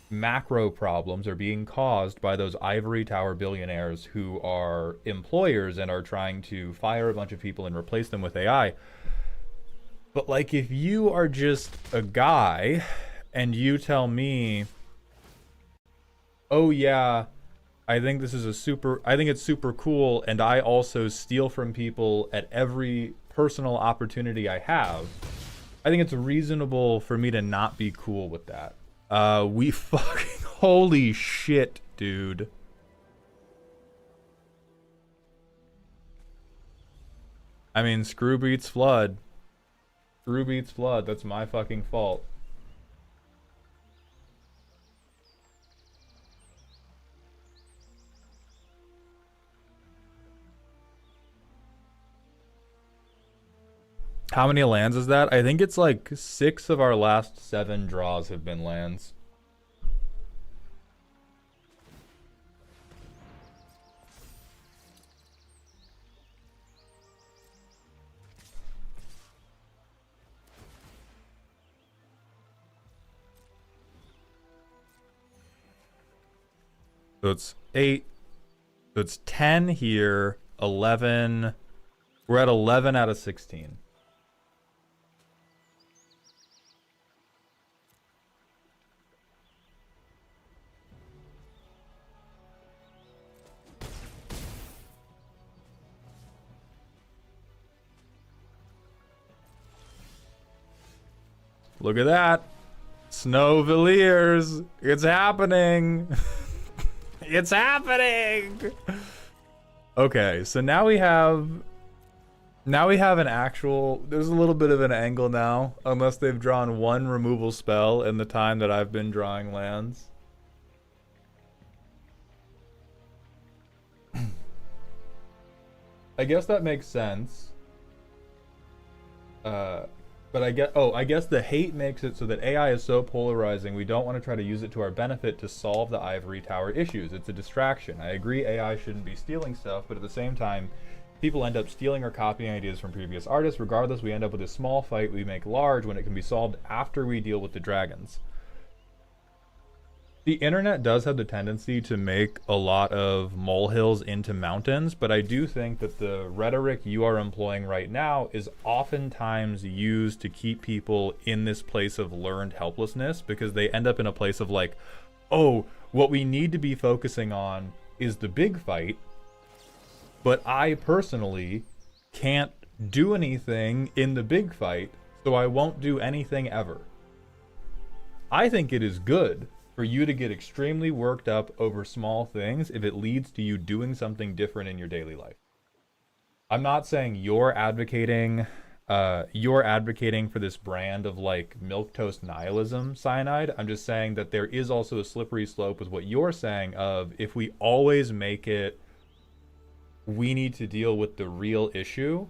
macro problems are being caused by those ivory tower billionaires who are employers and are trying to fire a bunch of people and replace them with AI. But like, if you are just a guy and you tell me, oh yeah, I think it's super cool, and I also steal from people at every personal opportunity I have, I think it's reasonable for me to not be cool with that. We fucking, holy shit, dude. I mean, screw beats flood. Screw beats flood, that's my fucking fault. How many lands is that? I think it's like 6 of our last 7 draws have been lands. So it's 8. So it's 10 here, 11. We're at 11 out of 16. Look at that. Snowvilliers. It's happening. It's happening. Okay, so now we have an actual, there's a little bit of an angle now, unless they've drawn one removal spell in the time that I've been drawing lands. I guess that makes sense. But I guess the hate makes it so that AI is so polarizing, we don't want to try to use it to our benefit to solve the ivory tower issues. It's a distraction. I agree AI shouldn't be stealing stuff, but at the same time, people end up stealing or copying ideas from previous artists. Regardless, we end up with a small fight we make large when it can be solved after we deal with the dragons. The internet does have the tendency to make a lot of molehills into mountains, but I do think that the rhetoric you are employing right now is oftentimes used to keep people in this place of learned helplessness, because they end up in a place of like, oh, what we need to be focusing on is the big fight, but I personally can't do anything in the big fight, so I won't do anything ever. I think it is good for you to get extremely worked up over small things if it leads to you doing something different in your daily life. I'm not saying you're advocating for this brand of like milquetoast nihilism cyanide. I'm just saying that there is also a slippery slope with what you're saying of, if we always make it we need to deal with the real issue,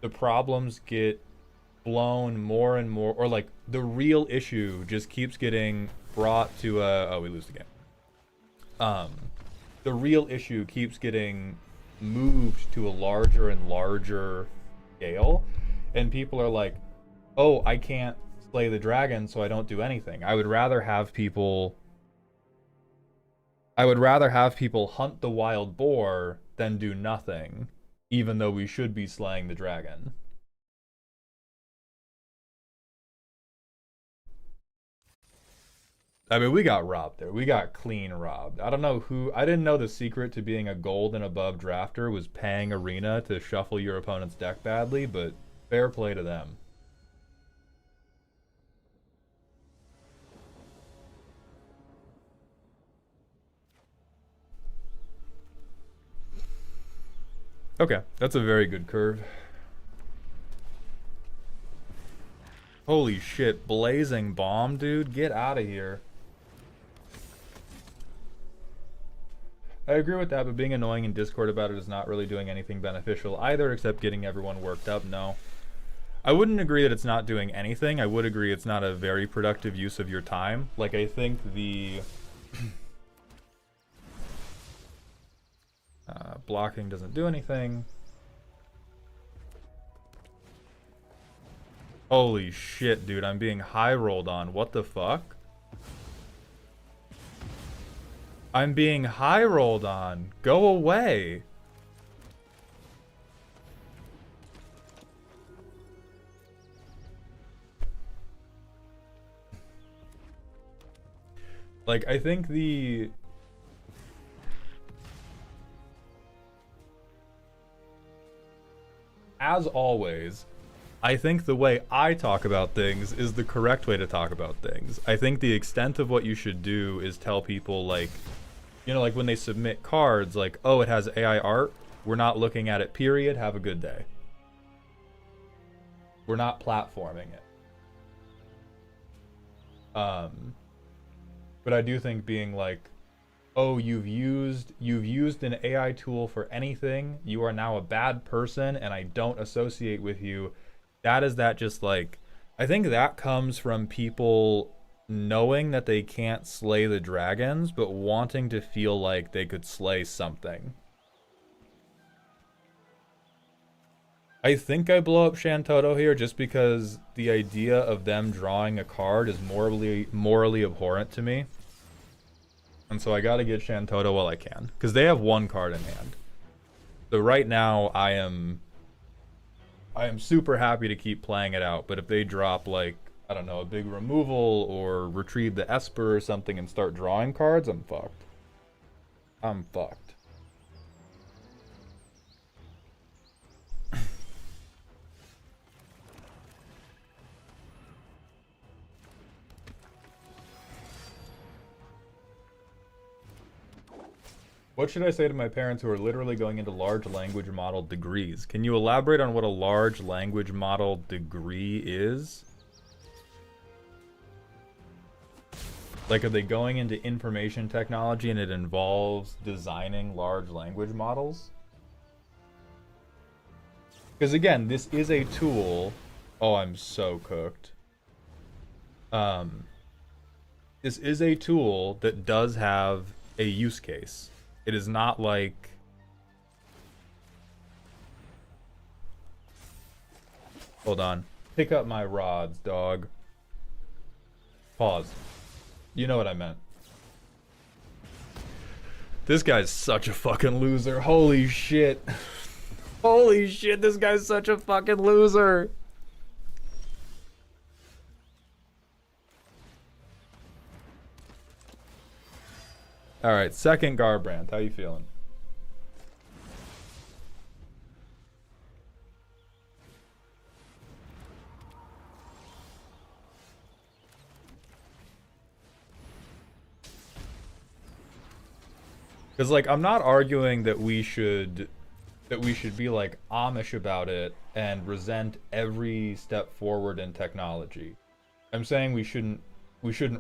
the problems get blown more and more, or like the real issue just keeps getting brought to we lose the game. The real issue keeps getting moved to a larger and larger scale, and people are like, oh, I can't slay the dragon so I don't do anything. I would rather have people hunt the wild boar than do nothing, even though we should be slaying the dragon. I mean, we got robbed there. We got clean robbed. I don't know who. I didn't know the secret to being a gold and above drafter was paying Arena to shuffle your opponent's deck badly, but fair play to them. Okay, that's a very good curve. Holy shit, blazing bomb, dude. Get out of here. I agree with that, but being annoying in Discord about it is not really doing anything beneficial either, except getting everyone worked up. No. I wouldn't agree that it's not doing anything. I would agree it's not a very productive use of your time. Like, I think the... blocking doesn't do anything. Holy shit, dude. I'm being high rolled on. What the fuck? I'm being high rolled on. Go away. Like, I think the... As always, I think the way I talk about things is the correct way to talk about things. I think the extent of what you should do is tell people, like, you know, like when they submit cards, like, oh, it has AI art. We're not looking at it, period. Have a good day. We're not platforming it. But I do think being like, oh, you've used an AI tool for anything. You are now a bad person, and I don't associate with you. That just like, I think that comes from people knowing that they can't slay the dragons, but wanting to feel like they could slay something. I think I blow up Shantoto here just because the idea of them drawing a card is morally abhorrent to me. And so I gotta get Shantoto while I can, because they have one card in hand. So right now I am super happy to keep playing it out, but if they drop, like, I don't know, a big removal or retrieve the Esper or something and start drawing cards, I'm fucked. I'm fucked. What should I say to my parents who are literally going into large language model degrees? Can you elaborate on what a large language model degree is? Like, are they going into information technology and it involves designing large language models? Because again, this is a tool. Oh, I'm so cooked. This is a tool that does have a use case. It is not like... Hold on. Pick up my rods, dog. Pause. You know what I meant. This guy's such a fucking loser. Holy shit. Holy shit, this guy's such a fucking loser. Alright, second Garbrandt. How you feeling? Because, like, I'm not arguing that we should be, like, Amish about it and resent every step forward in technology. I'm saying we shouldn't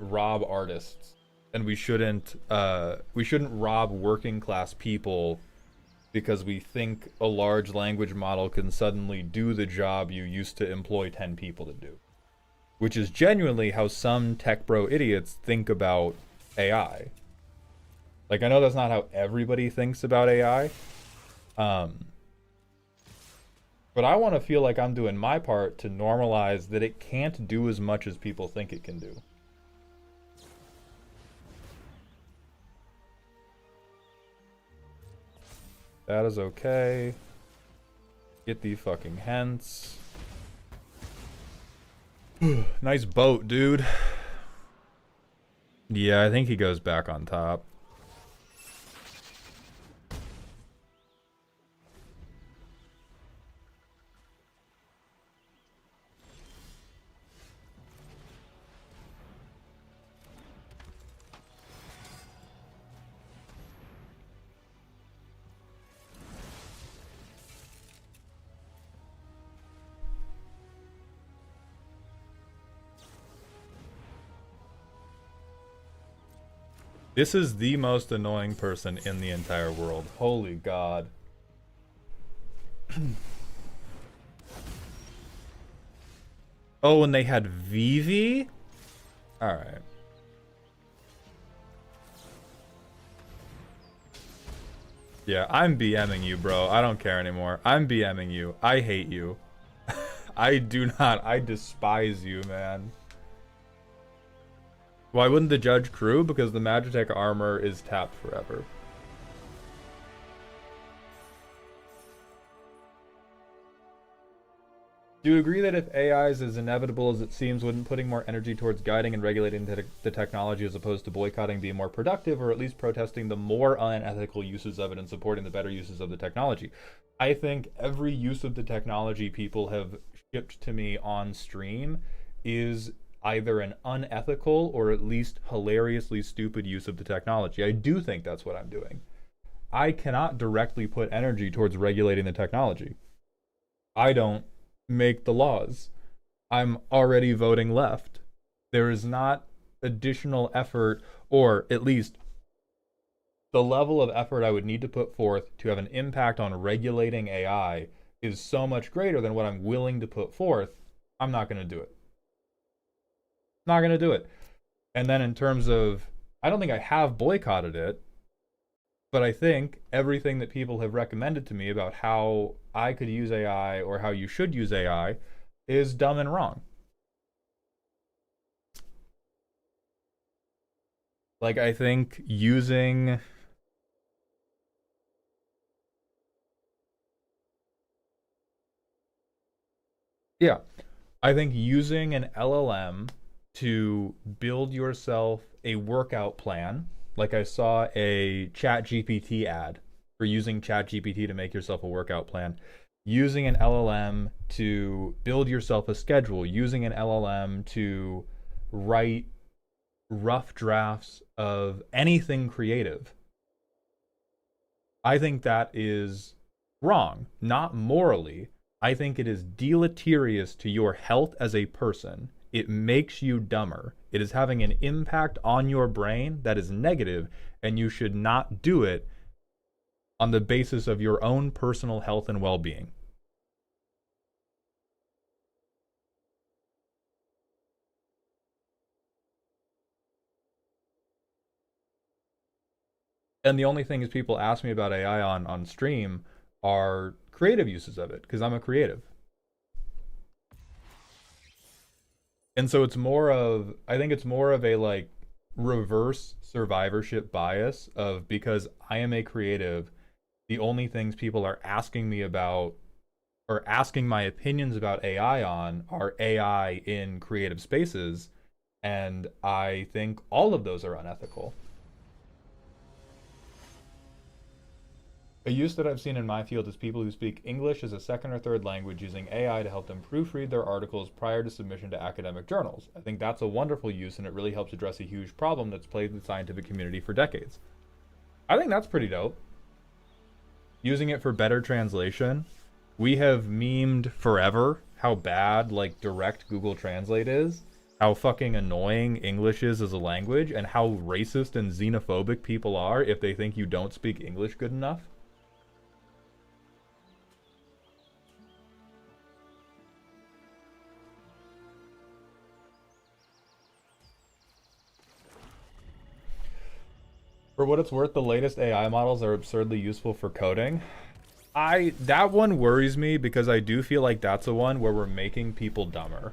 rob artists. And we shouldn't rob working class people because we think a large language model can suddenly do the job you used to employ 10 people to do. Which is genuinely how some tech bro idiots think about AI. Like, I know that's not how everybody thinks about AI. But I want to feel like I'm doing my part to normalize that it can't do as much as people think it can do. That is okay. Get the fucking hence. Nice boat, dude. Yeah, I think he goes back on top. This is the most annoying person in the entire world. Holy God. Oh, and they had Vivi? Alright. Yeah, I'm BMing you, bro. I don't care anymore. I'm BMing you. I hate you. I do not. I despise you, man. Why wouldn't the judge crew? Because the Magitech armor is tapped forever. Do you agree that if AI is as inevitable as it seems, wouldn't putting more energy towards guiding and regulating the technology as opposed to boycotting be more productive, or at least protesting the more unethical uses of it and supporting the better uses of the technology? I think every use of the technology people have shipped to me on stream is either an unethical or at least hilariously stupid use of the technology. I do think that's what I'm doing. I cannot directly put energy towards regulating the technology. I don't make the laws. I'm already voting left. There is not additional effort, or at least the level of effort I would need to put forth to have an impact on regulating AI is so much greater than what I'm willing to put forth. I'm not going to do it. Not going to do it. And then in terms of, I don't think I have boycotted it, but I think everything that people have recommended to me about how I could use AI or how you should use AI is dumb and wrong. Like, I think using... Yeah. I think using an LLM to build yourself a workout plan, like I saw a ChatGPT ad for using ChatGPT to make yourself a workout plan, using an LLM to build yourself a schedule, using an LLM to write rough drafts of anything creative. I think that is wrong, not morally. I think it is deleterious to your health as a person. It makes you dumber. It is having an impact on your brain that is negative, and you should not do it on the basis of your own personal health and well-being. And the only things people ask me about AI on stream are creative uses of it, because I'm a creative. And so it's more of, I think it's more of a like reverse survivorship bias of, because I am a creative, the only things people are asking me about or asking my opinions about AI on are AI in creative spaces, and I think all of those are unethical. A use that I've seen in my field is people who speak English as a second or third language using AI to help them proofread their articles prior to submission to academic journals. I think that's a wonderful use, and it really helps address a huge problem that's plagued the scientific community for decades. I think that's pretty dope. Using it for better translation. We have memed forever how bad like direct Google Translate is, how fucking annoying English is as a language, and how racist and xenophobic people are if they think you don't speak English good enough. For what it's worth, the latest AI models are absurdly useful for coding. That one worries me because I do feel like that's the one where we're making people dumber.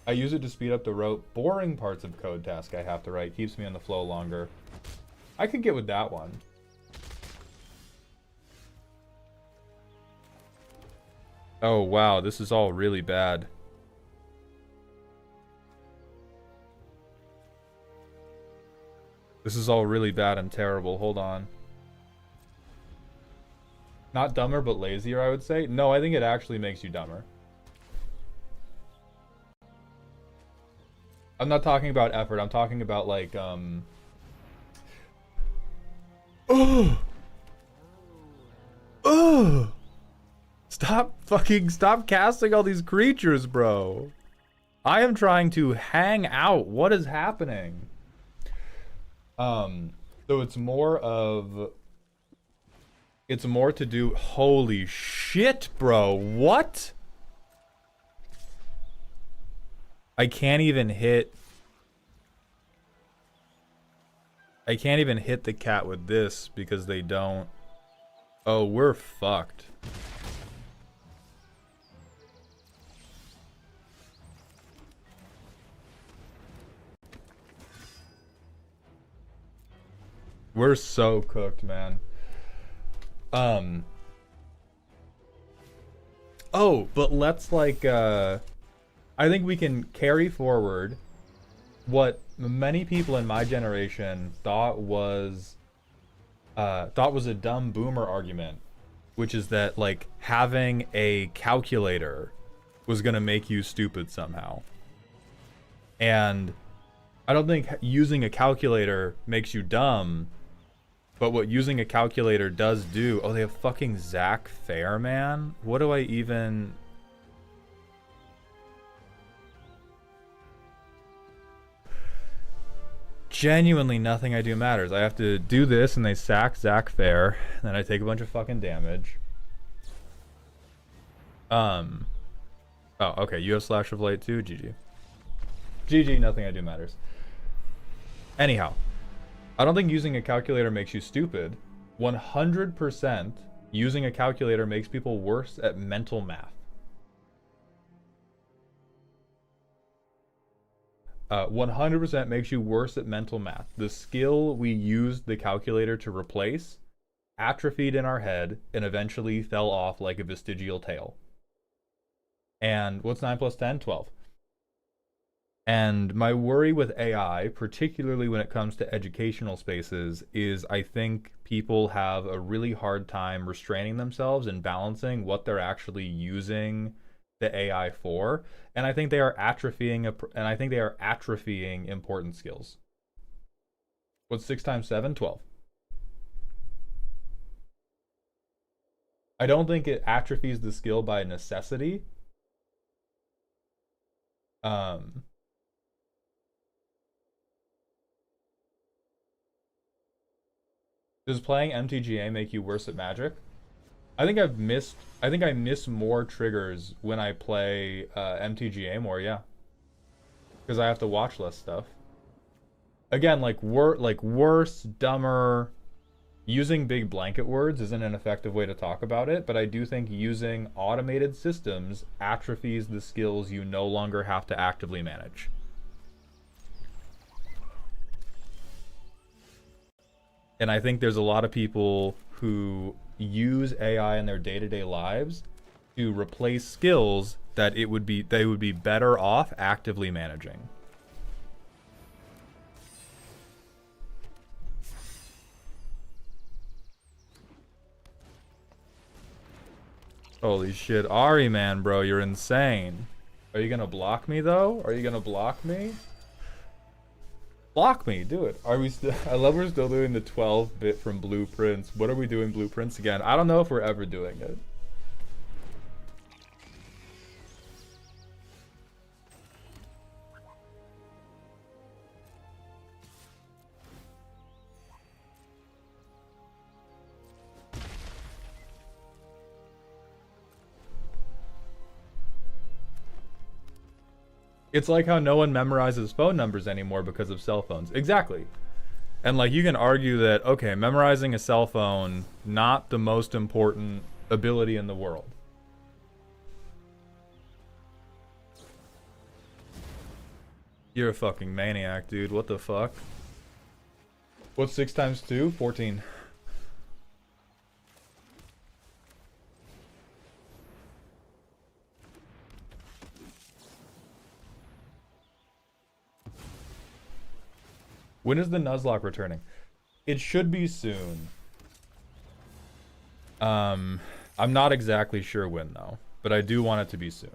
I use it to speed up the boring parts of code task I have to write. Keeps me on the flow longer. I could get with that one. Oh wow, this is all really bad. This is all really bad and terrible. Hold on. Not dumber, but lazier, I would say. No, I think it actually makes you dumber. I'm not talking about effort. I'm talking about, like, Stop casting all these creatures, bro. I am trying to hang out. What is happening? So it's more to do. Holy shit, bro. What? I can't even hit the cat with this because they don't. Oh, we're fucked. We're so cooked, man. Oh, but let's like I think we can carry forward what many people in my generation thought was a dumb boomer argument, which is that like having a calculator was gonna make you stupid somehow. And I don't think using a calculator makes you dumb, but what using a calculator does do... Oh, they have fucking Zach Fair, man? What do I even... Genuinely nothing I do matters. I have to do this and they sack Zach Fair, and then I take a bunch of fucking damage. Oh, okay, you have Slash of Light too? GG. GG, nothing I do matters. Anyhow, I don't think using a calculator makes you stupid. 100% using a calculator makes people worse at mental math. 100% makes you worse at mental math. The skill we used the calculator to replace atrophied in our head and eventually fell off like a vestigial tail. And what's 9 plus 10? 12. And my worry with AI, particularly when it comes to educational spaces, is I think people have a really hard time restraining themselves and balancing what they're actually using the AI for. And I think they are atrophying important skills. What's 6 times 7? 12. I don't think it atrophies the skill by necessity. Does playing MTGA make you worse at Magic? I think I miss more triggers when I play MTGA more, yeah. Because I have to watch less stuff. Again, like worse, dumber. Using big blanket words isn't an effective way to talk about it, but I do think using automated systems atrophies the skills you no longer have to actively manage. And I think there's a lot of people who use AI in their day-to-day lives to replace skills that they would be better off actively managing. Holy shit, Ari, man, bro, you're insane. Are you gonna block me though? Are you gonna block me? Block me, do it. Are we still... I love we're still doing the 12-bit from Blueprints. What are we doing Blueprints again? I don't know if we're ever doing it. It's like how no one memorizes phone numbers anymore because of cell phones. Exactly. And like you can argue that, okay, memorizing a cell phone, not the most important ability in the world. You're a fucking maniac, dude. What the fuck? What's 6 times 2? 14. When is the Nuzlocke returning? It should be soon. I'm not exactly sure when though, but I do want it to be soon.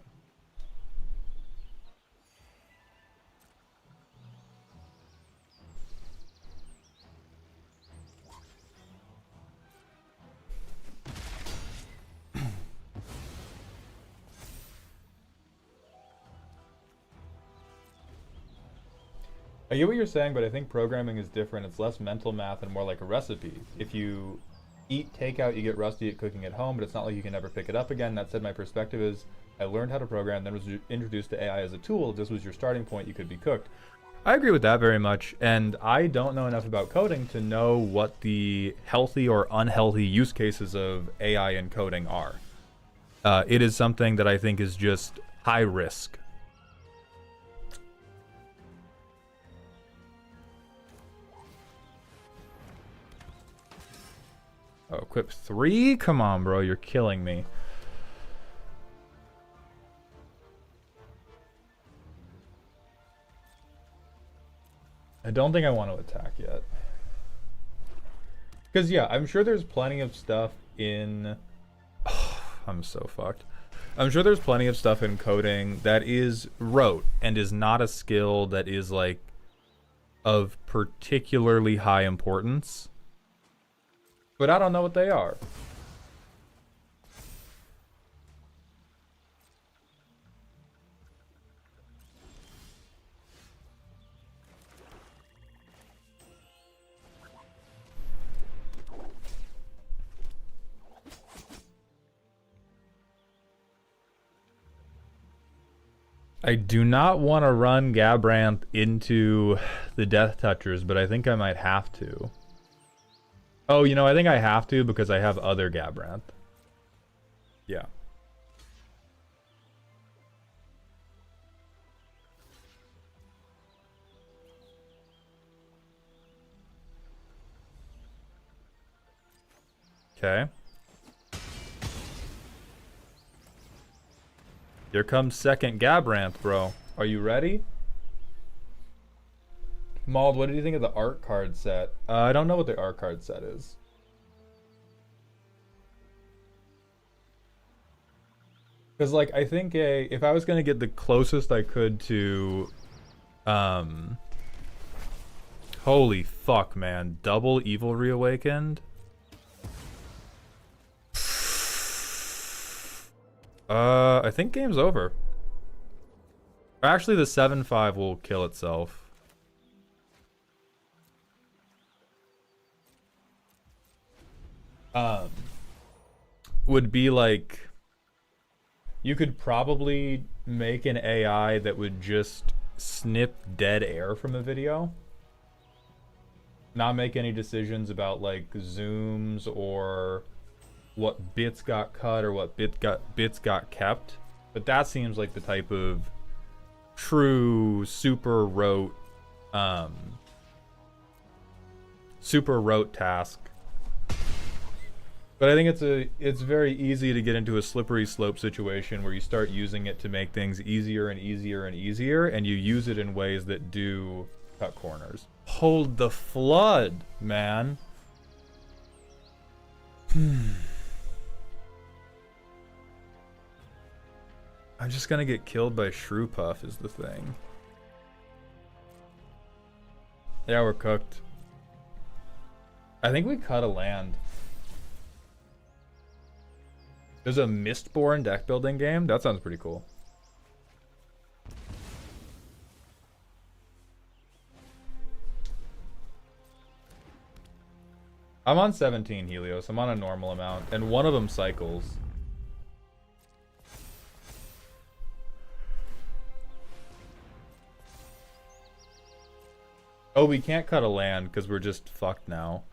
I get what you're saying, but I think programming is different. It's less mental math and more like a recipe. If you eat takeout, you get rusty at cooking at home, but it's not like you can never pick it up again. That said, my perspective is I learned how to program, then was introduced to AI as a tool. If this was your starting point, you could be cooked. I agree with that very much, and I don't know enough about coding to know what the healthy or unhealthy use cases of AI in coding are. It is something that I think is just high risk. Oh, equip 3? Come on, bro. You're killing me. I don't think I want to attack yet. Because, yeah, I'm sure there's plenty of stuff in... Oh, I'm so fucked. I'm sure there's plenty of stuff in coding that is rote and is not a skill that is, like, of particularly high importance. But I don't know what they are. I do not want to run Gabranth into the Death Touchers, but I think I might have to. Oh, you know, I think I have to because I have other Gabranth. Yeah. Okay. Here comes second Gabranth, bro. Are you ready? Mauled, what did you think of the art card set? I don't know what the art card set is. Because, like, I think if I was going to get the closest I could to... Holy fuck, man. Double Evil Reawakened? I think game's over. Actually, the 7-5 will kill itself. Would be like... You could probably make an AI that would just snip dead air from a video. Not make any decisions about, like, zooms or what bits got cut or what bits got kept. But that seems like the type of true super rote task. But I think it's very easy to get into a slippery slope situation where you start using it to make things easier and easier and easier, and you use it in ways that do cut corners. Hold the flood, man. I'm just gonna get killed by Shrew Puff is the thing. Yeah, we're cooked. I think we cut a land. There's a Mistborn deck building game? That sounds pretty cool. I'm on 17 Helios. I'm on a normal amount. And one of them cycles. Oh, we can't cut a land because we're just fucked now.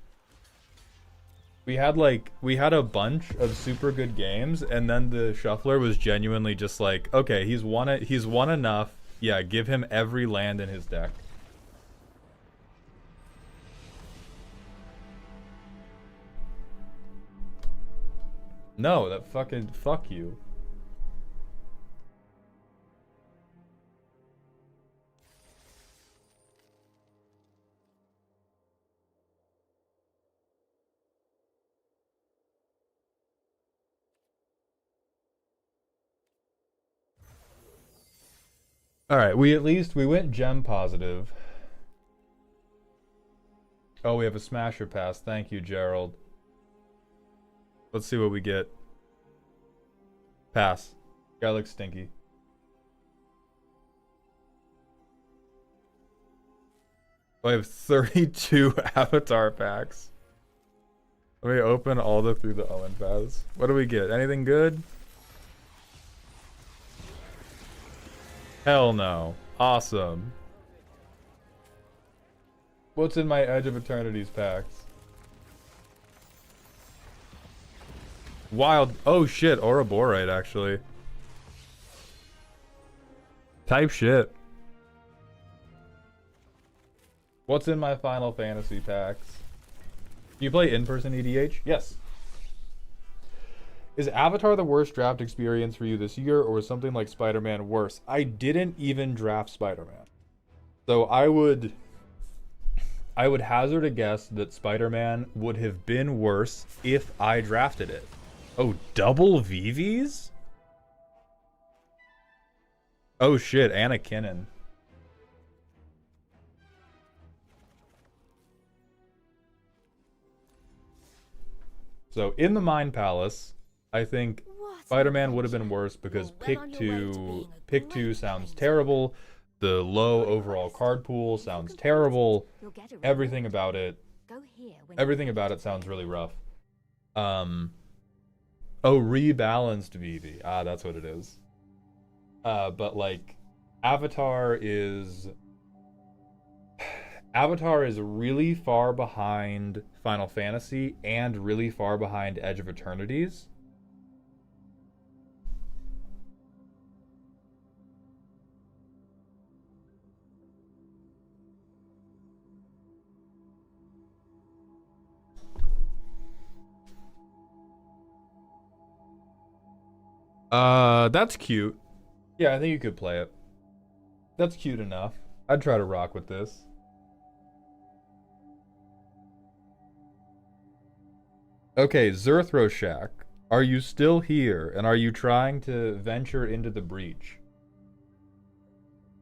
We had a bunch of super good games, and then the shuffler was genuinely just like, okay, he's won it. He's won enough. Yeah, give him every land in his deck. No, that fucking fuck you. All right, we went gem positive. Oh, we have a smasher pass. Thank you, Gerald. Let's see what we get. Pass. Guy looks stinky. I have 32 avatar packs. Let me open all the through the Owen paths. What do we get? Anything good? Hell no. Awesome. What's in my Edge of Eternities packs? Wild. Oh shit, Ouroborite actually. Type shit. What's in my Final Fantasy packs? Do you play in-person EDH? Yes. Is Avatar the worst draft experience for you this year, or is something like Spider-Man worse? I didn't even draft Spider-Man. So I would hazard a guess that Spider-Man would have been worse if I drafted it. Oh, double VVs? Oh shit, Anna Kinnon. So in the Mind Palace, I think Spider-Man would have been worse because pick two sounds terrible. The low overall card pool sounds terrible. Everything about it sounds really rough. Oh, rebalanced VV. Ah, that's what it is. But like Avatar is really far behind Final Fantasy and really far behind Edge of Eternities. That's cute. Yeah, I think you could play it. That's cute enough. I'd try to rock with this. Okay, Zerthroshak, are you still here, and are you trying to venture into the breach?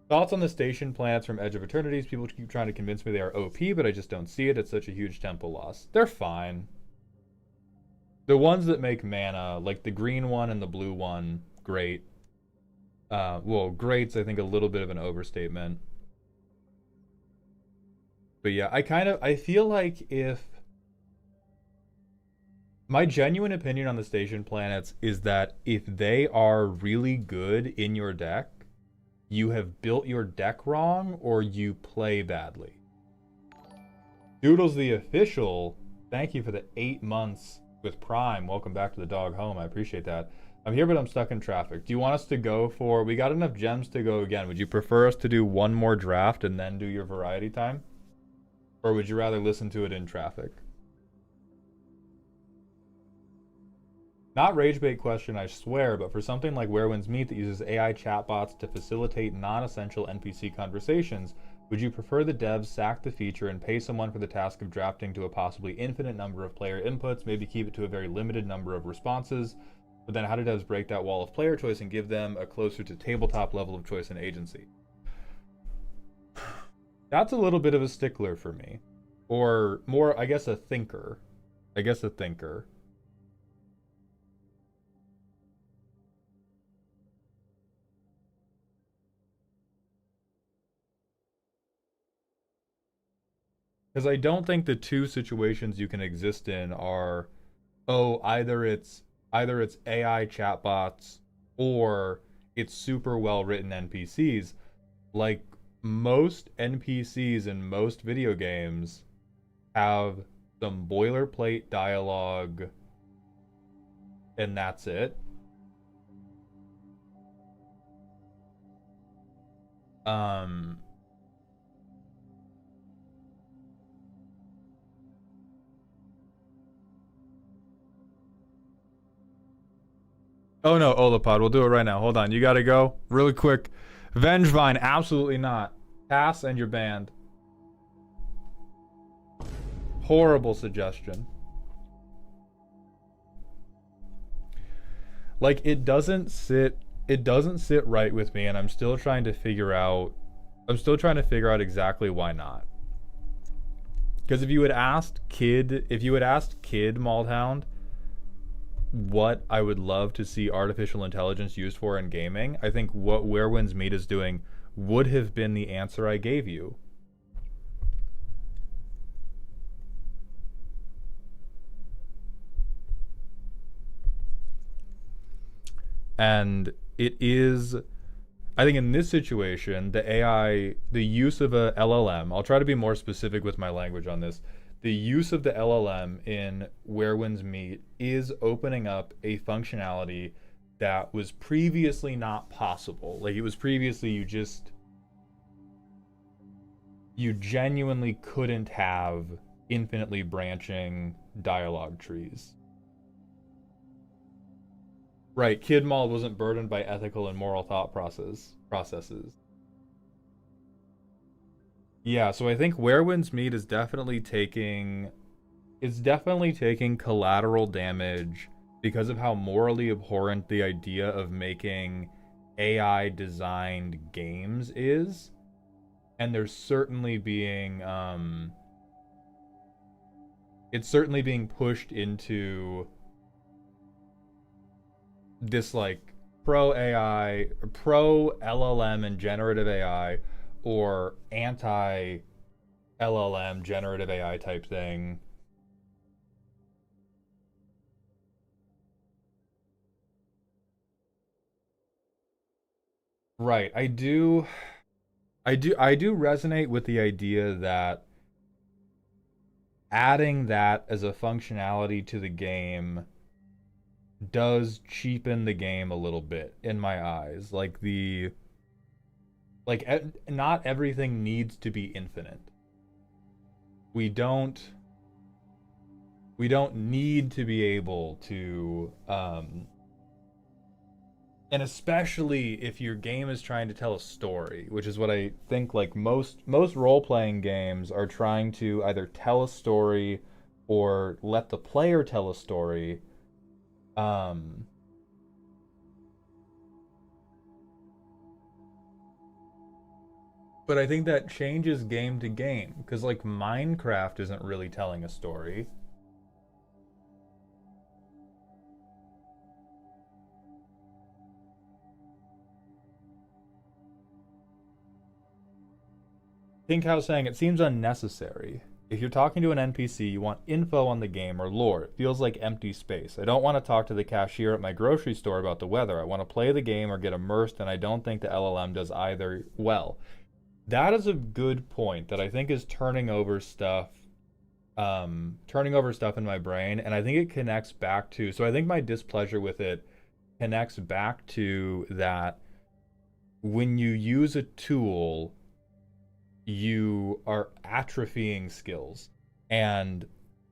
Thoughts on the station planets from Edge of Eternities? People keep trying to convince me they are OP, but I just don't see it. It's such a huge tempo loss. They're fine. The ones that make mana, like the green one and the blue one, great. Well, great's I think a little bit of an overstatement. But yeah, I feel like if my genuine opinion on the station planets is that if they are really good in your deck, you have built your deck wrong or you play badly. Doodles the Official, thank you for the 8 months with Prime. Welcome back to the dog home. I appreciate that. I'm here, but I'm stuck in traffic. Do you want us to go for... We got enough gems to go again. Would you prefer us to do one more draft and then do your variety time? Or would you rather listen to it in traffic? Not rage bait question, I swear, but for something like Where Winds Meet that uses AI chatbots to facilitate non-essential NPC conversations, would you prefer the devs sack the feature and pay someone for the task of drafting to a possibly infinite number of player inputs, maybe keep it to a very limited number of responses, but then how do devs break that wall of player choice and give them a closer to tabletop level of choice and agency? That's a little bit of a stickler for me. Or more, I guess, a thinker. Because I don't think the two situations you can exist in are, oh, either it's AI chatbots or it's super well written NPCs. Like most NPCs in most video games have some boilerplate dialogue, and that's it. Um, oh no, Olapod, we'll do it right now. Hold on, you gotta go really quick. Vengevine, absolutely not. Pass and you're banned. Horrible suggestion. Like it doesn't sit right with me, and I'm still trying to figure out exactly why not. Because if you had asked Kid Maldhound what I would love to see artificial intelligence used for in gaming, I think what Where Winds Meet is doing would have been the answer I gave you. And it is, I think in this situation, the use of a LLM, I'll try to be more specific with my language on this. The use of the LLM in Where Winds Meet is opening up a functionality that was previously not possible. Like it was previously you genuinely couldn't have infinitely branching dialogue trees. Right, Kid Mall wasn't burdened by ethical and moral thought processes. Yeah, so I think Where Winds Meet is definitely taking collateral damage because of how morally abhorrent the idea of making AI designed games is. And there's certainly being it's certainly being pushed into this like pro AI, pro LLM and generative AI, or anti LLM generative AI type thing. Right. I do resonate with the idea that adding that as a functionality to the game does cheapen the game a little bit in my eyes. Not everything needs to be infinite. We don't we don't need to be able to and especially if your game is trying to tell a story, which is what I think like most role-playing games are trying to either tell a story or let the player tell a story. Um but I think that changes game to game because like Minecraft isn't really telling a story. Think how saying it seems unnecessary. If you're talking to an NPC, you want info on the game or lore. It feels like empty space. I don't want to talk to the cashier at my grocery store about the weather. I want to play the game or get immersed, and I don't think the LLM does either well. That is a good point that I think is turning over stuff in my brain, and I think it connects back to, so I think my displeasure with it connects back to that when you use a tool you are atrophying skills. And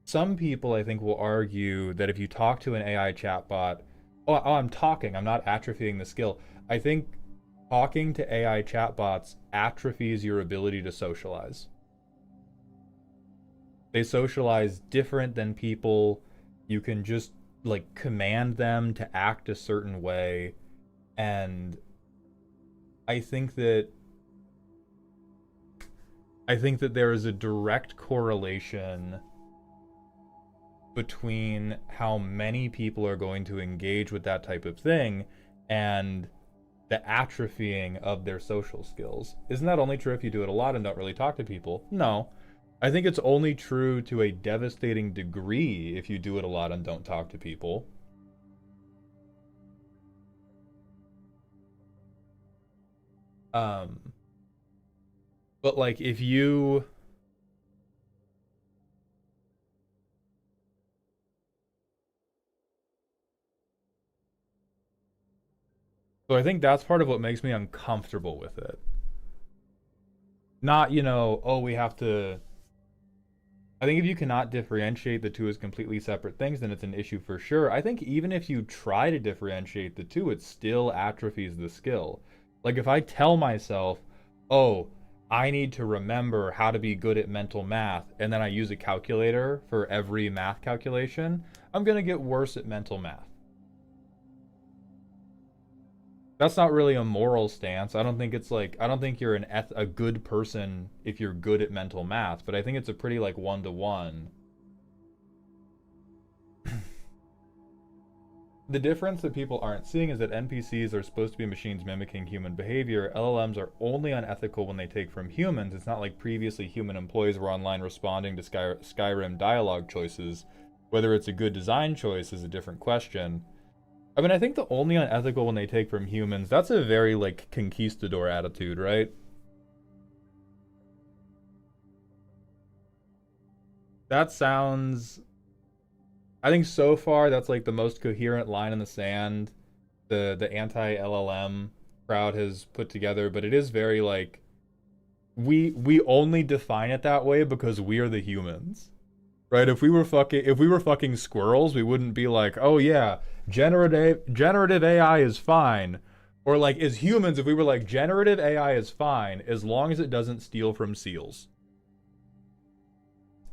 some people, I think, will argue that if you talk to an AI chatbot, I'm talking, I'm not atrophying the skill. I think talking to AI chatbots atrophies your ability to socialize. They socialize different than people. You can just like command them to act a certain way. And I think that there is a direct correlation between how many people are going to engage with that type of thing and the atrophying of their social skills. Isn't that only true if you do it a lot and don't really talk to people? No. I think it's only true to a devastating degree if you do it a lot and don't talk to people. Um But like if you so I think that's part of what makes me uncomfortable with it. Not, oh, we have to. I think if you cannot differentiate the two as completely separate things, then it's an issue for sure. I think even if you try to differentiate the two, it still atrophies the skill. Like if I tell myself, oh, I need to remember how to be good at mental math, and then I use a calculator for every math calculation, I'm going to get worse at mental math. That's not really a moral stance. I don't think it's like I don't think you're a good person if you're good at mental math, but I think it's a pretty like one to one. The difference that people aren't seeing is that NPCs are supposed to be machines mimicking human behavior. LLMs are only unethical when they take from humans. It's not like previously human employees were online responding to Skyrim dialogue choices. Whether it's a good design choice is a different question. I mean, I think the only unethical when they take from humans, that's a very, like, conquistador attitude, right? That sounds... I think so far that's, like, the most coherent line in the sand the anti-LLM crowd has put together, but it is very, like... We only define it that way because we are the humans. Right? If we were fucking squirrels, we wouldn't be like, "Oh yeah, generative AI is fine." Or like as humans, if we were like generative AI is fine as long as it doesn't steal from seals.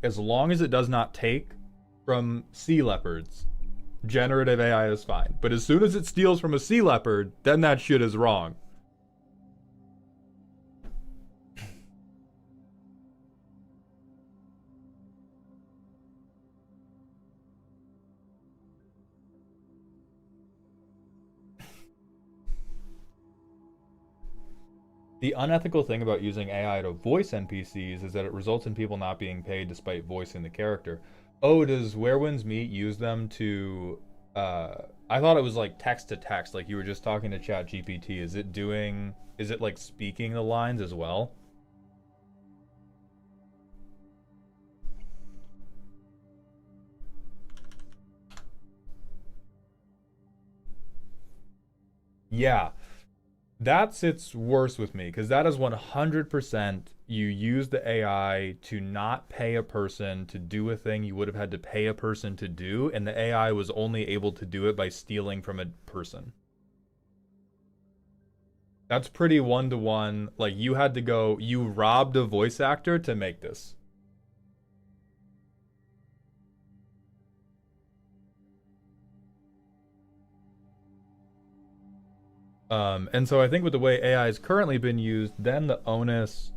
As long as it does not take from sea leopards, generative AI is fine. But as soon as it steals from a sea leopard, then that shit is wrong. The unethical thing about using AI to voice NPCs is that it results in people not being paid despite voicing the character. Oh, does Where Winds Meet use them to I thought it was like text to text, like you were just talking to Chat GPT. Is it like speaking the lines as well? Yeah. That sits worse with me because that is 100% you use the AI to not pay a person to do a thing you would have had to pay a person to do, and the AI was only able to do it by stealing from a person. That's pretty one to one. Like you robbed a voice actor to make this. And so I think with the way AI has currently been used, then the onus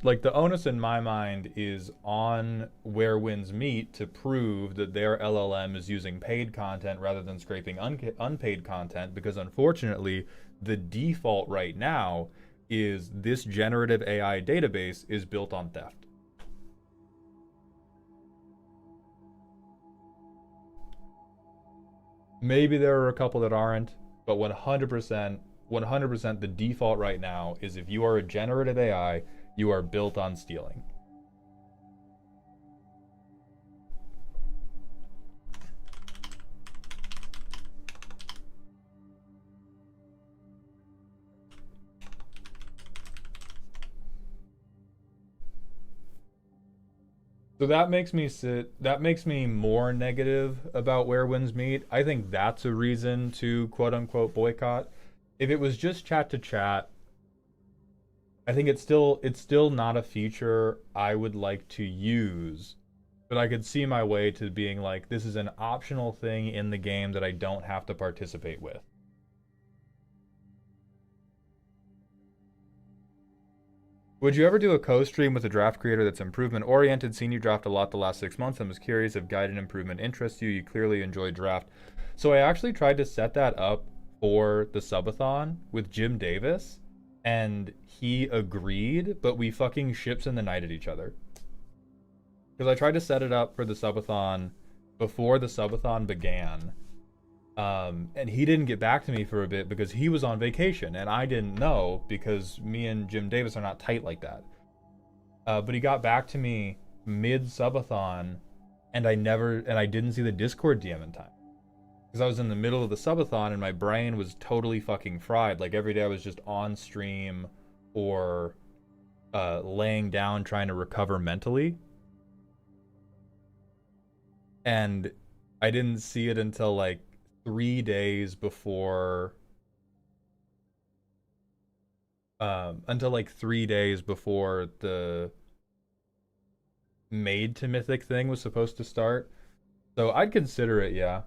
in my mind is on Where Winds Meet to prove that their LLM is using paid content rather than scraping unpaid content, because unfortunately, the default right now is this generative AI database is built on theft. Maybe there are a couple that aren't, but 100% the default right now is if you are a generative AI, you are built on stealing. So that makes me more negative about Where Winds Meet. I think that's a reason to quote unquote boycott. If it was just chat to chat, I think it's still not a feature I would like to use. But I could see my way to being like, this is an optional thing in the game that I don't have to participate with. Would you ever do a co-stream with a draft creator that's improvement oriented? Seen you draft a lot the last 6 months. I was curious if guided improvement interests you. You clearly enjoy draft. So I actually tried to set that up for the subathon with Jim Davis, and he agreed, but we fucking ships in the night at each other. Because I tried to set it up for the subathon before the subathon began. And he didn't get back to me for a bit because he was on vacation, and I didn't know because me and Jim Davis are not tight like that. But he got back to me mid subathon, and I didn't see the Discord DM in time because I was in the middle of the subathon and my brain was totally fucking fried. Like every day I was just on stream or laying down trying to recover mentally, and I didn't see it until like 3 days before. Until like 3 days before the made to mythic thing was supposed to start. So I'd consider it, yeah.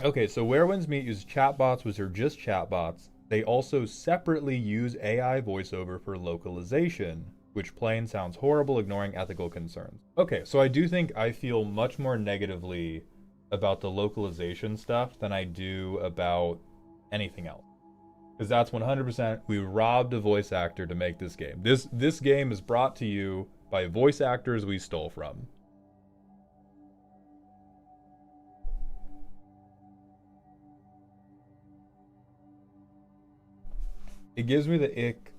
Okay, so Where Winds Meet uses chatbots, which are just chatbots. They also separately use AI voiceover for localization, which plain sounds horrible, ignoring ethical concerns. Okay, so I do think I feel much more negatively about the localization stuff than I do about anything else. Because that's 100%, we robbed a voice actor to make this game. This game is brought to you by voice actors we stole from. It gives me the ick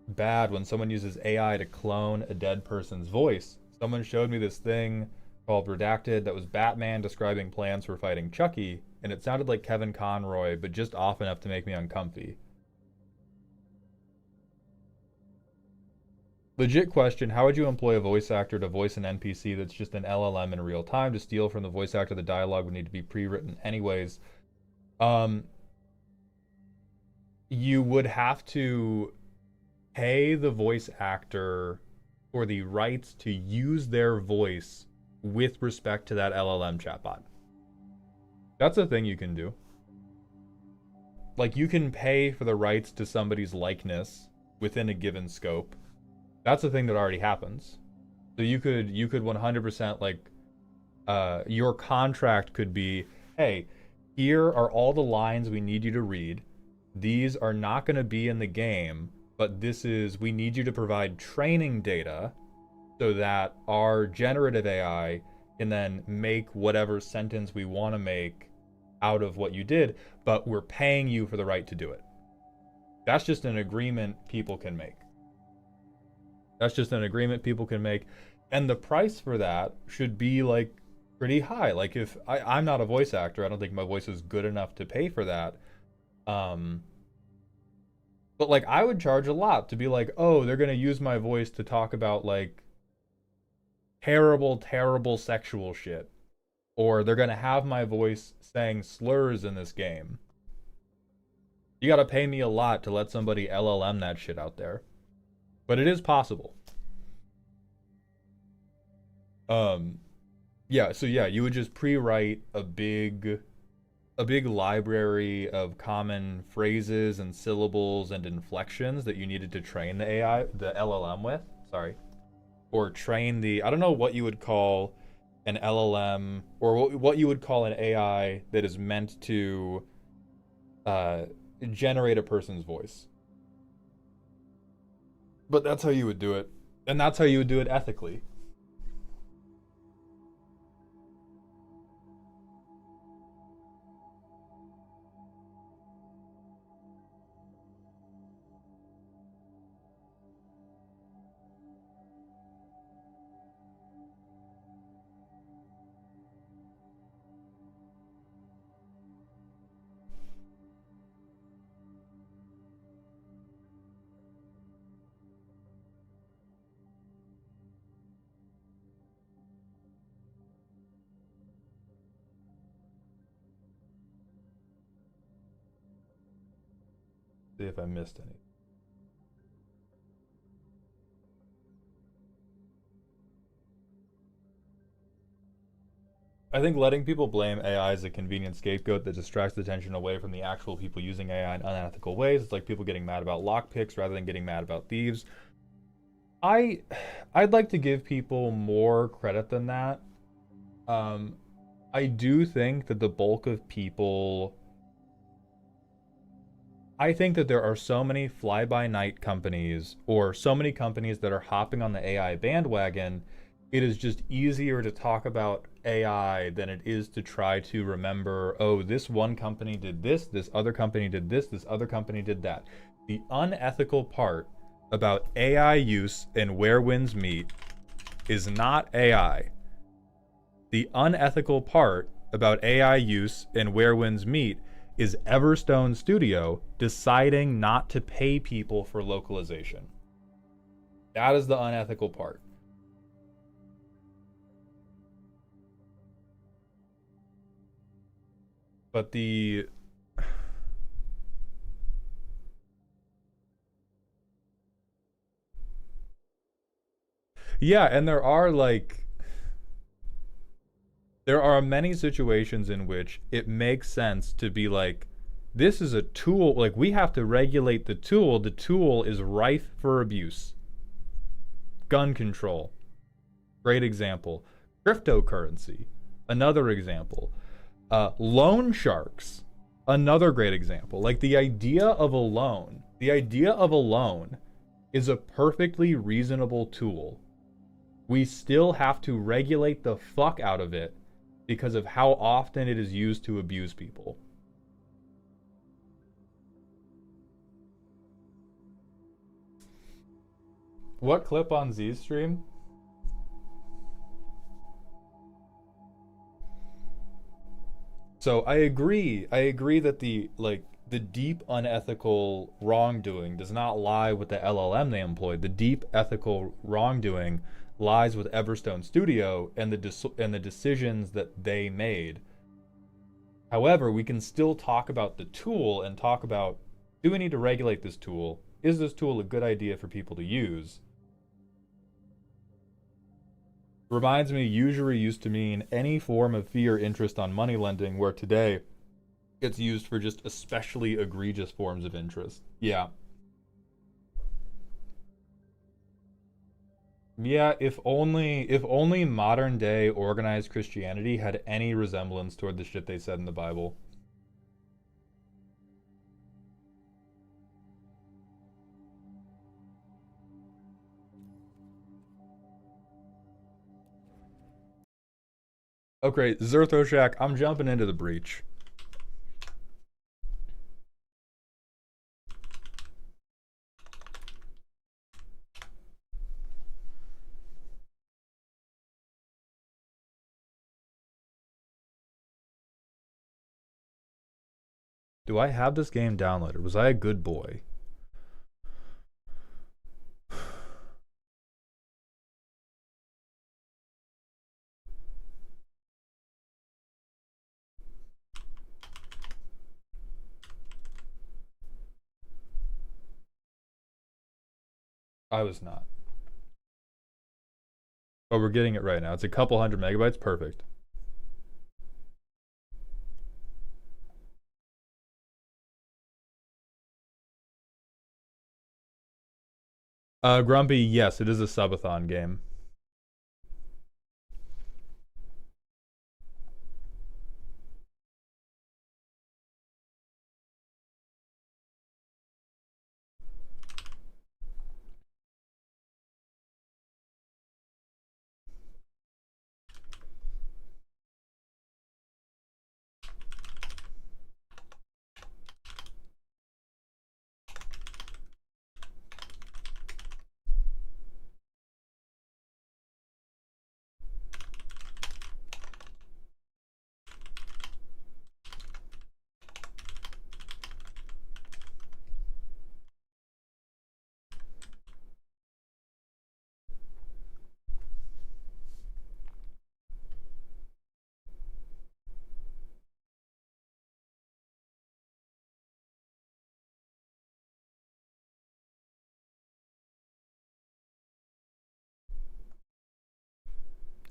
bad when someone uses AI to clone a dead person's voice. Someone showed me this thing called Redacted that was Batman describing plans for fighting Chucky, and it sounded like Kevin Conroy, but just off enough to make me uncomfy. Legit question, how would you employ a voice actor to voice an NPC that's just an LLM in real time? To steal from the voice actor, the dialogue would need to be pre-written anyways. Um, you would have to pay the voice actor for the rights to use their voice with respect to that LLM chatbot. That's a thing you can do. Like you can pay for the rights to somebody's likeness within a given scope. That's a thing that already happens. So you could 100% like your contract could be, hey, here are all the lines we need you to read. These are not going to be in the game, but we need you to provide training data so that our generative AI can then make whatever sentence we want to make out of what you did, but we're paying you for the right to do it. That's just an agreement people can make. That's just an agreement people can make. And the price for that should be like pretty high. Like if I'm not a voice actor, I don't think my voice is good enough to pay for that. Um, but like I would charge a lot to be like, oh, they're gonna use my voice to talk about like terrible, terrible sexual shit. Or they're gonna have my voice saying slurs in this game. You gotta pay me a lot to let somebody LLM that shit out there. But it is possible. Um, yeah, so yeah, you would just pre-write a big library of common phrases and syllables and inflections that you needed to train the LLM with. Sorry. Or train I don't know what you would call an LLM or what you would call an AI that is meant to uh, generate a person's voice. But that's how you would do it. And that's how you would do it ethically. See if I missed any. I think letting people blame AI is a convenient scapegoat that distracts attention away from the actual people using AI in unethical ways. It's like people getting mad about lockpicks rather than getting mad about thieves. I I'd like to give people more credit than that. Um, I do think that the bulk of people I think that there are so many fly-by-night companies or so many companies that are hopping on the AI bandwagon. It is just easier to talk about AI than it is to try to remember, oh, this one company did this, this other company did this, this other company did that. The unethical part about AI use and where winds meet is not AI. The unethical part about AI use and where winds meet is Everstone Studio deciding not to pay people for localization. That is the unethical part. But the yeah, and there are many situations in which it makes sense to be like, this is a tool, like we have to regulate the tool. The tool is rife for abuse. Gun control, great example. Cryptocurrency, another example. Loan sharks, another great example. Like the idea of a loan is a perfectly reasonable tool. We still have to regulate the fuck out of it because of how often it is used to abuse people. What clip on Z's stream? So I agree. I agree that the deep unethical wrongdoing does not lie with the LLM they employed. The deep ethical wrongdoing lies with Everstone Studio and the decisions that they made. However, we can still talk about the tool and talk about, do we need to regulate this tool? Is this tool a good idea for people to use? Reminds me, usury used to mean any form of fee or interest on money lending, where today it's used for just especially egregious forms of interest. Yeah. Yeah, if only modern day organized Christianity had any resemblance toward the shit they said in the Bible. Okay, Zerthoshak, I'm jumping into the breach. Do I have this game downloaded? Was I a good boy? I was not. But we're getting it right now. It's a couple hundred megabytes. Perfect. Grumpy, yes, it is a subathon game.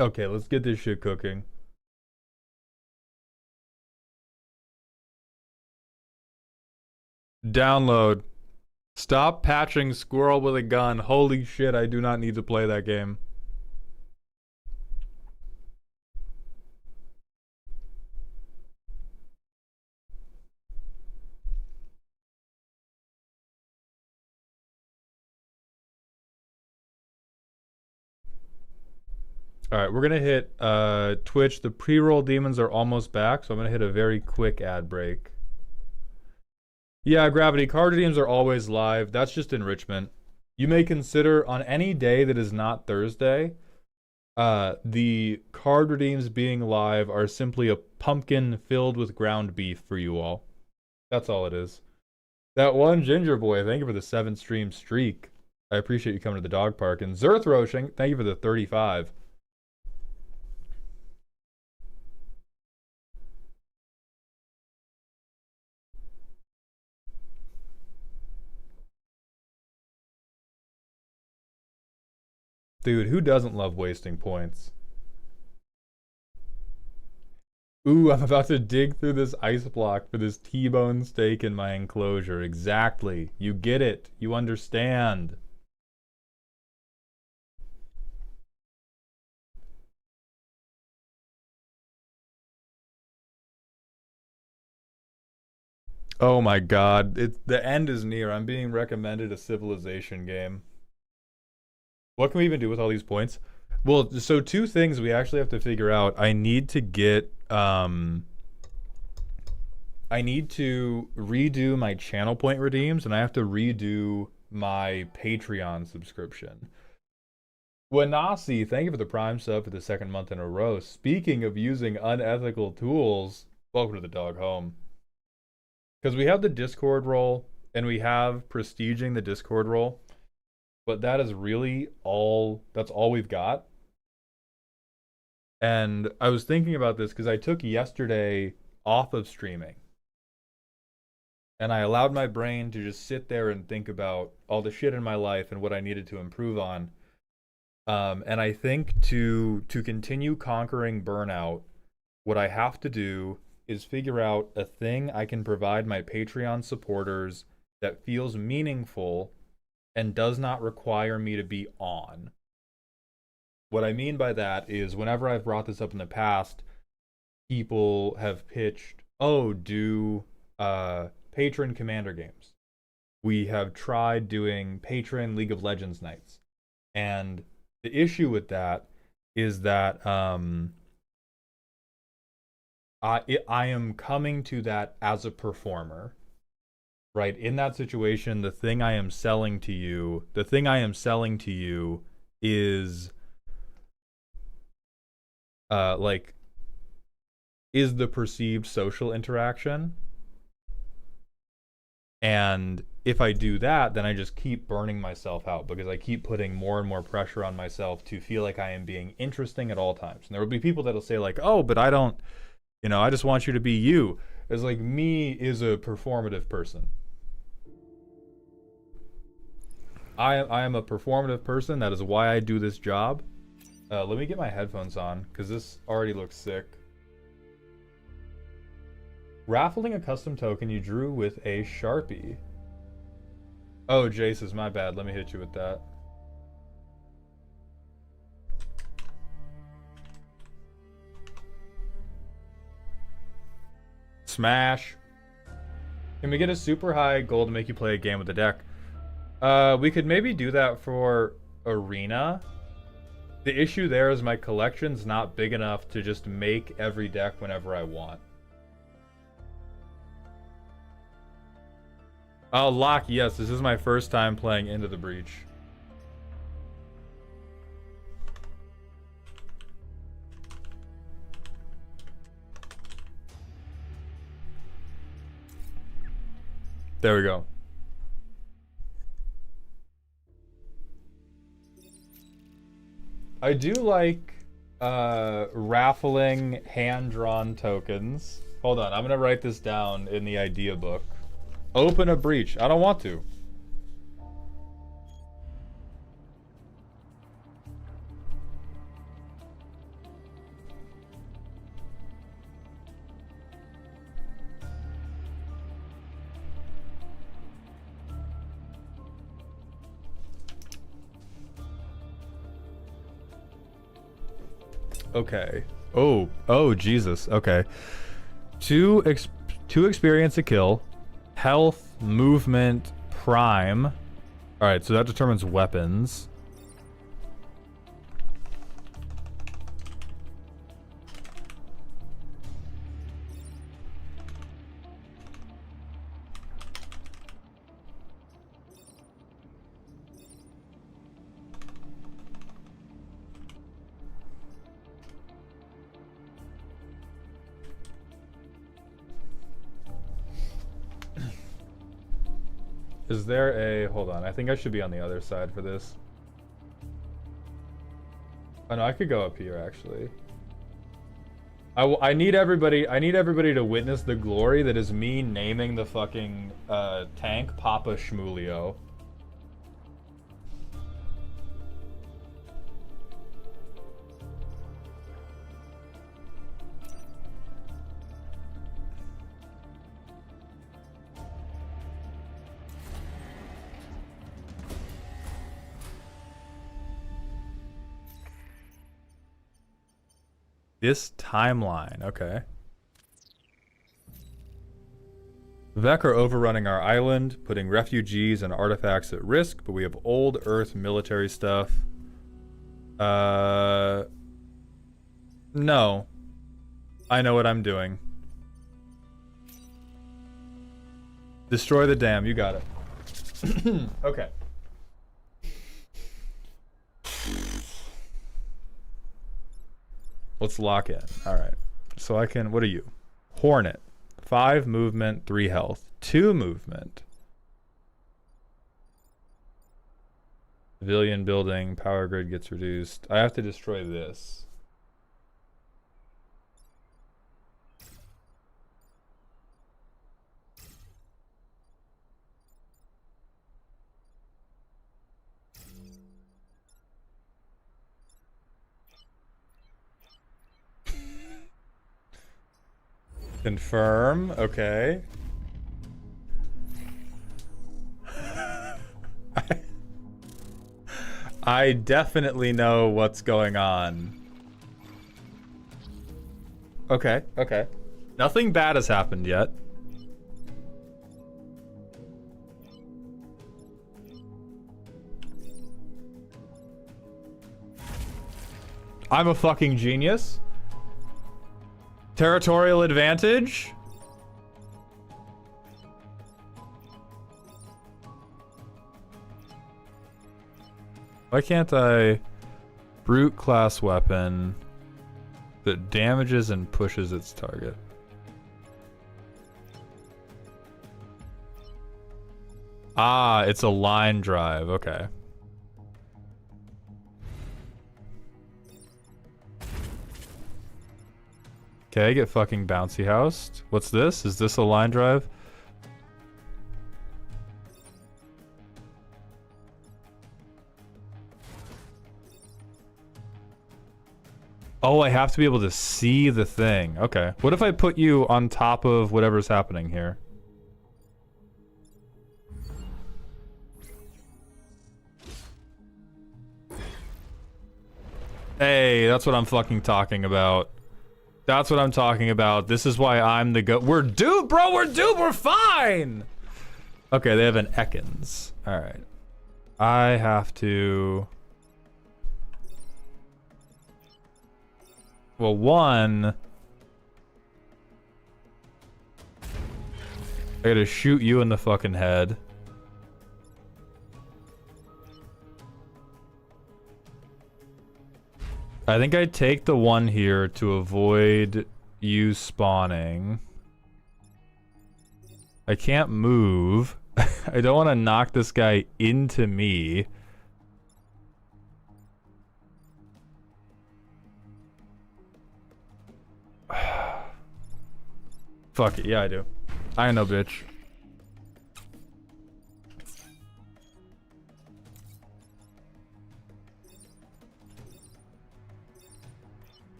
Okay, let's get this shit cooking. Download. Stop patching squirrel with a gun. Holy shit, I do not need to play that game. All right, we're gonna hit Twitch. The pre-roll demons are almost back, so I'm gonna hit a very quick ad break. Yeah, Gravity, card redeems are always live. That's just enrichment. You may consider on any day that is not Thursday, the card redeems being live are simply a pumpkin filled with ground beef for you all. That's all it is. That one Ginger Boy, thank you for the 7-stream streak. I appreciate you coming to the dog park. And Zerth Roshing, thank you for the 35. Dude, who doesn't love wasting points? Ooh, I'm about to dig through this ice block for this T-bone steak in my enclosure. Exactly. You get it. You understand. Oh my god. The end is near. I'm being recommended a Civilization game. What can we even do with all these points? Well, so two things we actually have to figure out. I need to get I need to redo my channel point redeems, and I have to redo my Patreon subscription. Wanasi, thank you for the Prime sub for the second month in a row. Speaking of using unethical tools, welcome to the dog home. Because we have the Discord role, and we have prestiging the Discord role, but that is really that's all we've got. And I was thinking about this because I took yesterday off of streaming. And I allowed my brain to just sit there and think about all the shit in my life and what I needed to improve on. And I think to continue conquering burnout, what I have to do is figure out a thing I can provide my Patreon supporters that feels meaningful and does not require me to be on. What I mean by that is whenever I've brought this up in the past, people have pitched, oh, do patron commander games. We have tried doing patron League of Legends nights. And the issue with that is that I am coming to that as a performer. Right? In that situation, the thing I am selling to you is is the perceived social interaction. And if I do that, then I just keep burning myself out because I keep putting more and more pressure on myself to feel like I am being interesting at all times. And there will be people that'll say like, oh, but I don't, I just want you to be you. It's like me is a performative person. I am a performative person. That is why I do this job. Let me get my headphones on because this already looks sick. Raffling a custom token you drew with a Sharpie. Oh, Jace, is my bad. Let me hit you with that. Smash. Can we get a super high goal to make you play a game with the deck? We could maybe do that for Arena. The issue there is my collection's not big enough to just make every deck whenever I want. Oh, Locke, yes, this is my first time playing Into the Breach. There we go. I do like raffling hand-drawn tokens. Hold on, I'm gonna write this down in the idea book. Open a breach. I don't want to. Okay. Oh, Jesus. Okay. Two experience a kill. Health, movement, prime. Alright, so that determines weapons. Is there a... Hold on. I think I should be on the other side for this. Oh, no. I could go up here, actually. I need everybody to witness the glory that is me naming the fucking tank Papa Shmulio. This timeline, okay. Vec are overrunning our island, putting refugees and artifacts at risk, but we have old Earth military stuff. No. I know what I'm doing. Destroy the dam, you got it. Okay. Let's lock in. Alright. So I can... What are you? Hornet. 5 movement, 3 health. 2 movement. Civilian building. Power grid gets reduced. I have to destroy this. Confirm, okay. I definitely know what's going on. Okay, okay. Nothing bad has happened yet. I'm a fucking genius. Territorial advantage? Why can't I... Brute class weapon that damages and pushes its target? Ah, it's a line drive, okay. Okay, get fucking bouncy housed. What's this? Is this a line drive? Oh, I have to be able to see the thing. Okay. What if I put you on top of whatever's happening here? Hey, that's what I'm fucking talking about. That's what I'm talking about. This is why I'm the go- We're duped, bro! We're duped! We're fine! Okay, they have an Ekans. Alright. I have to... Well, one... I gotta shoot you in the fucking head. I think I take the one here to avoid you spawning. I can't move. I don't want to knock this guy into me. Fuck it, yeah I do. I know, bitch.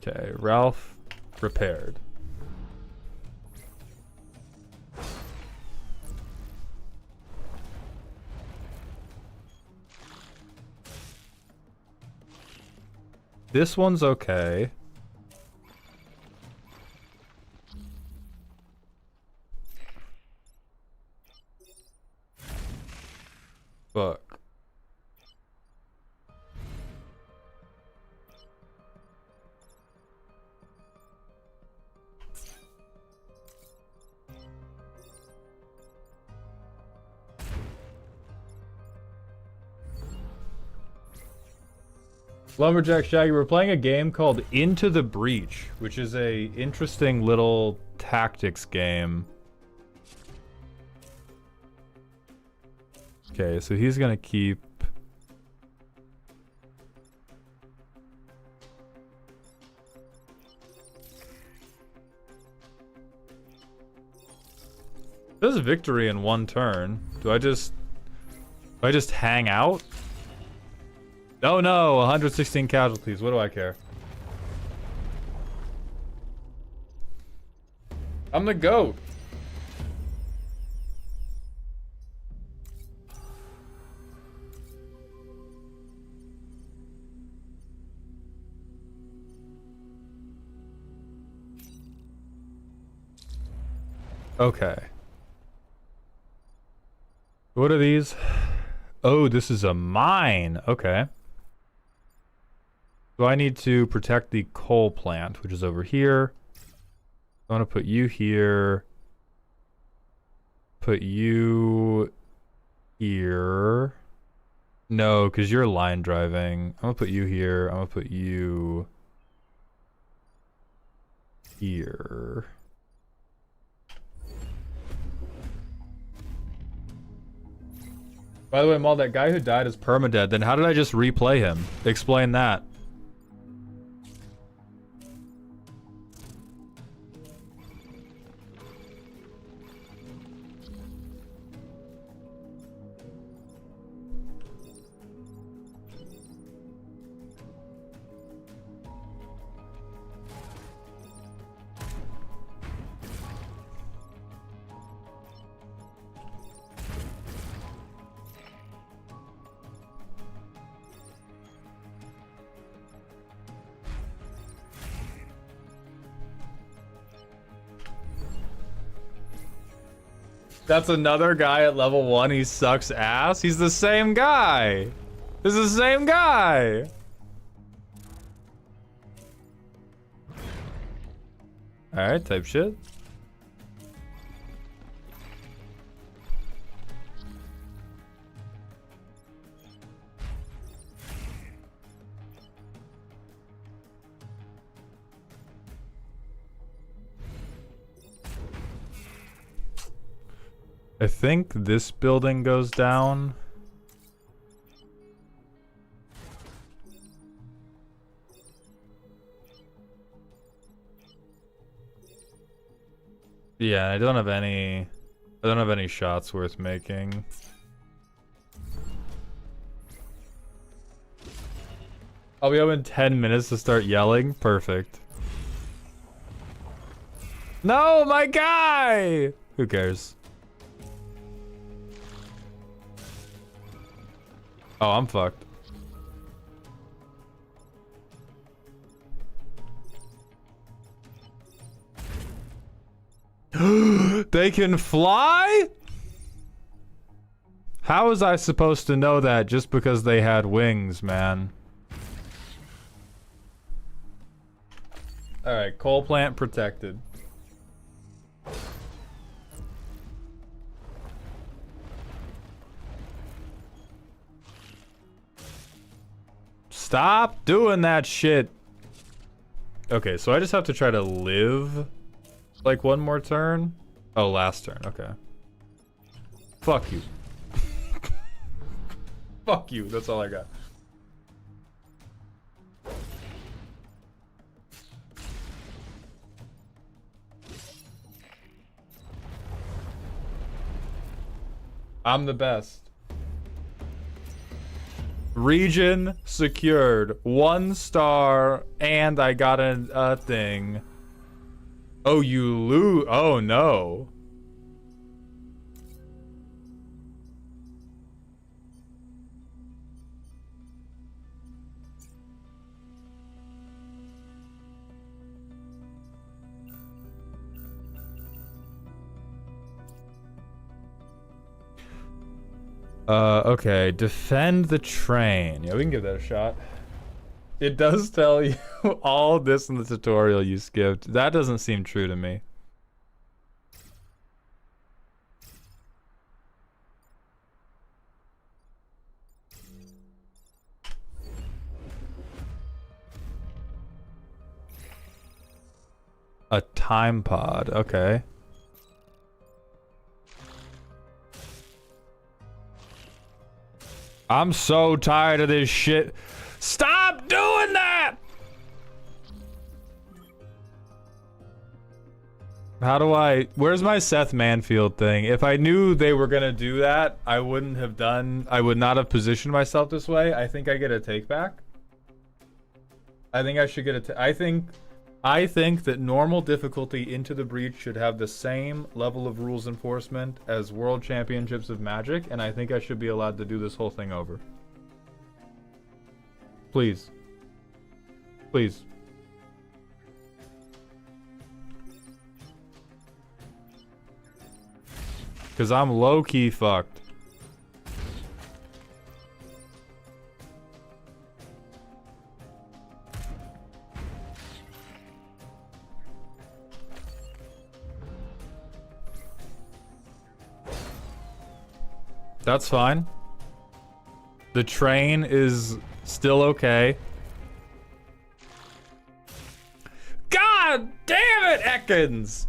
Okay, Ralph repaired. This one's okay. Fuck. Lumberjack Shaggy, we're playing a game called Into the Breach, which is a interesting little tactics game. Okay, so he's gonna keep... This is victory in one turn. Do I just hang out? Oh no, 116 casualties. What do I care? I'm the GOAT. Okay. What are these? Oh, this is a mine. Okay. So I need to protect the coal plant, which is over here. I want to put you here. Put you here. No, because you're line driving. I'm going to put you here. I'm going to put you here. By the way, Maul, that guy who died is permadead. Then how did I just replay him? Explain that. That's another guy at level 1. He sucks ass. He's the same guy. This is the same guy. Alright, type shit. I think this building goes down. Yeah, I don't have any shots worth making. I'll be up in 10 minutes to start yelling. Perfect. No, my guy! Who cares? Oh, I'm fucked. They can fly? How was I supposed to know that just because they had wings, man? Alright, coal plant protected. Stop doing that shit. Okay, so I just have to try to live like one more turn. Oh, last turn. Okay. Fuck you. Fuck you. That's all I got. I'm the best. Region secured. 1 star, and I got a thing. Oh, you lose. Oh, no. Okay. Defend the train. Yeah, we can give that a shot. It does tell you all this in the tutorial you skipped. That doesn't seem true to me. A time pod. Okay. I'm so tired of this shit. Stop doing that! How do I... Where's my Seth Manfield thing? If I knew they were gonna do that, I would not have positioned myself this way. I think I get a take back. I think I should get a... I think that normal difficulty Into the Breach should have the same level of rules enforcement as World Championships of Magic, and I think I should be allowed to do this whole thing over. Please. Please. Because I'm low-key fucked. That's fine. The train is still okay. God damn it, Ekans!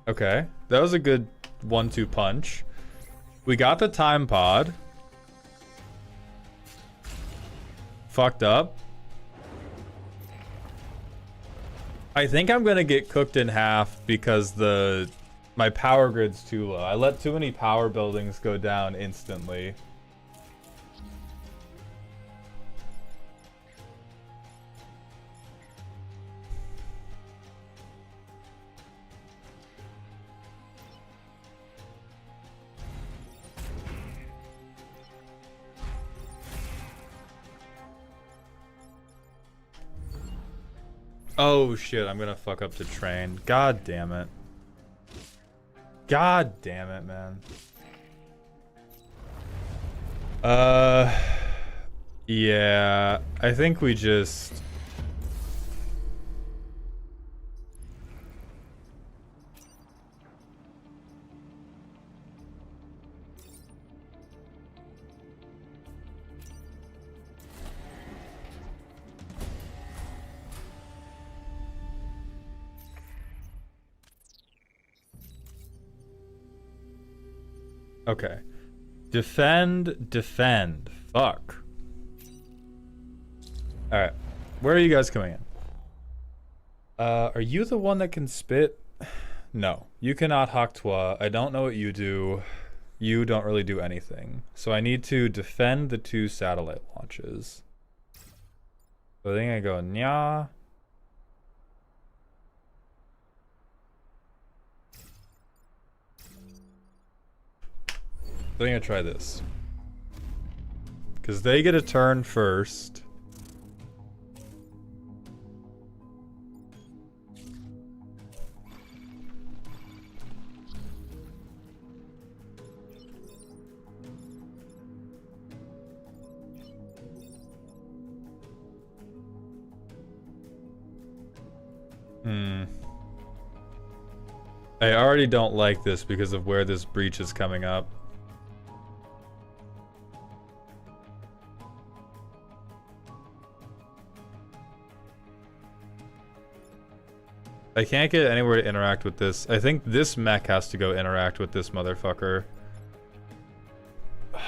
Okay, that was a good 1-2 punch. We got the time pod. Fucked up. I think I'm gonna get cooked in half because my power grid's too low. I let too many power buildings go down instantly. Oh shit, I'm gonna fuck up the train. God damn it. God damn it, man. Yeah, I think we just... Okay. Defend. Fuck. Alright. Where are you guys coming in? Are you the one that can spit? No. You cannot Haktua. I don't know what you do. You don't really do anything. So I need to defend the 2 satellite launches. So I think I go nya. I think I try this. Because they get a turn first. I already don't like this because of where this breach is coming up. I can't get anywhere to interact with this. I think this mech has to go interact with this motherfucker. I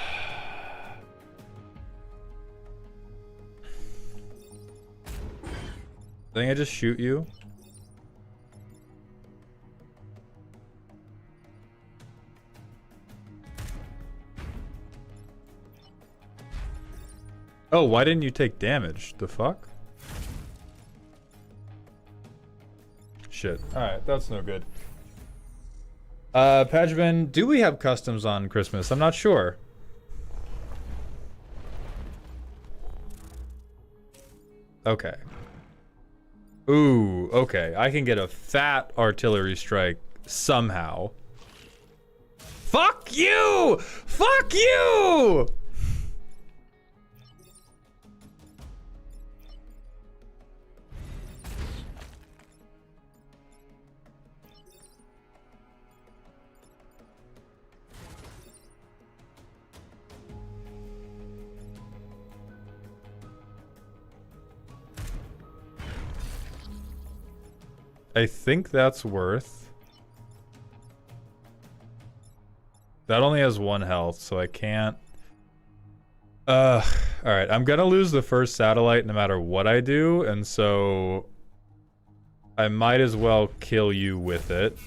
think I just shoot you. Oh, why didn't you take damage? The fuck? Shit. Alright, that's no good. Pajman, do we have customs on Christmas? I'm not sure. Okay. Ooh, okay. I can get a fat artillery strike somehow. Fuck you! Fuck you! I think that's worth. That only has 1 health, so I can't. Alright, I'm gonna lose the first satellite no matter what I do, and so I might as well kill you with it.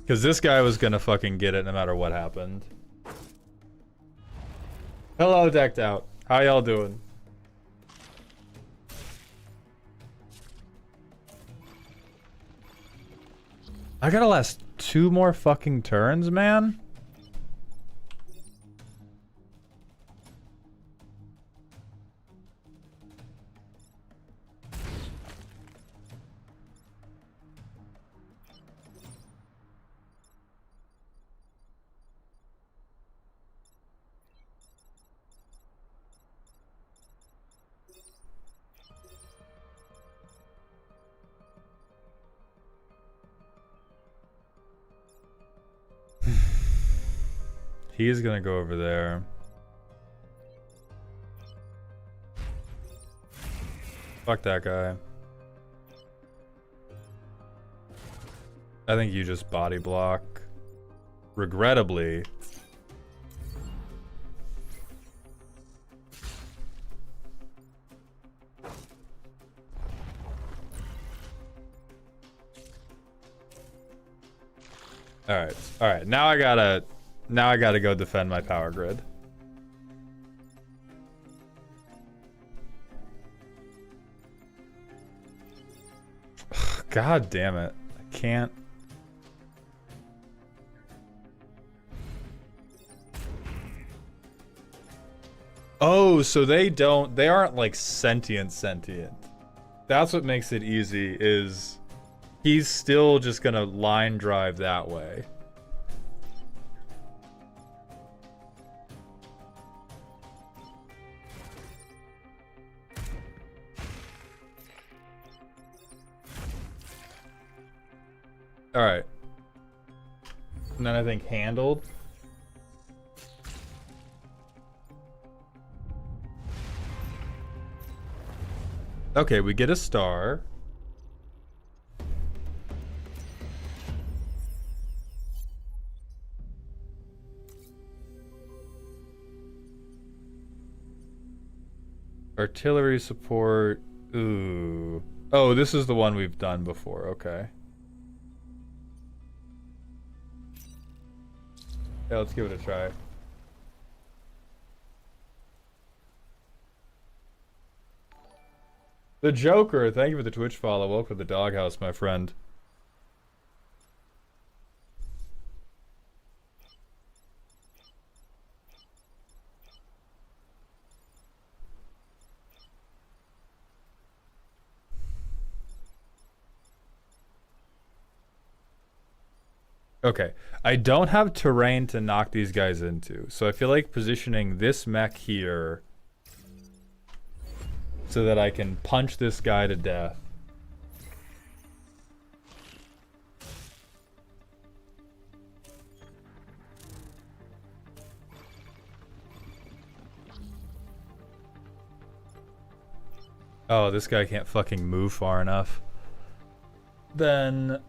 Because this guy was gonna fucking get it no matter what happened. Hello, Decked Out. How y'all doing? I gotta last 2 more fucking turns, man? He's gonna go over there. Fuck that guy. I think you just body block. Regrettably. Alright, now I gotta go defend my power grid. God damn it. I can't. Oh, so they aren't like sentient. That's what makes it easy, is he's still just gonna line drive that way. Alright. And then I think handled. Okay, we get a star. Artillery support. Ooh. Oh, this is the one we've done before. Okay. Yeah, let's give it a try. The Joker, thank you for the Twitch follow. Welcome to the doghouse, my friend. Okay, I don't have terrain to knock these guys into, so I feel like positioning this mech here so that I can punch this guy to death. Oh, this guy can't fucking move far enough. Then...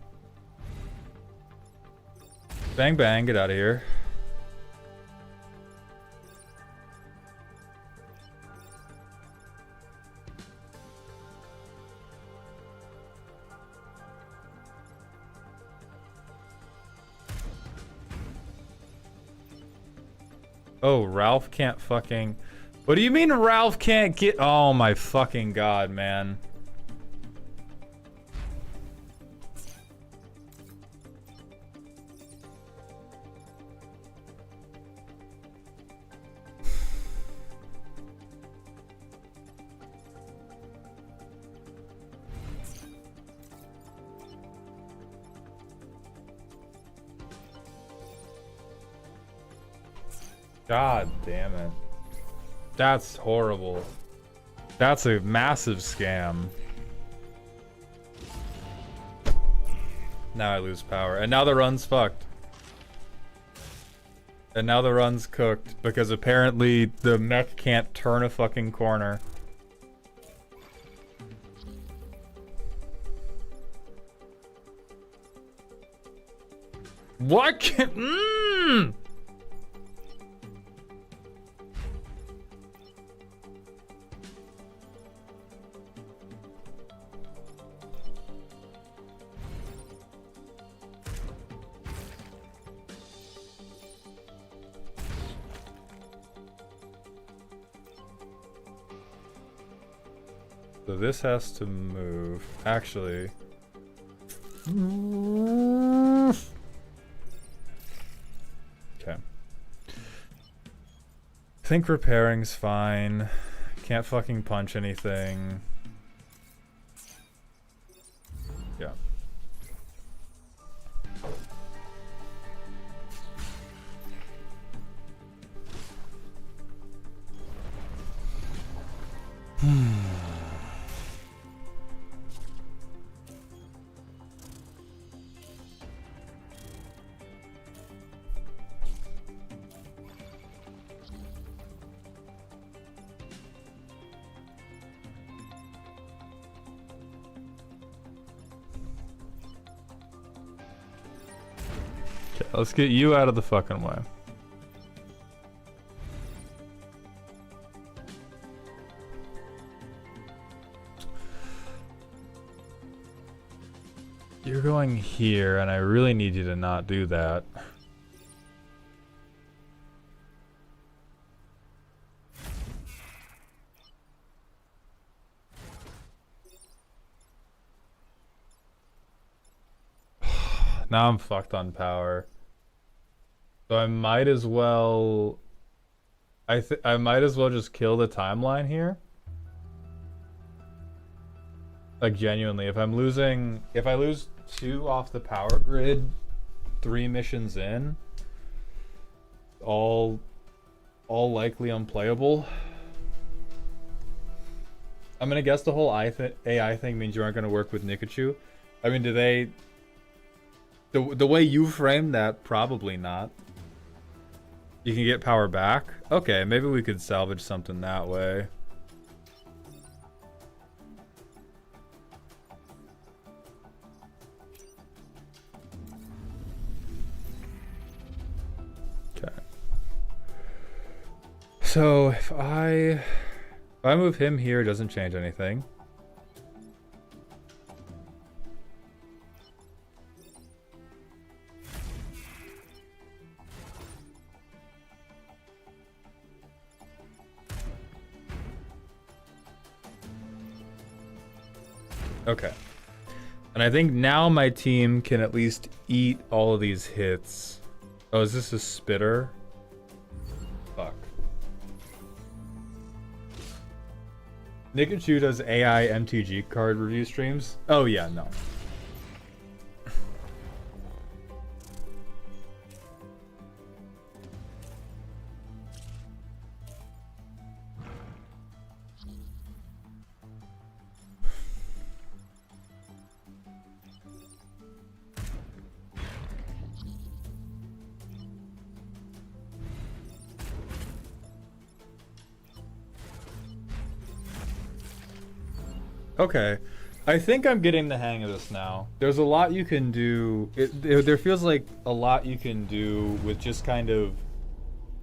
Bang bang, get out of here. Oh, Ralph can't fucking... What do you mean Ralph can't get... Oh my fucking god, man. God damn it. That's horrible. That's a massive scam. Now I lose power. And now the run's fucked. And now the run's cooked because apparently the mech can't turn a fucking corner. What can... Mmm! So this has to move. Actually. Okay. I think repairing's fine. Can't fucking punch anything. Yeah. Okay, let's get you out of the fucking way. You're going here, and I really need you to not do that. Now I'm fucked on power. So I might as well... I might as well just kill the timeline here. Like, genuinely, if I lose 2 off the power grid, 3 missions in, all likely unplayable. I'm gonna guess the whole AI thing means you aren't gonna work with Nikachu. I mean, do they... The way you framed that, probably not. You can get power back? Okay, maybe we could salvage something that way. Okay. So if I move him here, it doesn't change anything. Okay. And I think now my team can at least eat all of these hits. Oh, is this a spitter? Fuck. Nikachu does AI MTG card review streams? Oh yeah, no. Okay, I think I'm getting the hang of this now. There's a lot you can do. There feels like a lot you can do with just kind of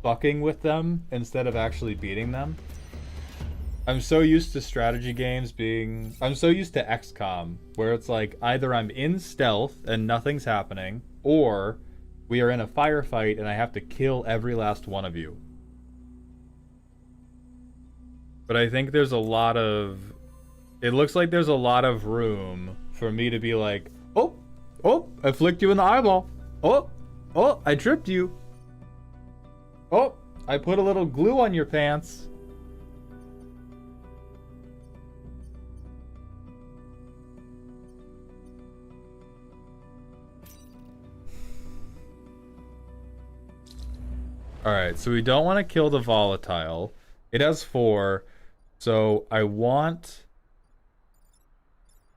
fucking with them instead of actually beating them. I'm so used to strategy games being... I'm so used to XCOM, where it's like either I'm in stealth and nothing's happening, or we are in a firefight and I have to kill every last one of you. But I think there's a lot of... It looks like there's a lot of room for me to be like, oh, I flicked you in the eyeball. Oh, I tripped you. Oh, I put a little glue on your pants. Alright, so we don't want to kill the volatile. It has 4, so I want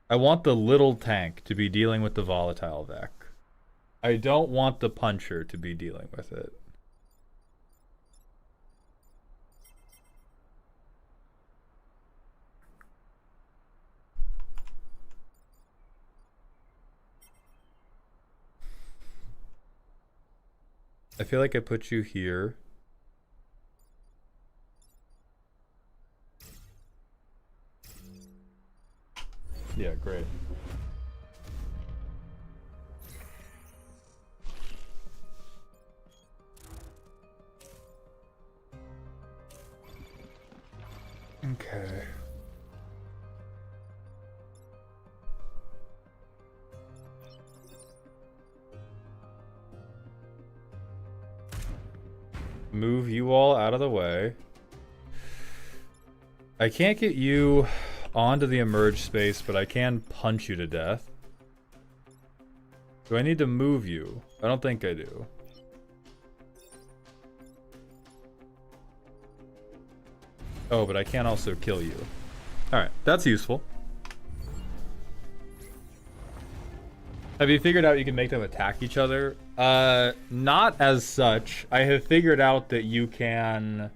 the little tank to be dealing with the volatile deck. I don't want the puncher to be dealing with it. I feel like I put you here. Yeah, great. Okay. Move you all out of the way. I can't get you onto the emerge space, but I can punch you to death. Do I need to move you? I don't think I do. Oh, but I can also kill you. Alright, that's useful. Have you figured out you can make them attack each other? Not as such. I have figured out that you can...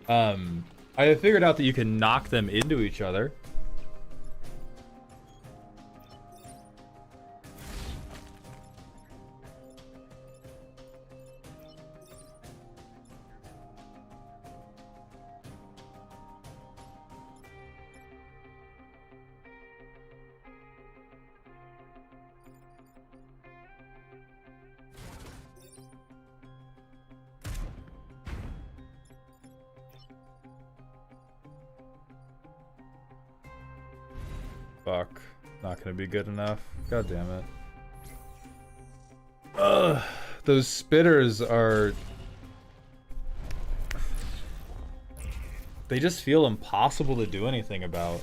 I have figured out that you can knock them into each other. Fuck. Not gonna be good enough. God damn it. Ugh. Those spitters are... They just feel impossible to do anything about.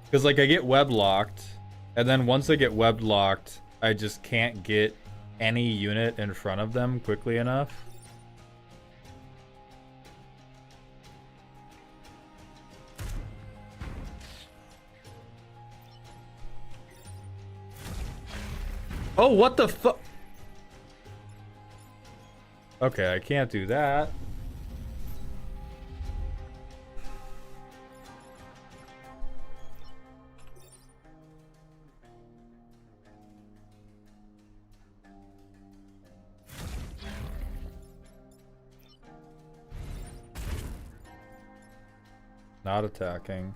Because, like, I get web locked, and then once I get web locked, I just can't get any unit in front of them quickly enough. Oh, what the fuck? Okay, I can't do that. Not attacking.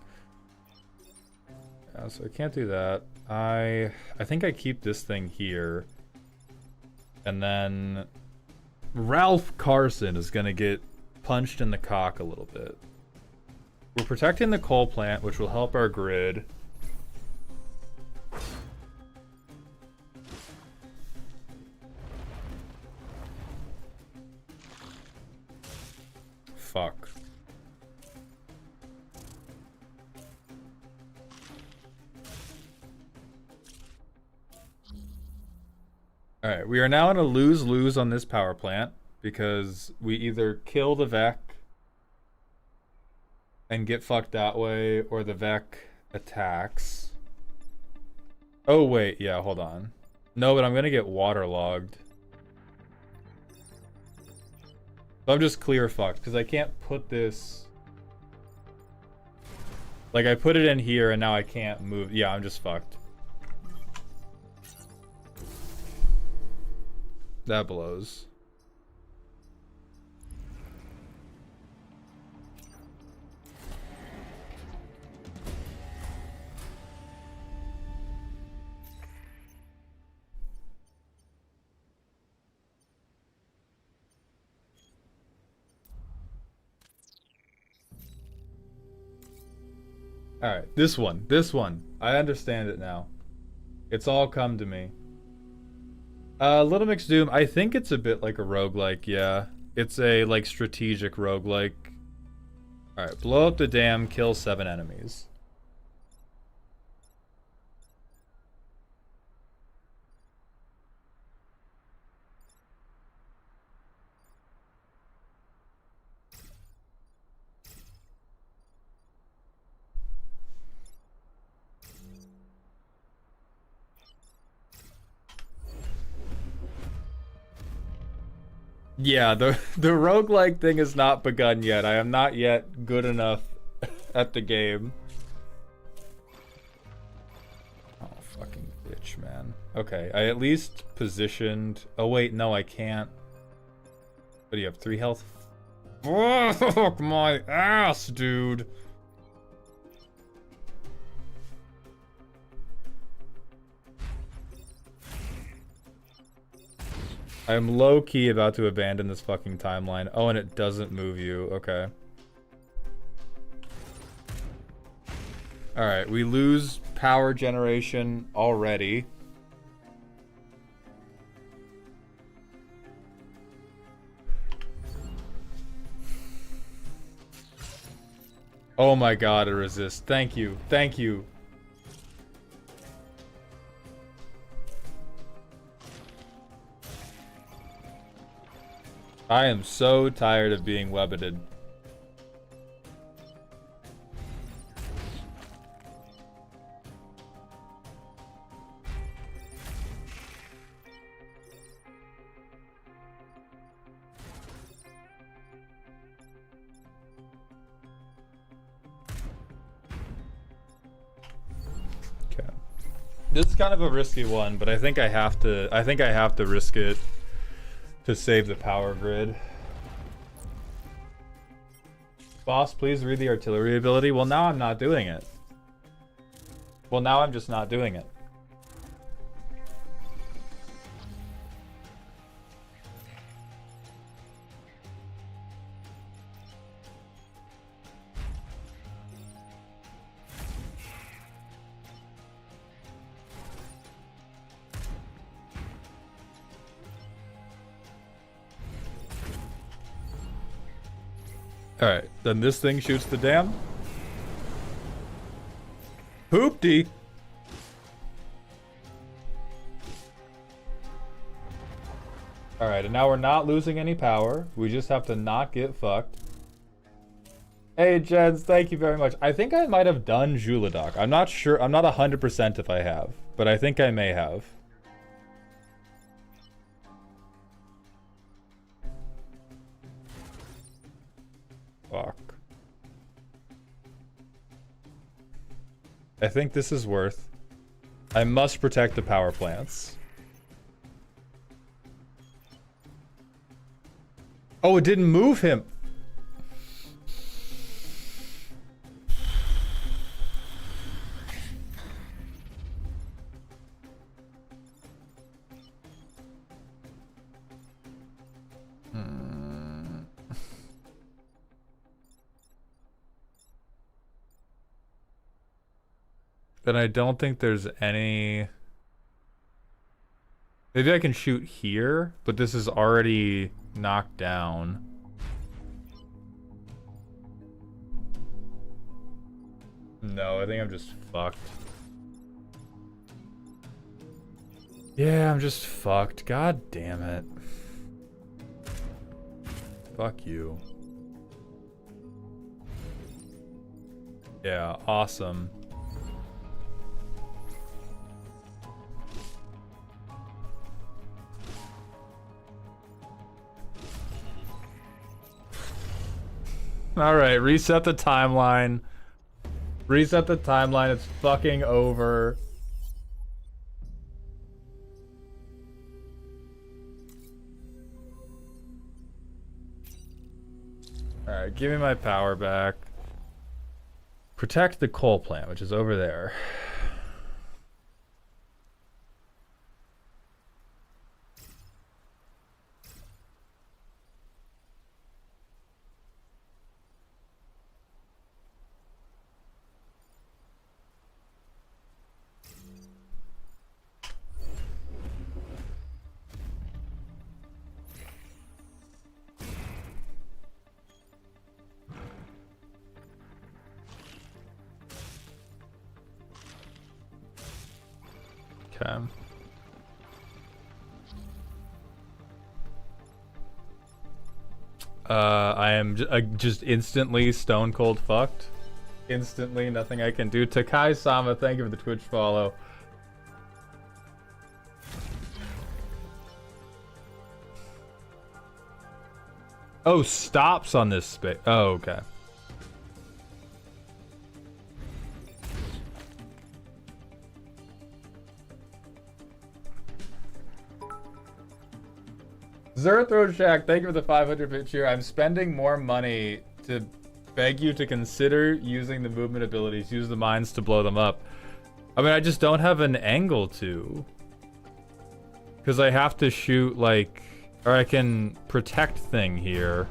Yeah, so I can't do that. I think I keep this thing here. And then Ralph Carson is gonna get punched in the cock a little bit. We're protecting the coal plant, which will help our grid. Fuck. Alright, we are now in a lose-lose on this power plant because we either kill the Vec and get fucked that way, or the Vec attacks. Oh wait, yeah, hold on. No, but I'm gonna get waterlogged. So I'm just clear fucked because I can't put this... Like, I put it in here and now I can't move. Yeah, I'm just fucked. That blows. Alright, this one. I understand it now. It's all come to me. Little Mix Doom, I think it's a bit like a roguelike, yeah. It's a, like, strategic roguelike. Alright, blow up the dam, kill 7 enemies. Yeah, the roguelike thing has not begun yet. I am not yet good enough at the game. Oh, fucking bitch. much, man. Okay, I at least positioned... Oh, wait, no, I can't. What do you have, 3 health? Fuck my ass, dude. I am low-key about to abandon this fucking timeline. Oh, and it doesn't move you. Okay. Alright, we lose power generation already. Oh my god, a resist. Thank you. Thank you. I am so tired of being webbeted. Okay. This is kind of a risky one, but I think I have to risk it to save the power grid. Boss, please read the artillery ability. Well, now I'm not doing it. Well, now I'm just not doing it. Alright, then this thing shoots the dam. Hoopty! Alright, and now we're not losing any power. We just have to not get fucked. Hey, Jens, thank you very much. I think I might have done Juladoc. I'm not sure. I'm not 100% if I have, but I think I may have. Fuck. I think this is worth. I must protect the power plants. Oh, it didn't move him. Then I don't think there's any... Maybe I can shoot here, but this is already knocked down. No, I think I'm just fucked. Yeah, I'm just fucked. God damn it. Fuck you. Yeah, awesome. Alright, reset the timeline. Reset the timeline, it's fucking over. Alright, give me my power back. Protect the coal plant, which is over there. Okay. I am just instantly stone cold fucked. Instantly, nothing I can do. Takai Sama, thank you for the Twitch follow. Oh, stops on this space. Oh, okay. Zerthroshak, thank you for the 500-bit cheer. I'm spending more money to beg you to consider using the movement abilities. Use the mines to blow them up. I mean, I just don't have an angle to. Because I have to shoot, like... Or I can protect thing here.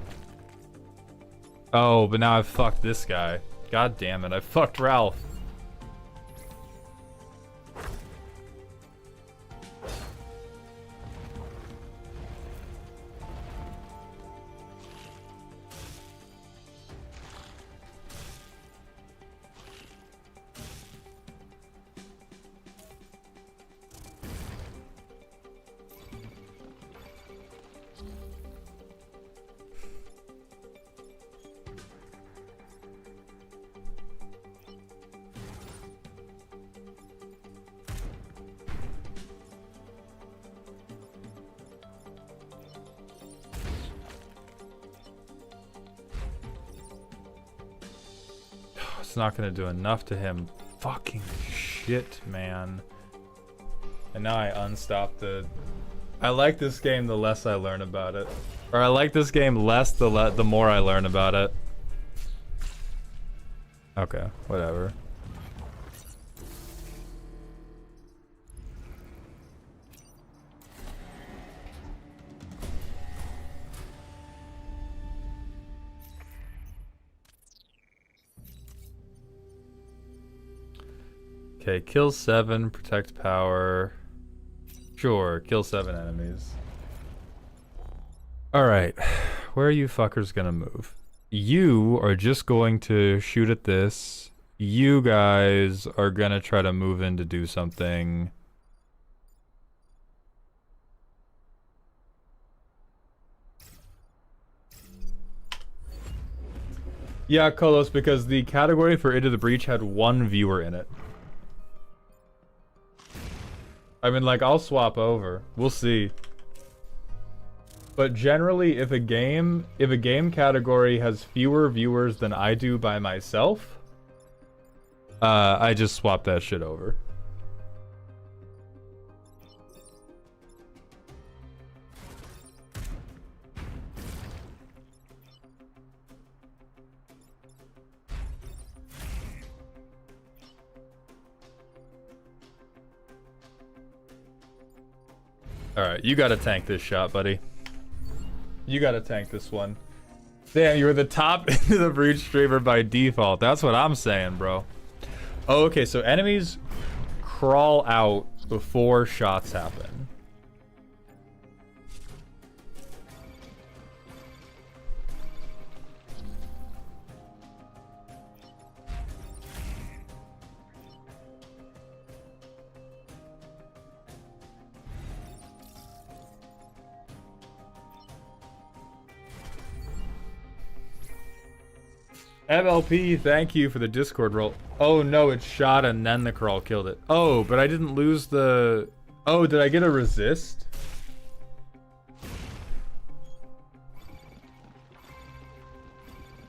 Oh, but now I've fucked this guy. God damn it, I fucked Ralph. It's not gonna do enough to him. Fucking shit, man. And now I unstop the... I like this game the less I learn about it. Or I like this game less the more I learn about it. Okay, whatever. Okay, kill 7, protect power. Sure, kill 7 enemies. Alright, where are you fuckers gonna move? You are just going to shoot at this. You guys are gonna try to move in to do something. Yeah, Kolos, because the category for Into the Breach had 1 viewer in it. I mean, like, I'll swap over. We'll see. But generally, if a game category has fewer viewers than I do by myself, I just swap that shit over. Alright, you gotta tank this shot, buddy. You gotta tank this one. Damn, you're the top Into the Breach streamer by default. That's what I'm saying, bro. Oh, okay, so enemies crawl out before shots happen. MLP, thank you for the Discord roll. Oh no, it shot and then the crawl killed it. Oh, but I didn't lose the... Oh, did I get a resist?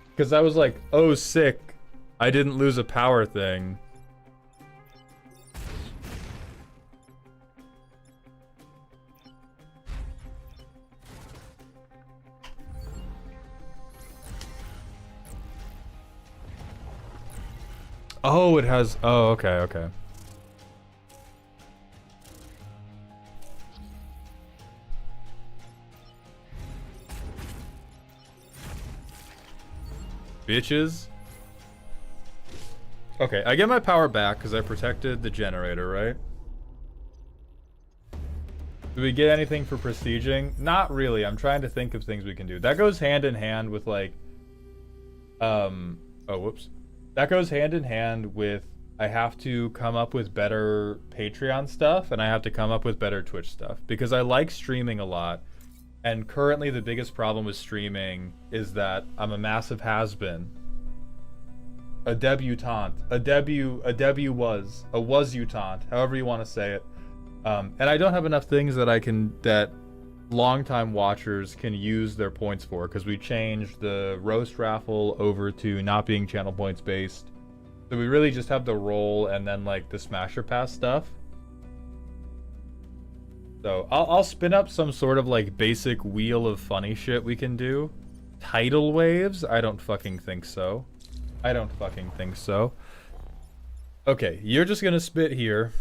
Because I was like, oh sick, I didn't lose a power thing. Oh, it has... Oh, okay, okay. Bitches. Okay, I get my power back because I protected the generator, right? Do we get anything for prestiging? Not really. I'm trying to think of things we can do. That goes hand in hand with, like... Oh, whoops. That goes hand in hand with I have to come up with better Patreon stuff and I have to come up with better Twitch stuff because I like streaming a lot. And currently the biggest problem with streaming is that I'm a massive has-been. A debutante. A was-utante, however you want to say it. And I don't have enough things that longtime watchers can use their points for because we changed the roast raffle over to not being channel points based. So we really just have the roll and then like the smasher pass stuff. So I'll spin up some sort of like basic wheel of funny shit we can do. Tidal waves? I don't fucking think so. I don't fucking think so. Okay, you're just gonna spit here.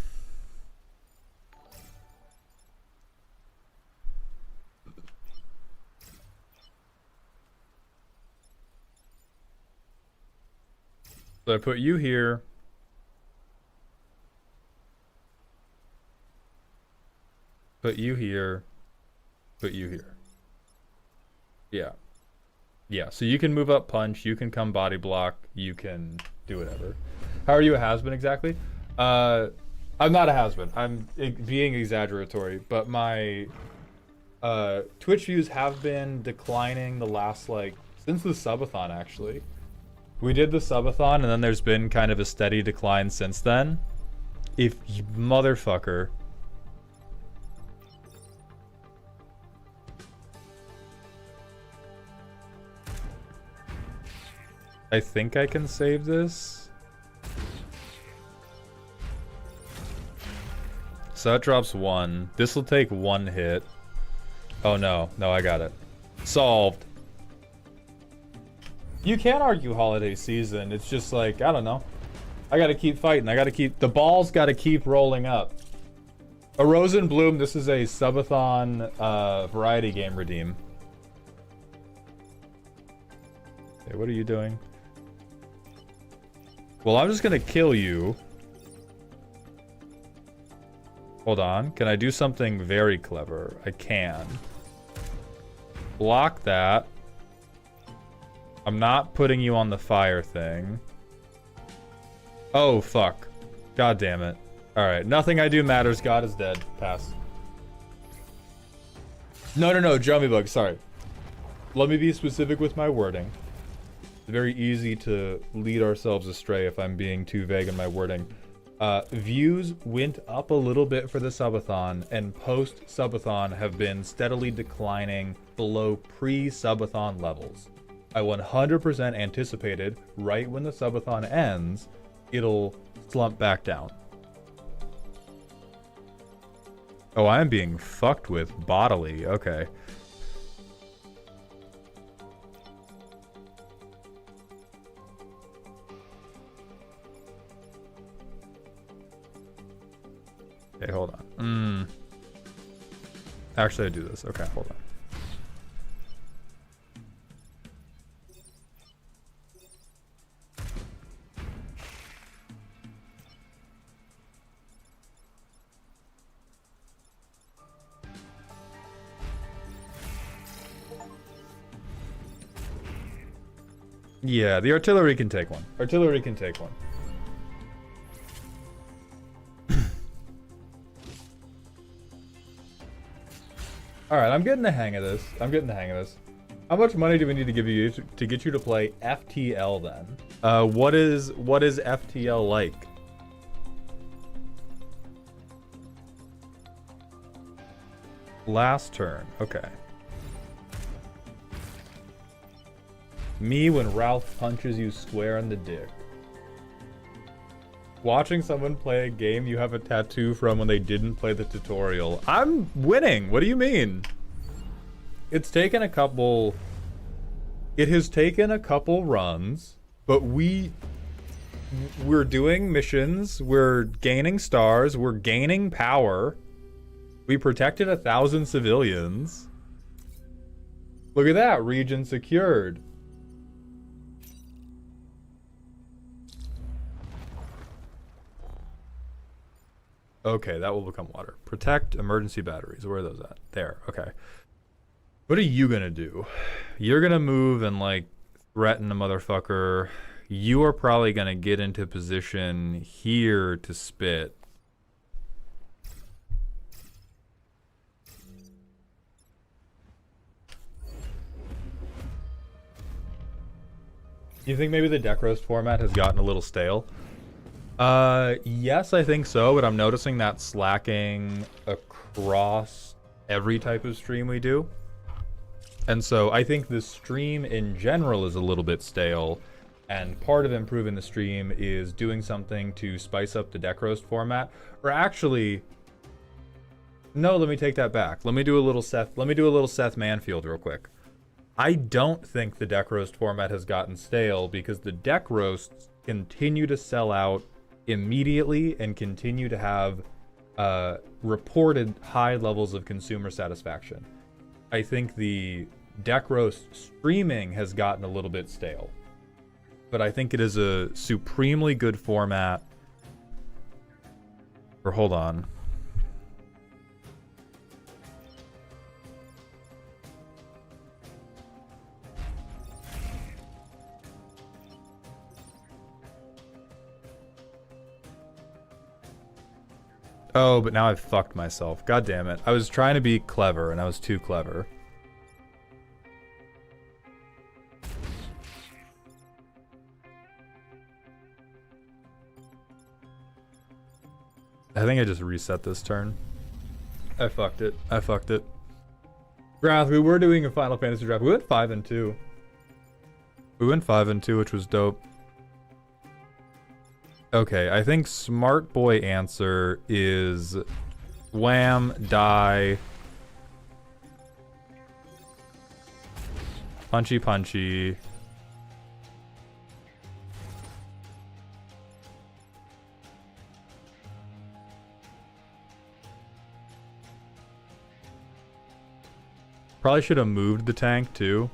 So I put you here. Put you here. Put you here. Yeah. Yeah, so you can move up punch, you can come body block, you can do whatever. How are you a has-been exactly? I'm not a has-been. I'm being exaggeratory, but my Twitch views have been declining the last, like, since the subathon, actually. We did the subathon, and then there's been kind of a steady decline since then. If you motherfucker... I think I can save this. So that drops 1. This will take 1 hit. Oh no, no, I got it. Solved. You can argue holiday season. It's just like, I don't know. I gotta keep fighting. I gotta keep... The balls gotta keep rolling up. A Rose and Bloom, this is a subathon variety game redeem. Okay, what are you doing? Well, I'm just gonna kill you. Hold on. Can I do something very clever? I can. Block that. I'm not putting you on the fire thing. Oh, fuck. God damn it. Alright, nothing I do matters. God is dead. Pass. No, Jummy Bug, sorry. Let me be specific with my wording. It's very easy to lead ourselves astray if I'm being too vague in my wording. Views went up a little bit for the subathon, and post-subathon have been steadily declining below pre-subathon levels. I 100% anticipated right when the subathon ends, it'll slump back down. Oh, I am being fucked with bodily. Okay. Okay, hold on. Actually, I do this. Okay, hold on. Yeah, the artillery can take one. Artillery can take one. Alright, I'm getting the hang of this. How much money do we need to give you to get you to play FTL then? What is FTL like? Last turn. Okay. Me when Ralph punches you square in the dick. Watching someone play a game you have a tattoo from when they didn't play the tutorial. I'm winning. What do you mean? It's taken a couple... It has taken a couple runs, but we're doing missions, we're gaining stars, we're gaining power. We protected 1,000 civilians. Look at that, region secured. Okay, that will become water. Protect emergency batteries. Where are those at? There, okay. What are you gonna do? You're gonna move and, like, threaten a motherfucker. You are probably gonna get into position here to spit. You think maybe the deck roast format has gotten a little stale? Yes, I think so, but I'm noticing that slacking across every type of stream we do. And so I think the stream in general is a little bit stale, and part of improving the stream is doing something to spice up the deck roast format, or actually No, let me take that back. Let me do a little Seth Manfield real quick. I don't think the deck roast format has gotten stale because the deck roasts continue to sell out immediately and continue to have reported high levels of consumer satisfaction. I think the deck roast streaming has gotten a little bit stale, but I think it is a supremely good format. Or hold on. Oh, but now I've fucked myself. God damn it. I was trying to be clever and I was too clever. I think I just reset this turn. I fucked it. I fucked it. Wrath, we were doing a Final Fantasy draft. We went 5-2. We went 5-2, which was dope. Okay, I think smart boy answer is wham, die, punchy punchy. Probably should have moved the tank too.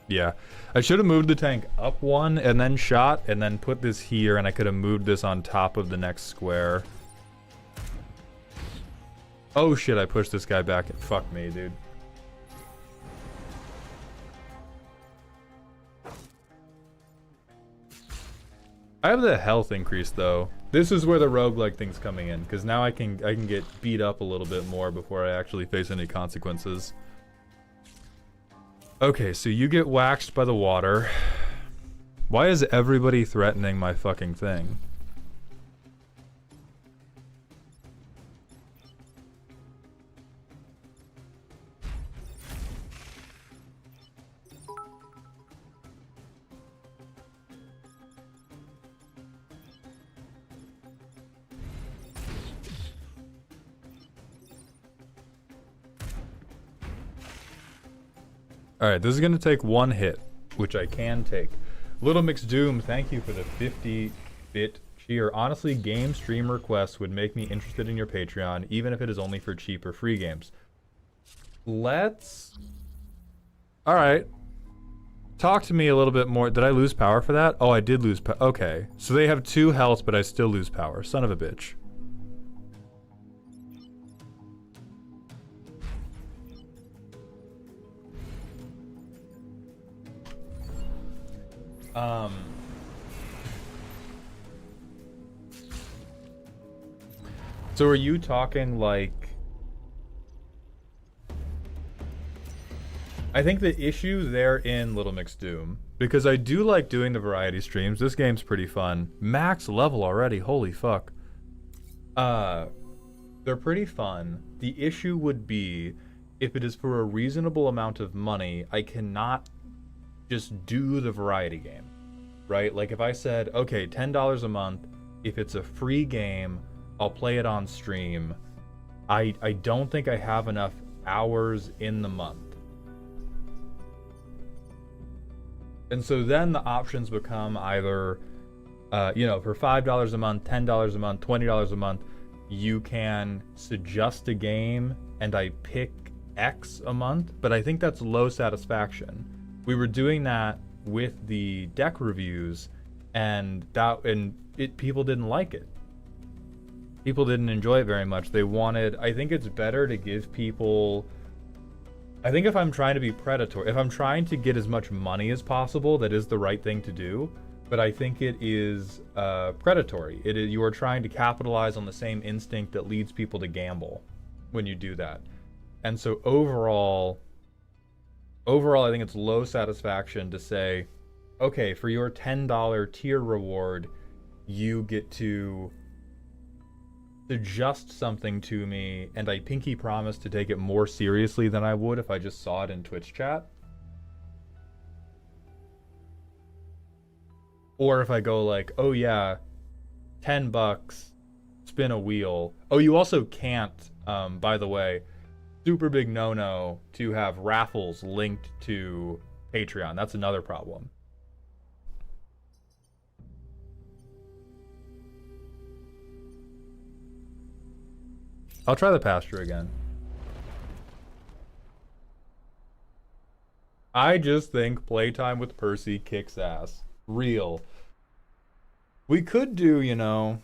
Yeah, I should have moved the tank up one and then shot and then put this here, and I could have moved this on top of the next square. Oh shit, I pushed this guy back and fuck me, dude. I have the health increase though. This is where the roguelike thing's coming in, because now I can get beat up a little bit more before I actually face any consequences. Okay, so you get waxed by the water. Why is everybody threatening my fucking thing? Alright, this is going to take one hit, which I can take. Little Mix Doom, thank you for the 50-bit cheer. Honestly, game stream requests would make me interested in your Patreon, even if it is only for cheap or free games. Let's... Alright. Talk to me a little bit more. Did I lose power for that? Oh, I did lose power. Okay. So they have 2 health, but I still lose power. Son of a bitch. So are you talking like... I think the issue there in Little Mix Doom, because I do like doing the variety streams. This game's pretty fun. Max level already, holy fuck. They're pretty fun. The issue would be, if it is for a reasonable amount of money, I cannot just do the variety game, right? Like if I said, okay, $10 a month, if it's a free game, I'll play it on stream. I don't think I have enough hours in the month. And so then the options become either, you know, for $5 a month, $10 a month, $20 a month, you can suggest a game and I pick X a month, but I think that's low satisfaction. We were doing that with the deck reviews, and people didn't like it. People didn't enjoy it very much. They wanted, I think it's better to give people, I think if I'm trying to be predatory, if I'm trying to get as much money as possible, that is the right thing to do. But I think it is predatory. You are trying to capitalize on the same instinct that leads people to gamble when you do that. And so overall, I think it's low satisfaction to say, okay, for your $10 tier reward, you get to suggest something to me, and I pinky promise to take it more seriously than I would if I just saw it in Twitch chat. Or if I go like, oh yeah, $10, spin a wheel. Oh, you also can't, by the way, super big no-no to have raffles linked to Patreon. That's another problem. I'll try the pasture again. I just think playtime with Percy kicks ass. Real. We could do, you know...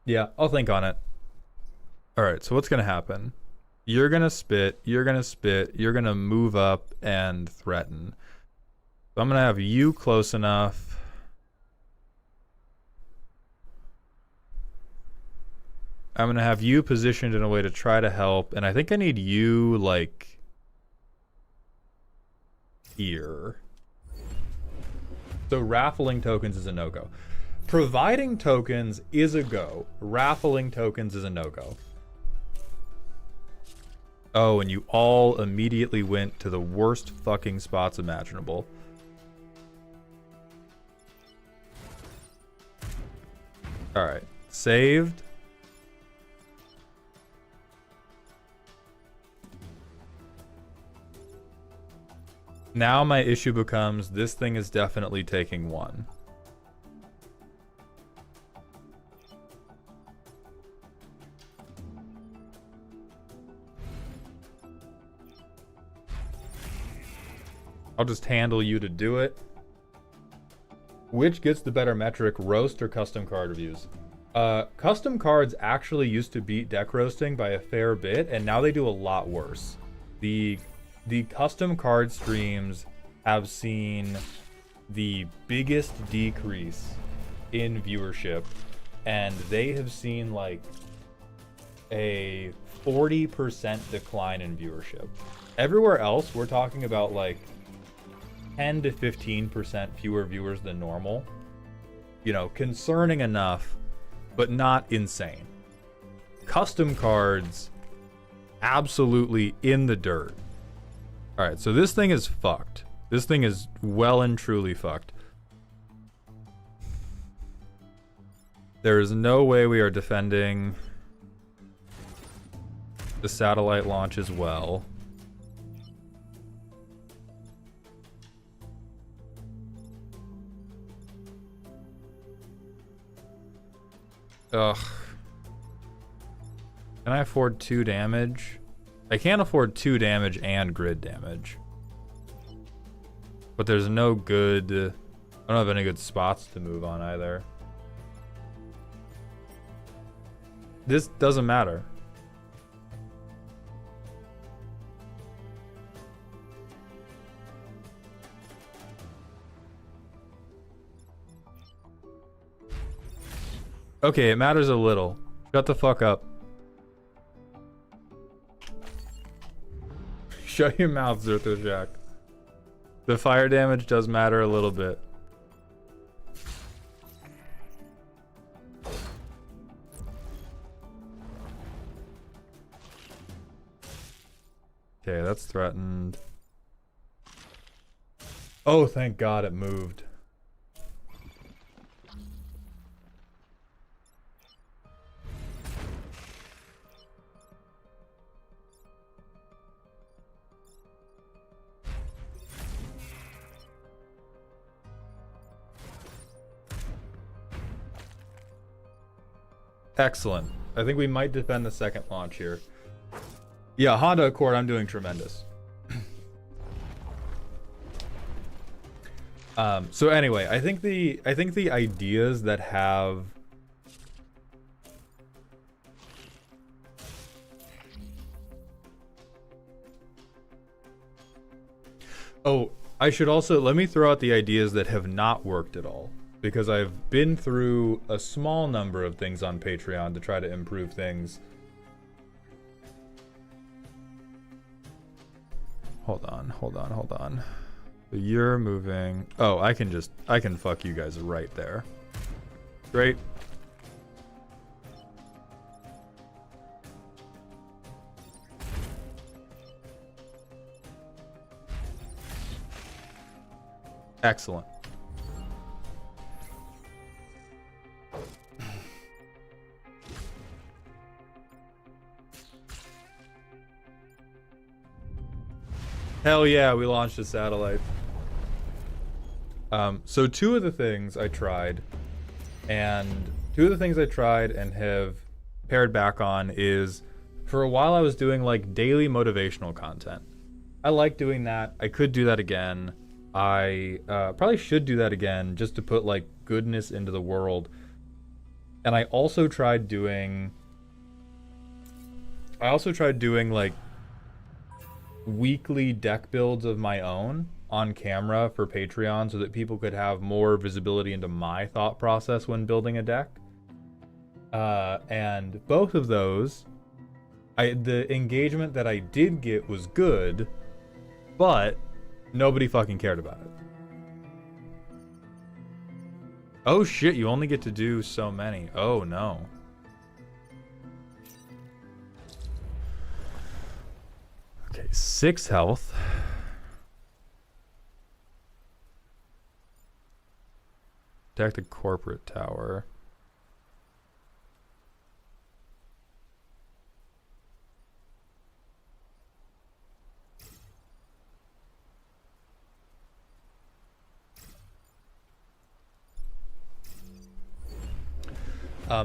Yeah, I'll think on it. Alright, so what's gonna happen? You're gonna spit, you're gonna move up and threaten. So I'm gonna have you close enough. I'm gonna have you positioned in a way to try to help, and I think I need you, like, here. So raffling tokens is a no-go. Providing tokens is a go. Raffling tokens is a no-go. Oh, and you all immediately went to the worst fucking spots imaginable. Alright. Saved. Now my issue becomes this thing is definitely taking one. I'll just handle you to do it. Which gets the better metric, roast or custom card reviews? Custom cards actually used to beat deck roasting by a fair bit, and now they do a lot worse. The custom card streams have seen the biggest decrease in viewership, and they have seen like a 40% decline in viewership. Everywhere else, we're talking about like 10 to 15% fewer viewers than normal. You know, concerning enough, but not insane. Custom cards, absolutely in the dirt. Alright, so this thing is fucked. This thing is well and truly fucked. There is no way we are defending the satellite launch as well. Ugh. Can I afford 2 damage? I can't afford 2 damage and grid damage. But there's no good... I don't have any good spots to move on either. This doesn't matter. Okay, it matters a little. Shut the fuck up. Shut your mouth, Zerthojak. The fire damage does matter a little bit. Okay, that's threatened. Oh, thank God it moved. Excellent. I think we might defend the second launch here. Yeah, Honda Accord, I'm doing tremendous. So anyway, I think the ideas that have Oh, I should also let me throw out the ideas that have not worked at all, because I've been through a small number of things on Patreon to try to improve things. Hold on. So you're moving. Oh, I can fuck you guys right there. Great. Excellent. Hell yeah, we launched a satellite. So two of the things I tried and have pared back on is, for a while I was doing like daily motivational content. I like doing that. I could do that again. I probably should do that again just to put like goodness into the world. And I also tried doing like weekly deck builds of my own on camera for Patreon so that people could have more visibility into my thought process when building a deck. And both of those, the engagement that I did get was good, but nobody fucking cared about it. Oh shit, you only get to do so many. Oh no. Okay, 6 health. Attack the corporate tower.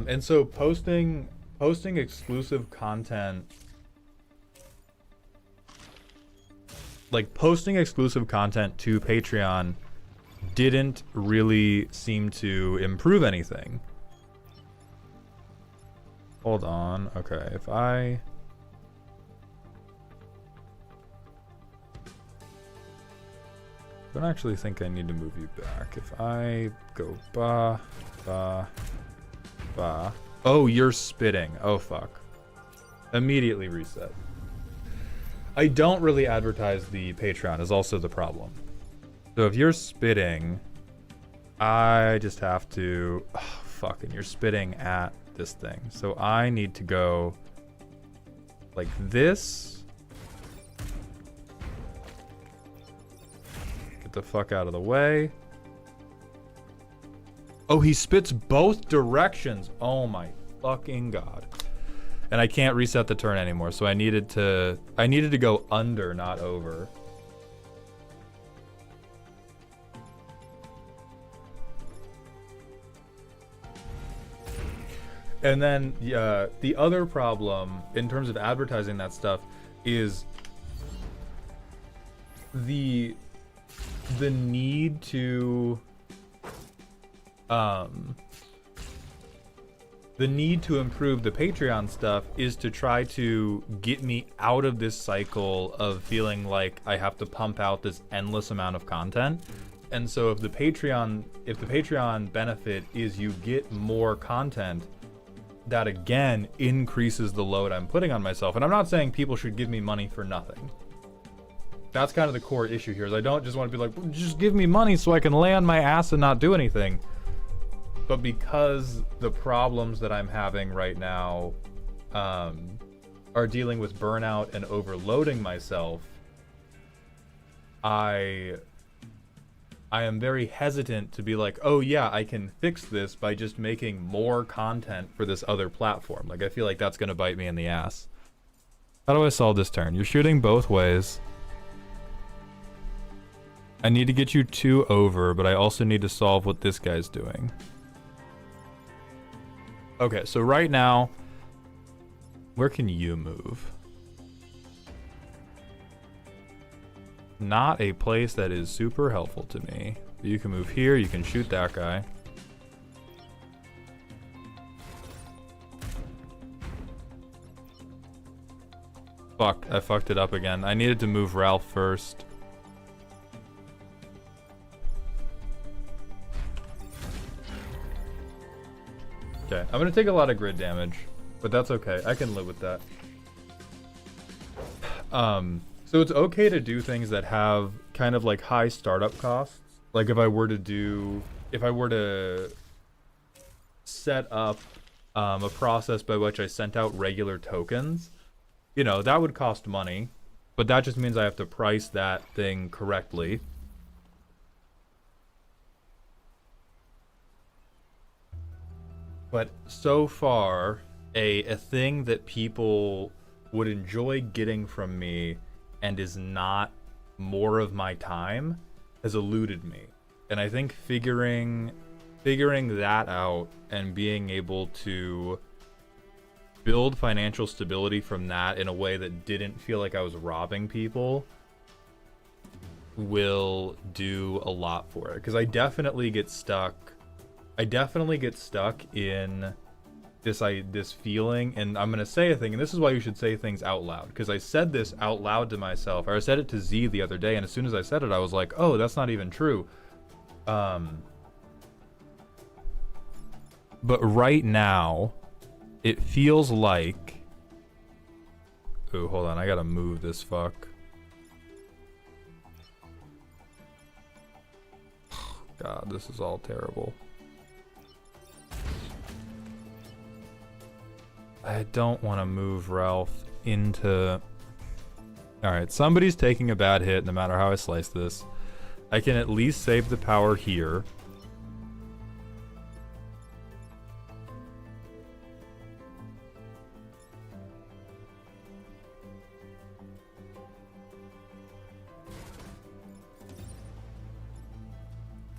And so posting exclusive content, like posting exclusive content to Patreon didn't really seem to improve anything. Hold on. Okay, if I don't actually think I need to move you back. If I go ba. Oh, you're spitting. Oh, fuck. Immediately reset. I don't really advertise the Patreon is also the problem. So if you're spitting, I just have to... Oh, fuck, and you're spitting at this thing. So I need to go like this. Get the fuck out of the way. Oh, he spits both directions. Oh my fucking god. And I can't reset the turn anymore, so I needed to go under, not over. And then the other problem in terms of advertising that stuff is the need to improve the Patreon stuff is to try to get me out of this cycle of feeling like I have to pump out this endless amount of content. And so if the Patreon benefit is you get more content, that again increases the load I'm putting on myself. And I'm not saying people should give me money for nothing. That's kind of the core issue here, is I don't just want to be like, well, just give me money so I can lay on my ass and not do anything. But because the problems that I'm having right now are dealing with burnout and overloading myself, I am very hesitant to be like, oh yeah, I can fix this by just making more content for this other platform. Like, I feel like that's going to bite me in the ass. How do I solve this turn? You're shooting both ways. I need to get you 2 over, but I also need to solve what this guy's doing. Okay, so right now, where can you move? Not a place that is super helpful to me. You can move here, you can shoot that guy. Fuck, I fucked it up again. I needed to move Ralph first. Okay, I'm gonna take a lot of grid damage, but that's okay. I can live with that. So it's okay to do things that have kind of like high startup costs. Like if I were to set up a process by which I sent out regular tokens, you know, that would cost money, but that just means I have to price that thing correctly. But so far, a thing that people would enjoy getting from me and is not more of my time has eluded me. And I think figuring that out and being able to build financial stability from that in a way that didn't feel like I was robbing people will do a lot for it. Because I definitely get stuck in this feeling, and I'm gonna say a thing, and this is why you should say things out loud, because I said this out loud to myself, or I said it to Z the other day, and as soon as I said it, I was like, oh, that's not even true. But right now, it feels like... Oh, hold on, I gotta move this fuck. God, this is all terrible. I don't want to move Ralph into... Alright, somebody's taking a bad hit no matter how I slice this. I can at least save the power here.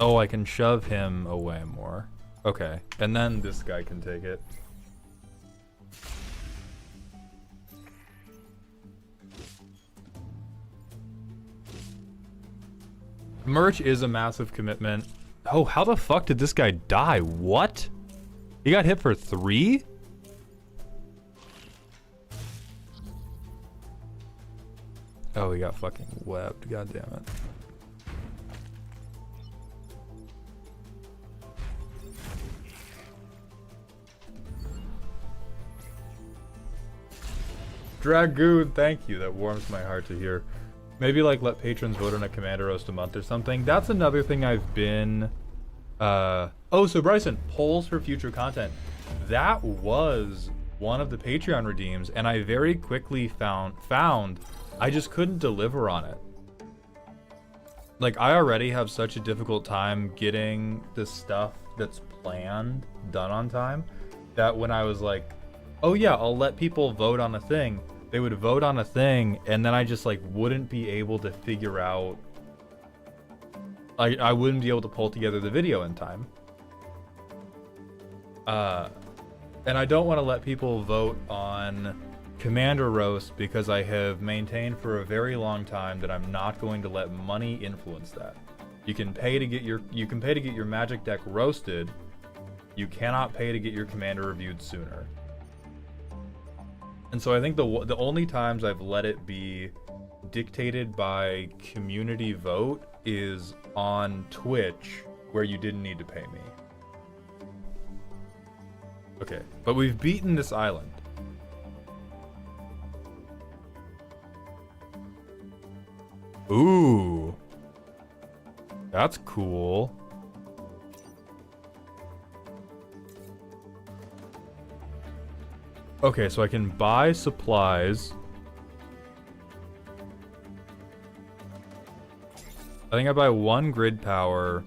Oh, I can shove him away more. Okay, and then this guy can take it. Merch is a massive commitment. Oh, how the fuck did this guy die? What? He got hit for 3? Oh, he got fucking webbed. God damn it. Dragoon, thank you. That warms my heart to hear. Maybe like let patrons vote on a commander roast a month or something. That's another thing I've been... Oh, so Bryson, polls for future content. That was one of the Patreon redeems, and I very quickly found I just couldn't deliver on it. Like, I already have such a difficult time getting the stuff that's planned done on time, that when I was like, oh yeah, I'll let people vote on a thing, they would vote on a thing, and then I just like wouldn't be able to figure out, I wouldn't be able to pull together the video in time. And I don't want to let people vote on Commander Roast because I have maintained for a very long time that I'm not going to let money influence that. You can pay to get your Magic deck roasted. You cannot pay to get your Commander reviewed sooner. And so I think the only times I've let it be dictated by community vote is on Twitch, where you didn't need to pay me. Okay, but we've beaten this island. Ooh. That's cool. Okay, so I can buy supplies. I think I buy 1 grid power.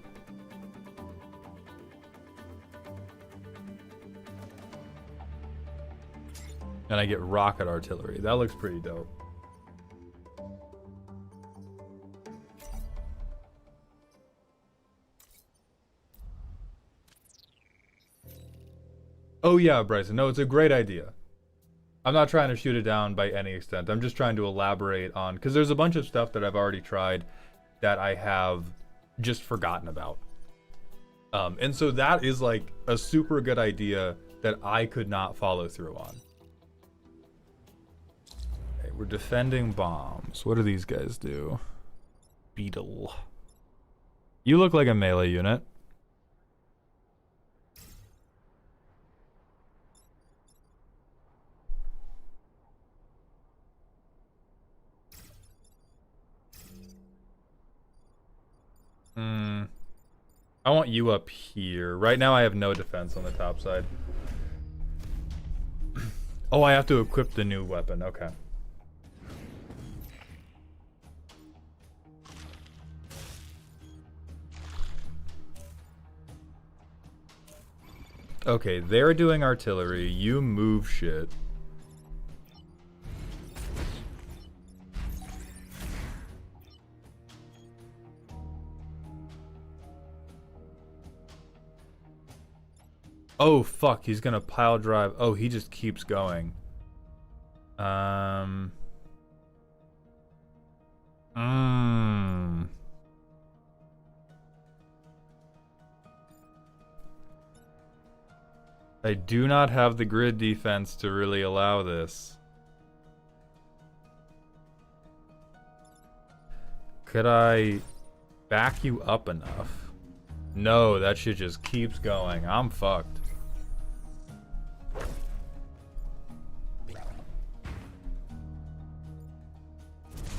And I get rocket artillery. That looks pretty dope. Oh yeah, Bryson. No, it's a great idea. I'm not trying to shoot it down by any extent. I'm just trying to elaborate on... Because there's a bunch of stuff that I've already tried that I have just forgotten about. And so that is like a super good idea that I could not follow through on. Okay, we're defending bombs. What do these guys do? Beetle. You look like a melee unit. I want you up here. Right now I have no defense on the top side. Oh, I have to equip the new weapon. Okay. Okay, they're doing artillery. You move shit. Oh, fuck. He's gonna pile drive. Oh, he just keeps going. Mm. I do not have the grid defense to really allow this. Could I back you up enough? No, that shit just keeps going. I'm fucked.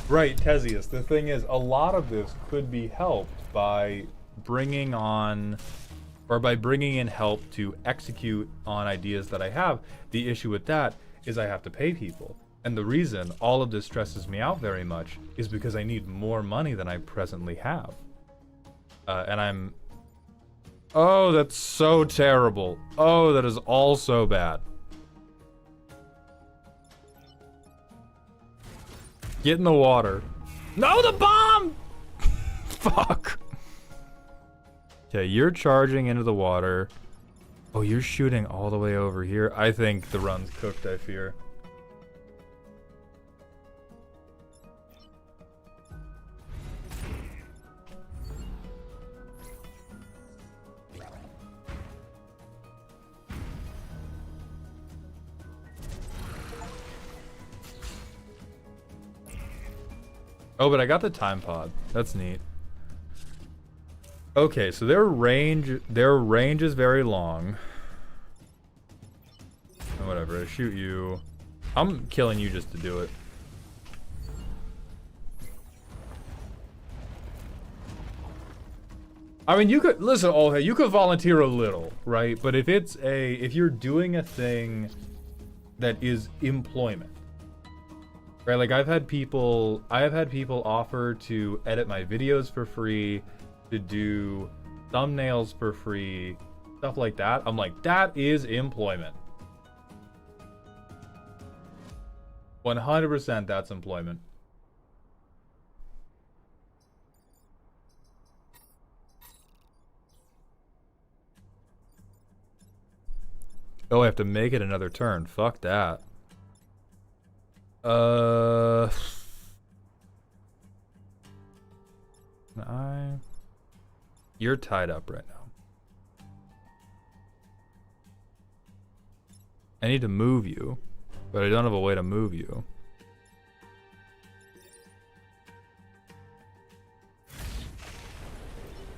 Right, Theseus. The thing is, a lot of this could be helped by bringing on, or by bringing in help to execute on ideas that I have. The issue with that is I have to pay people. And the reason all of this stresses me out very much is because I need more money than I presently have. And I'm... Oh, that's so terrible. Oh, that is all so bad. Get in the water. No, the bomb! Fuck. Okay, you're charging into the water. Oh, you're shooting all the way over here. I think the run's cooked, I fear. Oh, but I got the time pod. That's neat. Okay, so their range is very long. Whatever, I shoot you. I'm killing you just to do it. I mean, you could listen. Oh, hey, you could volunteer a little, right? But if you're doing a thing that is employment, right? Like I have had people offer to edit my videos for free, to do thumbnails for free, stuff like that. I'm like, that is employment. 100% that's employment. Oh, I have to make it another turn. Fuck that. You're tied up right now. I need to move you, but I don't have a way to move you.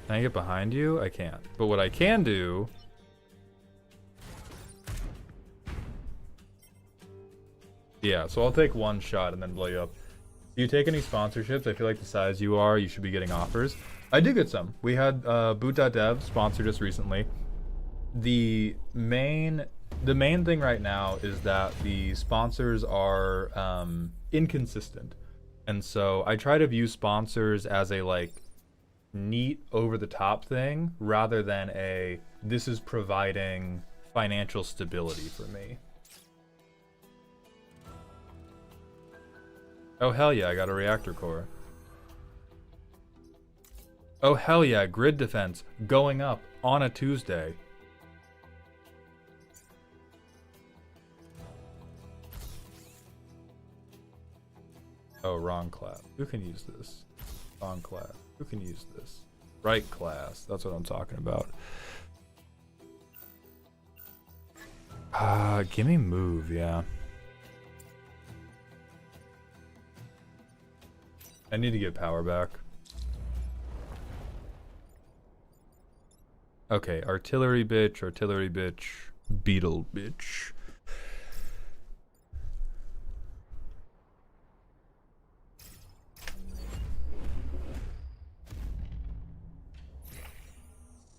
Can I get behind you? I can't. But what I can do... Yeah, so I'll take one shot and then blow you up. Do you take any sponsorships? I feel like the size you are, you should be getting offers. I do get some. We had Boot.dev sponsored us recently. The main thing right now is that the sponsors are inconsistent. And so I try to view sponsors as a like neat over the top thing rather than a this is providing financial stability for me. Oh hell yeah, I got a reactor core. Oh hell yeah, grid defense going up on a Tuesday. Oh, wrong class. Who can use this? Wrong class. Who can use this? Right class. That's what I'm talking about. Give me move, yeah. I need to get power back. Okay, artillery bitch, beetle bitch.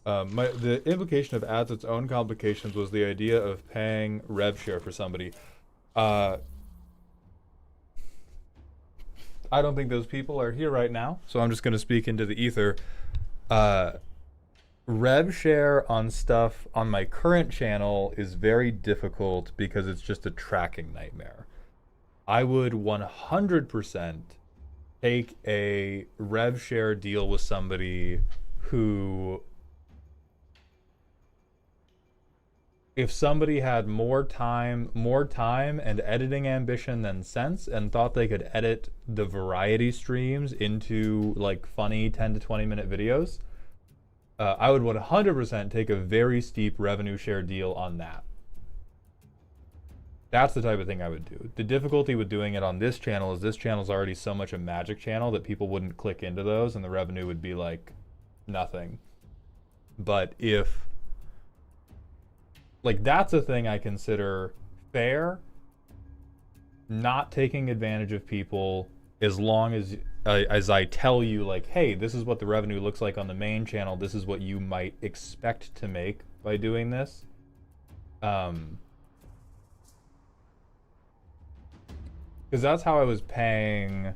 The implication of adds its own complications was the idea of paying rev share for somebody. I don't think those people are here right now, so I'm just going to speak into the ether. rev share on stuff on my current channel is very difficult because it's just a tracking nightmare. I would 100% take a rev share deal with somebody who, if somebody had more time and editing ambition than sense and thought they could edit the variety streams into like funny 10 to 20 minute videos, I would 100% take a very steep revenue share deal on that. That's the type of thing I would do. The difficulty with doing it on this channel is this channel is already so much a magic channel that people wouldn't click into those and the revenue would be like nothing. But if, like, that's a thing I consider fair, not taking advantage of people, as long as I tell you, like, hey, this is what the revenue looks like on the main channel, this is what you might expect to make by doing this. Because that's how I was paying.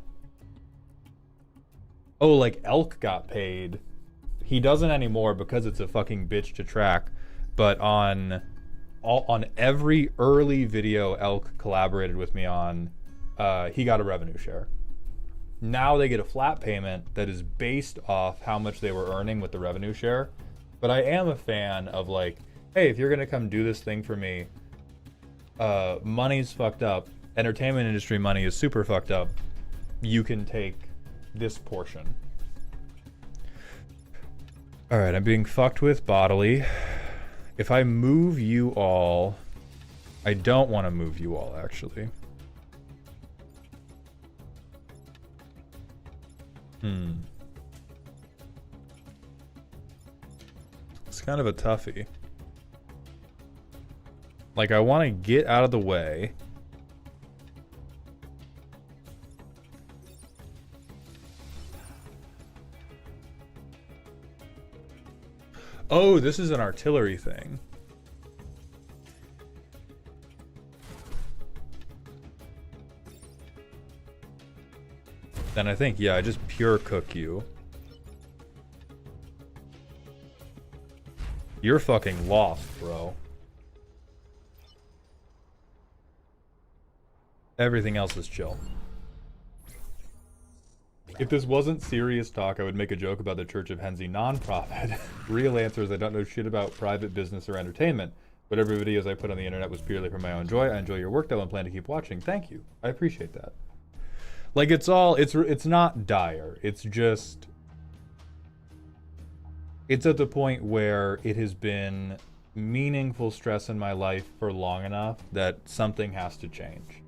Oh, like Elk got paid. He doesn't anymore because it's a fucking bitch to track. But on every early video Elk collaborated with me on, he got a revenue share. Now they get a flat payment that is based off how much they were earning with the revenue share. But I am a fan of, like, hey, if you're gonna come do this thing for me, money's fucked up. Entertainment industry money is super fucked up. You can take this portion. All right, I'm being fucked with bodily. If I move you all, I don't want to move you all, actually. It's kind of a toughie. Like, I want to get out of the way. Oh, this is an artillery thing. Then I think, yeah, I just pure cook you. You're fucking lost, bro. Everything else is chill. If this wasn't serious talk, I would make a joke about the Church of Hensi nonprofit. Real answer is I don't know shit about private business or entertainment. Whatever videos I put on the internet was purely for my own joy. I enjoy your work though and plan to keep watching. Thank you. I appreciate that. Like, it's not dire. It's just, it's at the point where it has been meaningful stress in my life for long enough that something has to change.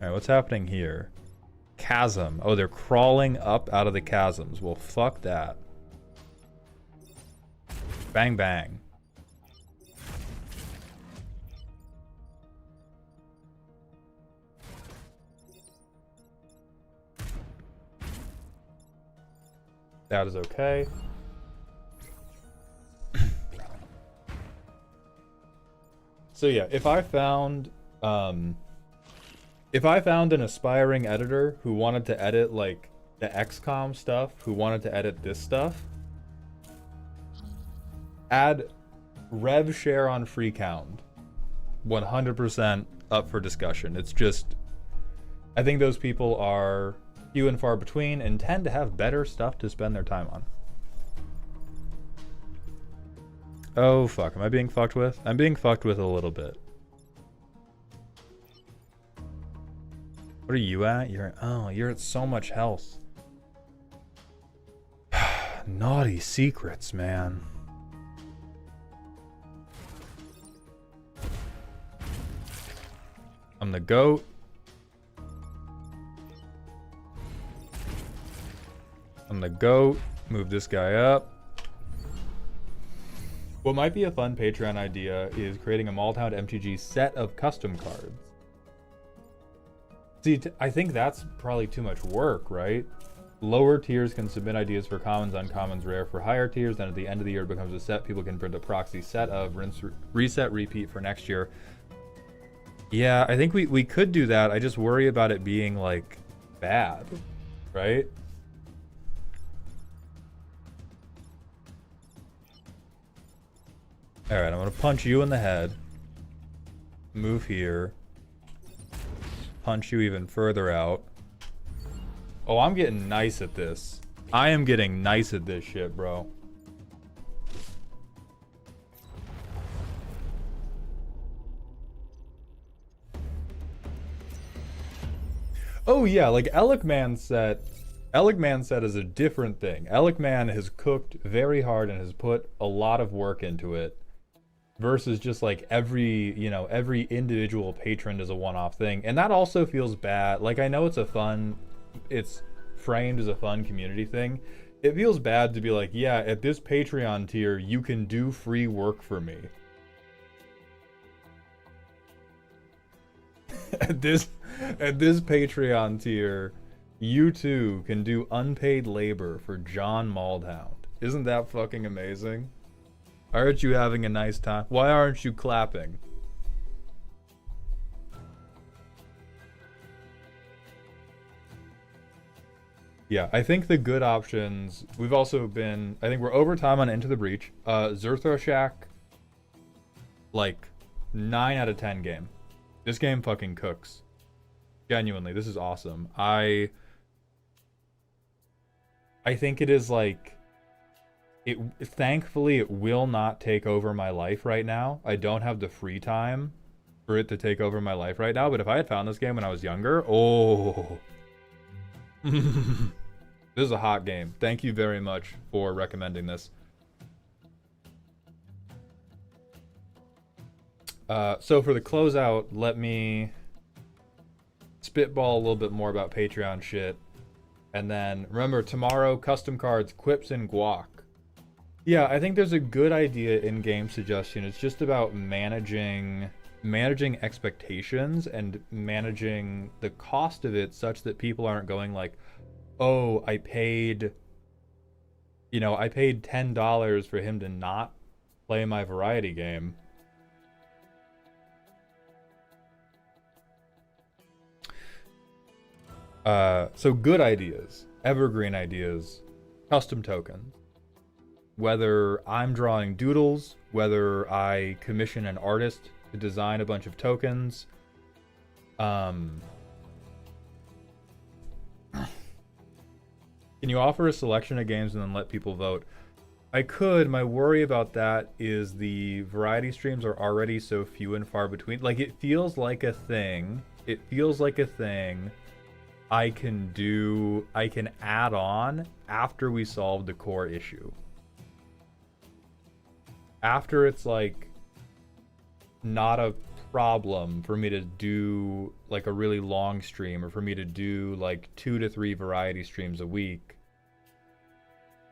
All right, what's happening here? Chasm. Oh, they're crawling up out of the chasms. Well, fuck that. Bang, bang. That is okay. So yeah, if I found an aspiring editor who wanted to edit like the XCOM stuff, who wanted to edit this stuff, add rev share on free count. 100% up for discussion. It's just, I think those people are few and far between and tend to have better stuff to spend their time on. Oh fuck, am I being fucked with? I'm being fucked with a little bit. What are you at? You're at so much health. Naughty secrets, man. I'm the goat. I'm the goat. Move this guy up. What might be a fun Patreon idea is creating a Malltown MTG set of custom cards. See, I think that's probably too much work, right? Lower tiers can submit ideas for commons, uncommons, rare for higher tiers. Then at the end of the year it becomes a set. People can print a proxy set of rinse, reset, repeat for next year. Yeah, I think we could do that. I just worry about it being like bad, right? Alright, I'm gonna punch you in the head. Move here. Punch you even further out. Oh, I'm getting nice at this. I am getting nice at this shit, bro. Oh yeah, like Elikman set is a different thing. Elikman has cooked very hard and has put a lot of work into it. Versus just like every individual patron is a one-off thing. And that also feels bad. Like, I know it's framed as a fun community thing. It feels bad to be like, yeah, at this Patreon tier, you can do free work for me. At this Patreon tier, you too can do unpaid labor for John Maldhound. Isn't that fucking amazing? Aren't you having a nice time? Why aren't you clapping? Yeah, I think the good options, we've also been, I think we're over time on Into the Breach. Zerthroshak, like, 9 out of 10 game. This game fucking cooks. Genuinely, this is awesome. I think it is like, thankfully it will not take over my life right now. I don't have the free time for it to take over my life right now, but if I had found this game when I was younger, oh. This is a hot game. Thank you very much for recommending this. So for the closeout, let me spitball a little bit more about Patreon shit. And then, remember, tomorrow, custom cards, quips, and guac. Yeah, I think there's a good idea in game suggestion. It's just about managing expectations and managing the cost of it such that people aren't going like, oh, I paid $10 for him to not play my variety game. So good ideas, evergreen ideas, custom tokens. Whether I'm drawing doodles, whether I commission an artist to design a bunch of tokens, can you offer a selection of games and then let people vote? I could. My worry about that is the variety streams are already so few and far between. Like, it feels like a thing. It feels like a thing I can add on after we solve the core issue. After it's like not a problem for me to do like a really long stream, or for me to do like 2 to 3 variety streams a week,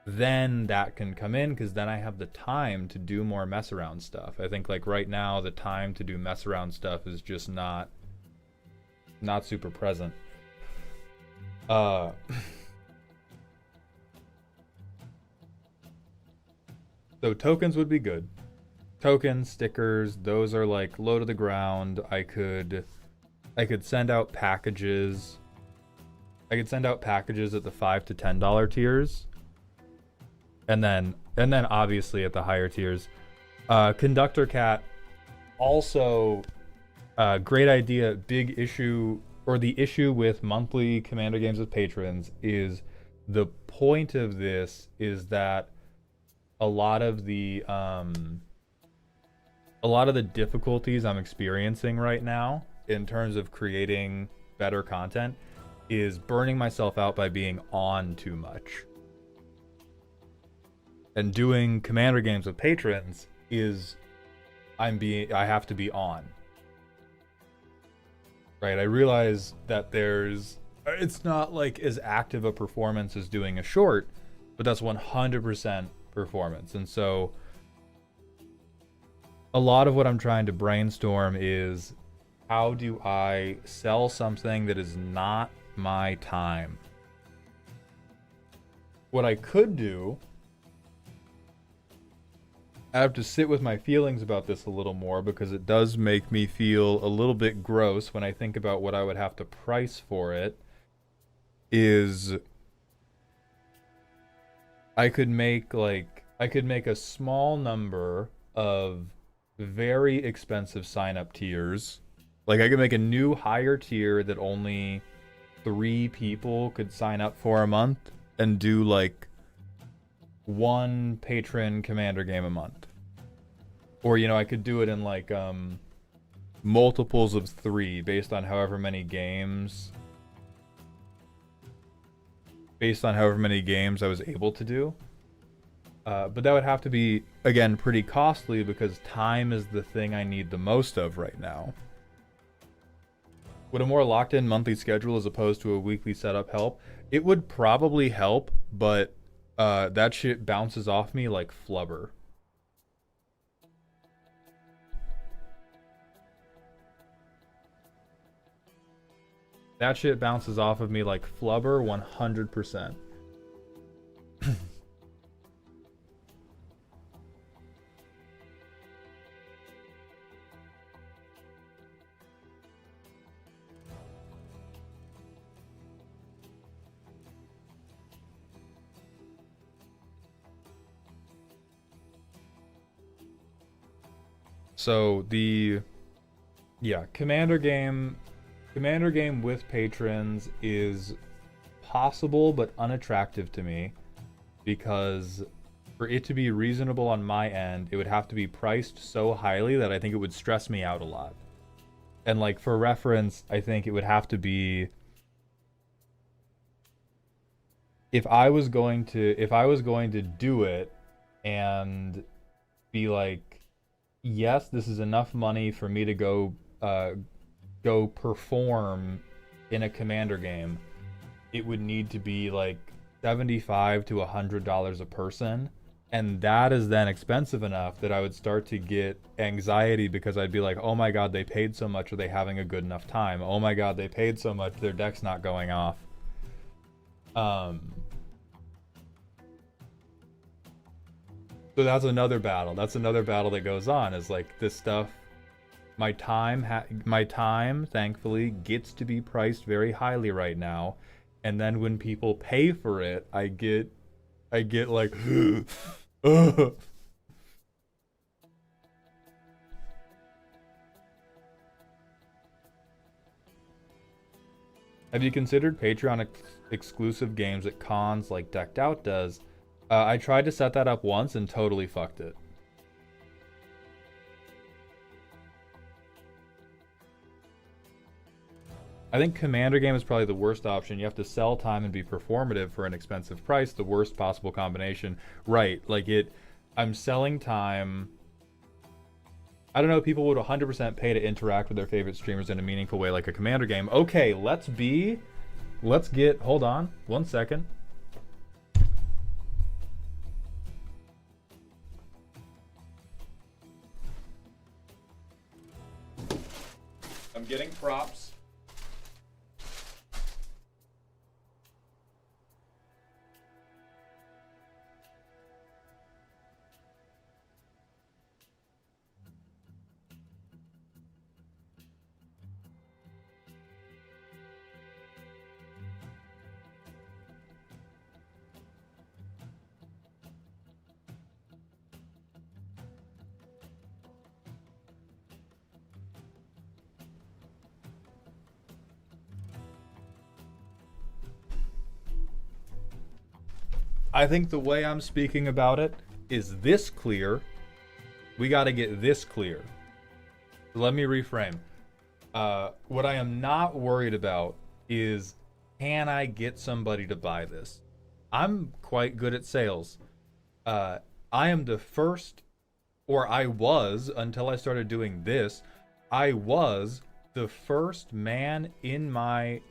then that can come in, because then I have the time to do more mess around stuff. I think like right now the time to do mess around stuff is just not super present. So tokens would be good. Tokens, stickers, those are like low to the ground. I could send out packages. I could send out packages at the $5 to $10 tiers. And then obviously at the higher tiers. Conductor Cat, also great idea. Big issue, or the issue with monthly Commander games with patrons is the point of this is that a lot of the difficulties I'm experiencing right now in terms of creating better content is burning myself out by being on too much. And doing Commander games with patrons is I have to be on. Right? I realize that it's not like as active a performance as doing a short, but that's 100% performance. And so a lot of what I'm trying to brainstorm is, how do I sell something that is not my time? What I could do, I have to sit with my feelings about this a little more, because it does make me feel a little bit gross when I think about what I would have to price for it, is I could make a small number of very expensive sign up tiers. Like I could make a new higher tier that only 3 people could sign up for a month and do like one patron commander game a month. Or I could do it in like multiples of 3 based on however many games I was able to do. But that would have to be, again, pretty costly because time is the thing I need the most of right now. Would a more locked-in monthly schedule as opposed to a weekly setup help? It would probably help, but that shit bounces off me like flubber. That shit bounces off of me like flubber 100%. So Commander game with patrons is possible but unattractive to me because for it to be reasonable on my end, it would have to be priced so highly that I think it would stress me out a lot. And like for reference, I think it would have to be if I was going to do it and be like, yes, this is enough money for me to go perform in a commander game, it would need to be like $75 to $100 a person, and that is then expensive enough that I would start to get anxiety because I'd be like, oh my god, they paid so much, are they having a good enough time? Oh my god, they paid so much, their deck's not going off. So that's another battle. That's another battle that goes on. Is like this stuff. My time, thankfully, gets to be priced very highly right now, and then when people pay for it, I get like, ugh. Have you considered Patreon exclusive games at cons like Decked Out does? I tried to set that up once and totally fucked it. I think Commander game is probably the worst option. You have to sell time and be performative for an expensive price. The worst possible combination. Right, like I'm selling time. I don't know, people would 100% pay to interact with their favorite streamers in a meaningful way like a Commander game. Okay, let's get, hold on, 1 second. I'm getting props. I think the way I'm speaking about it is this clear. We got to get this clear. Let me reframe. What I am not worried about is, can I get somebody to buy this? I'm quite good at sales. I am the first, or I was, until I started doing this, I was the first man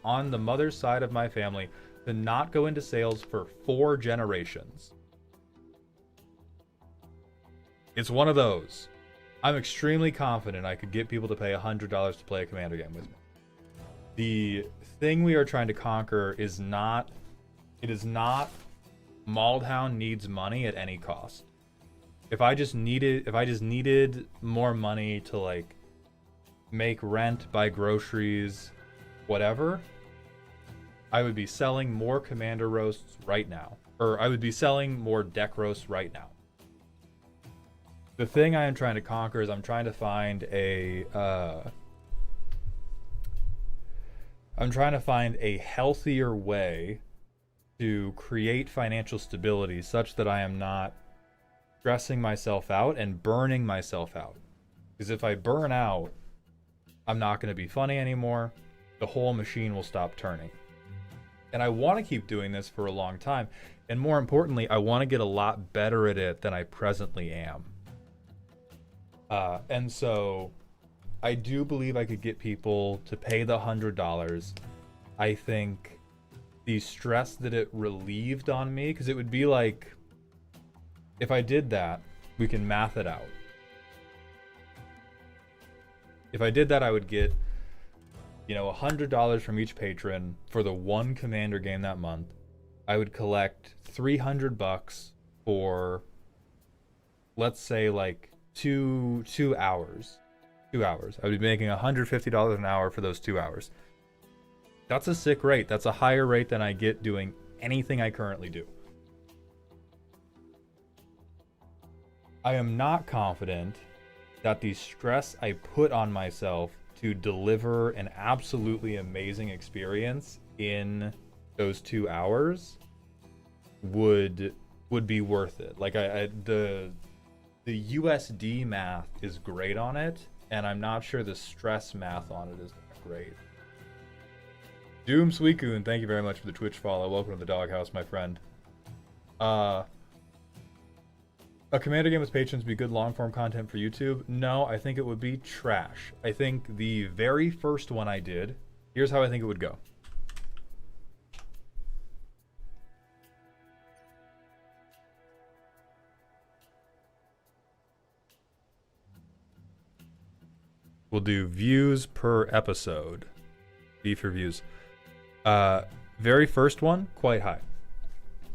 on the mother's side of my family to not go into sales for 4 generations. It's one of those. I'm extremely confident I could get people to pay $100 to play a Commander game with me. The thing we are trying to conquer is not Maldhound needs money at any cost. If I just needed more money to like make rent, buy groceries, whatever, I would be selling more Commander roasts right now. Or I would be selling more deck roasts right now. The thing I am trying to conquer is I'm trying to find a healthier way to create financial stability such that I am not stressing myself out and burning myself out. Because if I burn out, I'm not going to be funny anymore. The whole machine will stop turning. And I want to keep doing this for a long time. And more importantly, I want to get a lot better at it than I presently am. And so I do believe I could get people to pay the $100. I think the stress that it relieved on me, because it would be like, if I did that, we can math it out. If I did that, I would get, $100 from each patron for the one Commander game that month. I would collect $300 for, let's say, like two hours. 2 hours. I would be making $150 an hour for those 2 hours. That's a sick rate. That's a higher rate than I get doing anything I currently do. I am not confident that the stress I put on myself to deliver an absolutely amazing experience in those 2 hours would be worth it. Like the USD math is great on it, and I'm not sure the stress math on it is that great. Doom Suicune, thank you very much for the Twitch follow. Welcome to the doghouse, my friend. A Commander game with patrons be good long-form content for YouTube? No, I think it would be trash. I think the very first one I did, here's how I think it would go. We'll do views per episode. V for views. Very first one, quite high.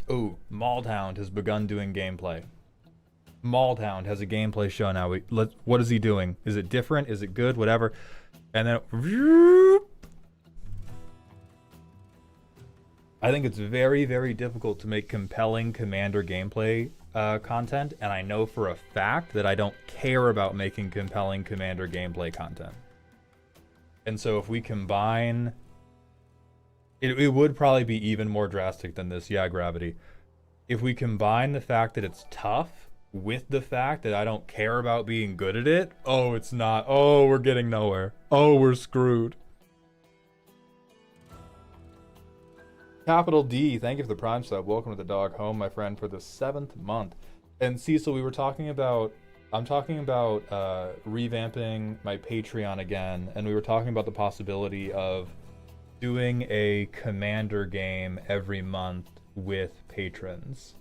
Ooh, Maulhound has begun doing gameplay. Maulhound has a gameplay show now. What is he doing? Is it different? Is it good? Whatever. And then I think it's very, very difficult to make compelling Commander gameplay content, and I know for a fact that I don't care about making compelling Commander gameplay content. And so if we combine... It would probably be even more drastic than this, yeah, Gravity. If we combine the fact that it's tough with the fact that I don't care about being good at it, oh, it's not. Oh, we're getting nowhere. Oh, we're screwed. Capital D, thank you for the Prime sub. Welcome to the dog home, my friend, for the 7th month. And Cecil, we were talking about... I'm talking about revamping my Patreon again, and we were talking about the possibility of doing a Commander game every month with patrons.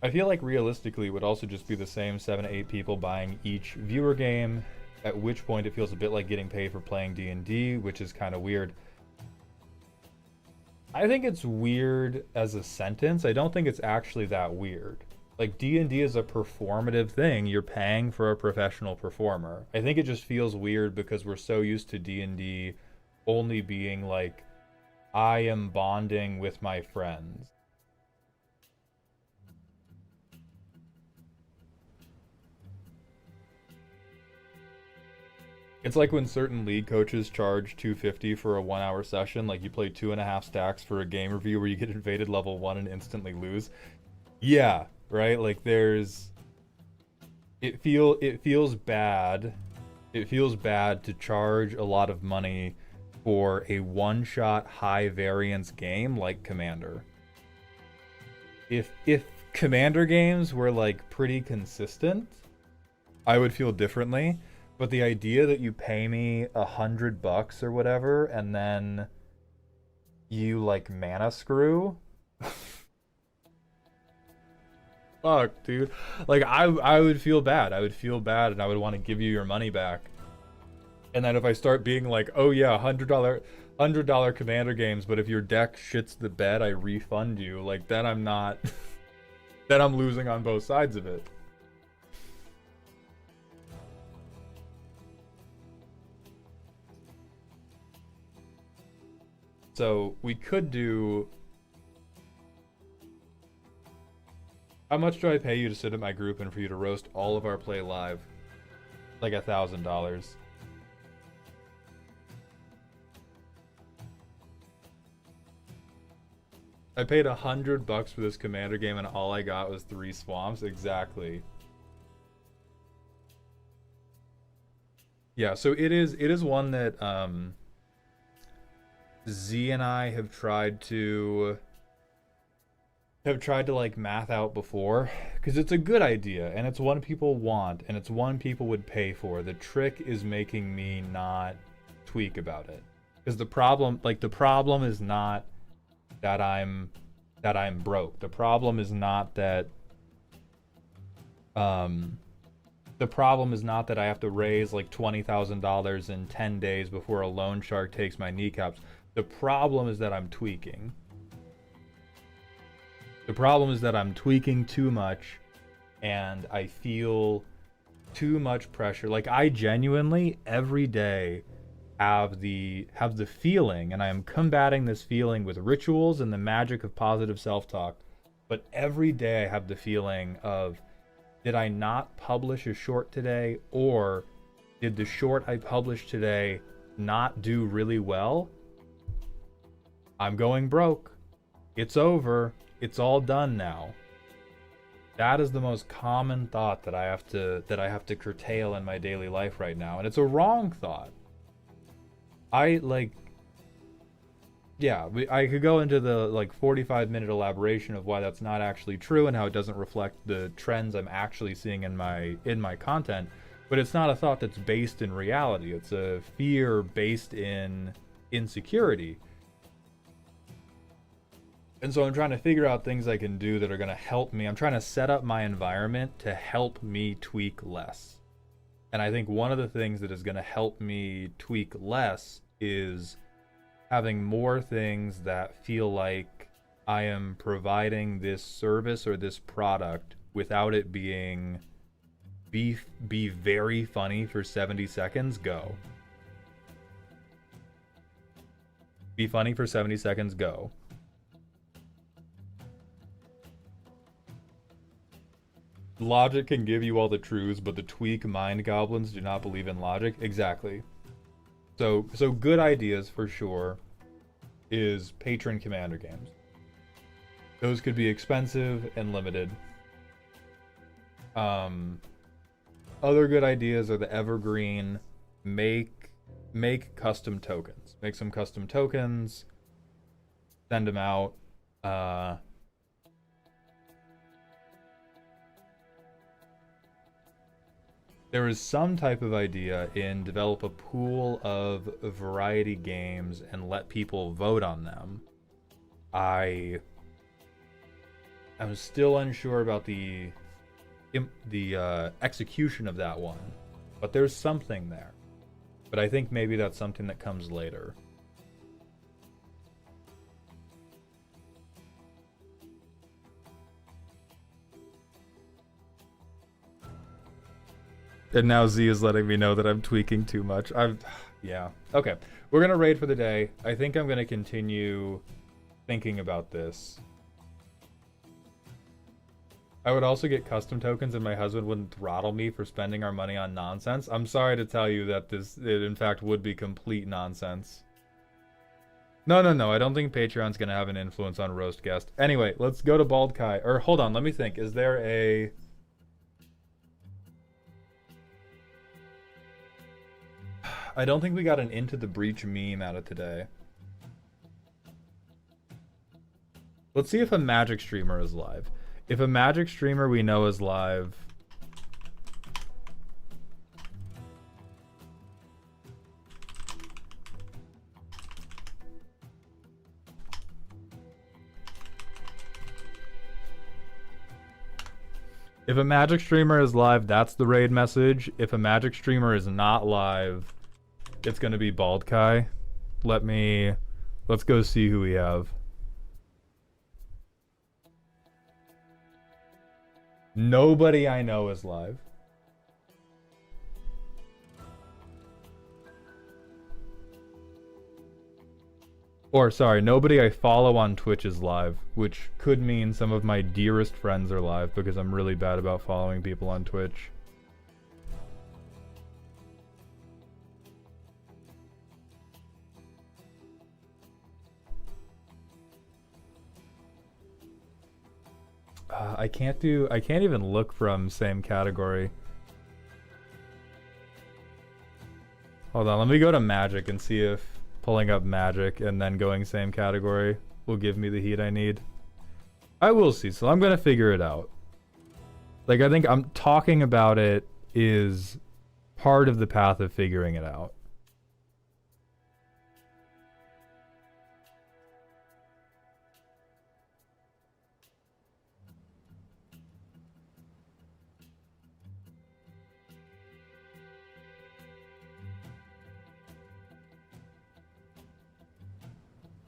I feel like realistically it would also just be the same 7 to 8 people buying each viewer game, at which point it feels a bit like getting paid for playing D&D, which is kind of weird. I think it's weird as a sentence. I don't think it's actually that weird. Like, D&D is a performative thing. You're paying for a professional performer. I think it just feels weird because we're so used to D&D only being like, I am bonding with my friends. It's like when certain league coaches charge $250 for a 1-hour session, like you play 2.5 stacks for a game review where you get invaded level 1 and instantly lose. Yeah, right? Like there's... It feels bad. It feels bad to charge a lot of money for a one-shot high variance game like Commander. If Commander games were like pretty consistent, I would feel differently. But the idea that you pay me $100 or whatever, and then you like mana screw, fuck, dude. Like I would feel bad. I would feel bad, and I would want to give you your money back. And then if I start being like, oh yeah, $100 Commander games, but if your deck shits the bed, I refund you. Like then I'm not. Then I'm losing on both sides of it. So we could do How much do I pay you to sit at my group and for you to roast all of our play live? Like $1,000. I paid $100 for this commander game and all I got was 3 swamps. Exactly. Yeah, so it is one that Z and I have tried to like math out before, because it's a good idea and it's one people want and it's one people would pay for. The trick is making me not tweak about it, because the problem is not that I'm broke. The problem is not that the problem is not that I have to raise like $20,000 in 10 days before a loan shark takes my kneecaps. The problem is that I'm tweaking. The problem is that I'm tweaking too much and I feel too much pressure. Like, I genuinely every day have the feeling, and I am combating this feeling with rituals and the magic of positive self-talk, but every day I have the feeling of, did I not publish a short today, or did the short I published today not do really well? I'm going broke. It's over. It's all done now. That is the most common thought that I have to curtail in my daily life right now, and it's a wrong thought. I could go into the 45-minute elaboration of why that's not actually true and how it doesn't reflect the trends I'm actually seeing in my content, but it's not a thought that's based in reality. It's a fear based in insecurity. And so I'm trying to figure out things I can do that are going to help me. I'm trying to set up my environment to help me tweak less. And I think one of the things that is going to help me tweak less is having more things that feel like I am providing this service or this product without it being be very funny for 70 seconds, go. Be funny for 70 seconds, go. Logic can give you all the truths, but the tweak mind goblins do not believe in logic. Exactly. So good ideas for sure is patron commander games. Those could be expensive and limited. Other good ideas are the evergreen, make custom tokens. Make some custom tokens, send them out. There is some type of idea in develop a pool of variety games and let people vote on them. I am still unsure about the execution of that one, but there's something there. But I think maybe that's something that comes later. And now Z is letting me know that I'm tweaking too much. Yeah. Okay. We're going to raid for the day. I think I'm going to continue thinking about this. I would also get custom tokens and my husband wouldn't throttle me for spending our money on nonsense. I'm sorry to tell you that it in fact would be complete nonsense. No. I don't think Patreon's going to have an influence on Roast Guest. Anyway, let's go to Bald Kai. Or hold on, let me think. Is there a... I don't think we got an Into the Breach meme out of today. Let's see if a Magic streamer is live. If a Magic streamer we know is live... If a Magic streamer is live, that's the raid message. If a Magic streamer is not live, it's gonna be Bald Kai. Let's go see who we have. Nobody I know is live. Or, sorry, nobody I follow on Twitch is live, which could mean some of my dearest friends are live because I'm really bad about following people on Twitch. I can't even look from same category. Hold on, let me go to Magic and see if pulling up Magic and then going same category will give me the heat I need. I will see, so I'm gonna figure it out. Like, I think I'm talking about it is part of the path of figuring it out.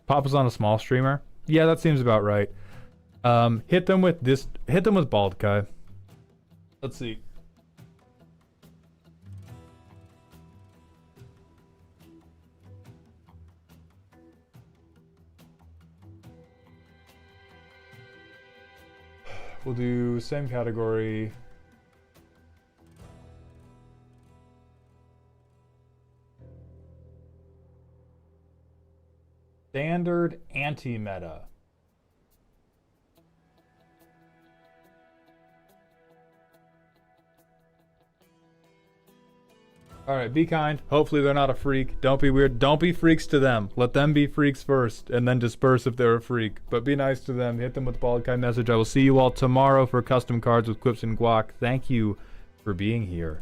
Papa's on a small streamer. Yeah, that seems about right. Hit them with this. Hit them with Bald Kai. Let's see. We'll do same category. Standard anti-meta. Alright, be kind. Hopefully they're not a freak. Don't be weird. Don't be freaks to them. Let them be freaks first, and then disperse if they're a freak. But be nice to them. Hit them with the Bald Kai message. I will see you all tomorrow for custom cards with Quips and Guac. Thank you for being here.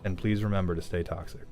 And please remember to stay toxic.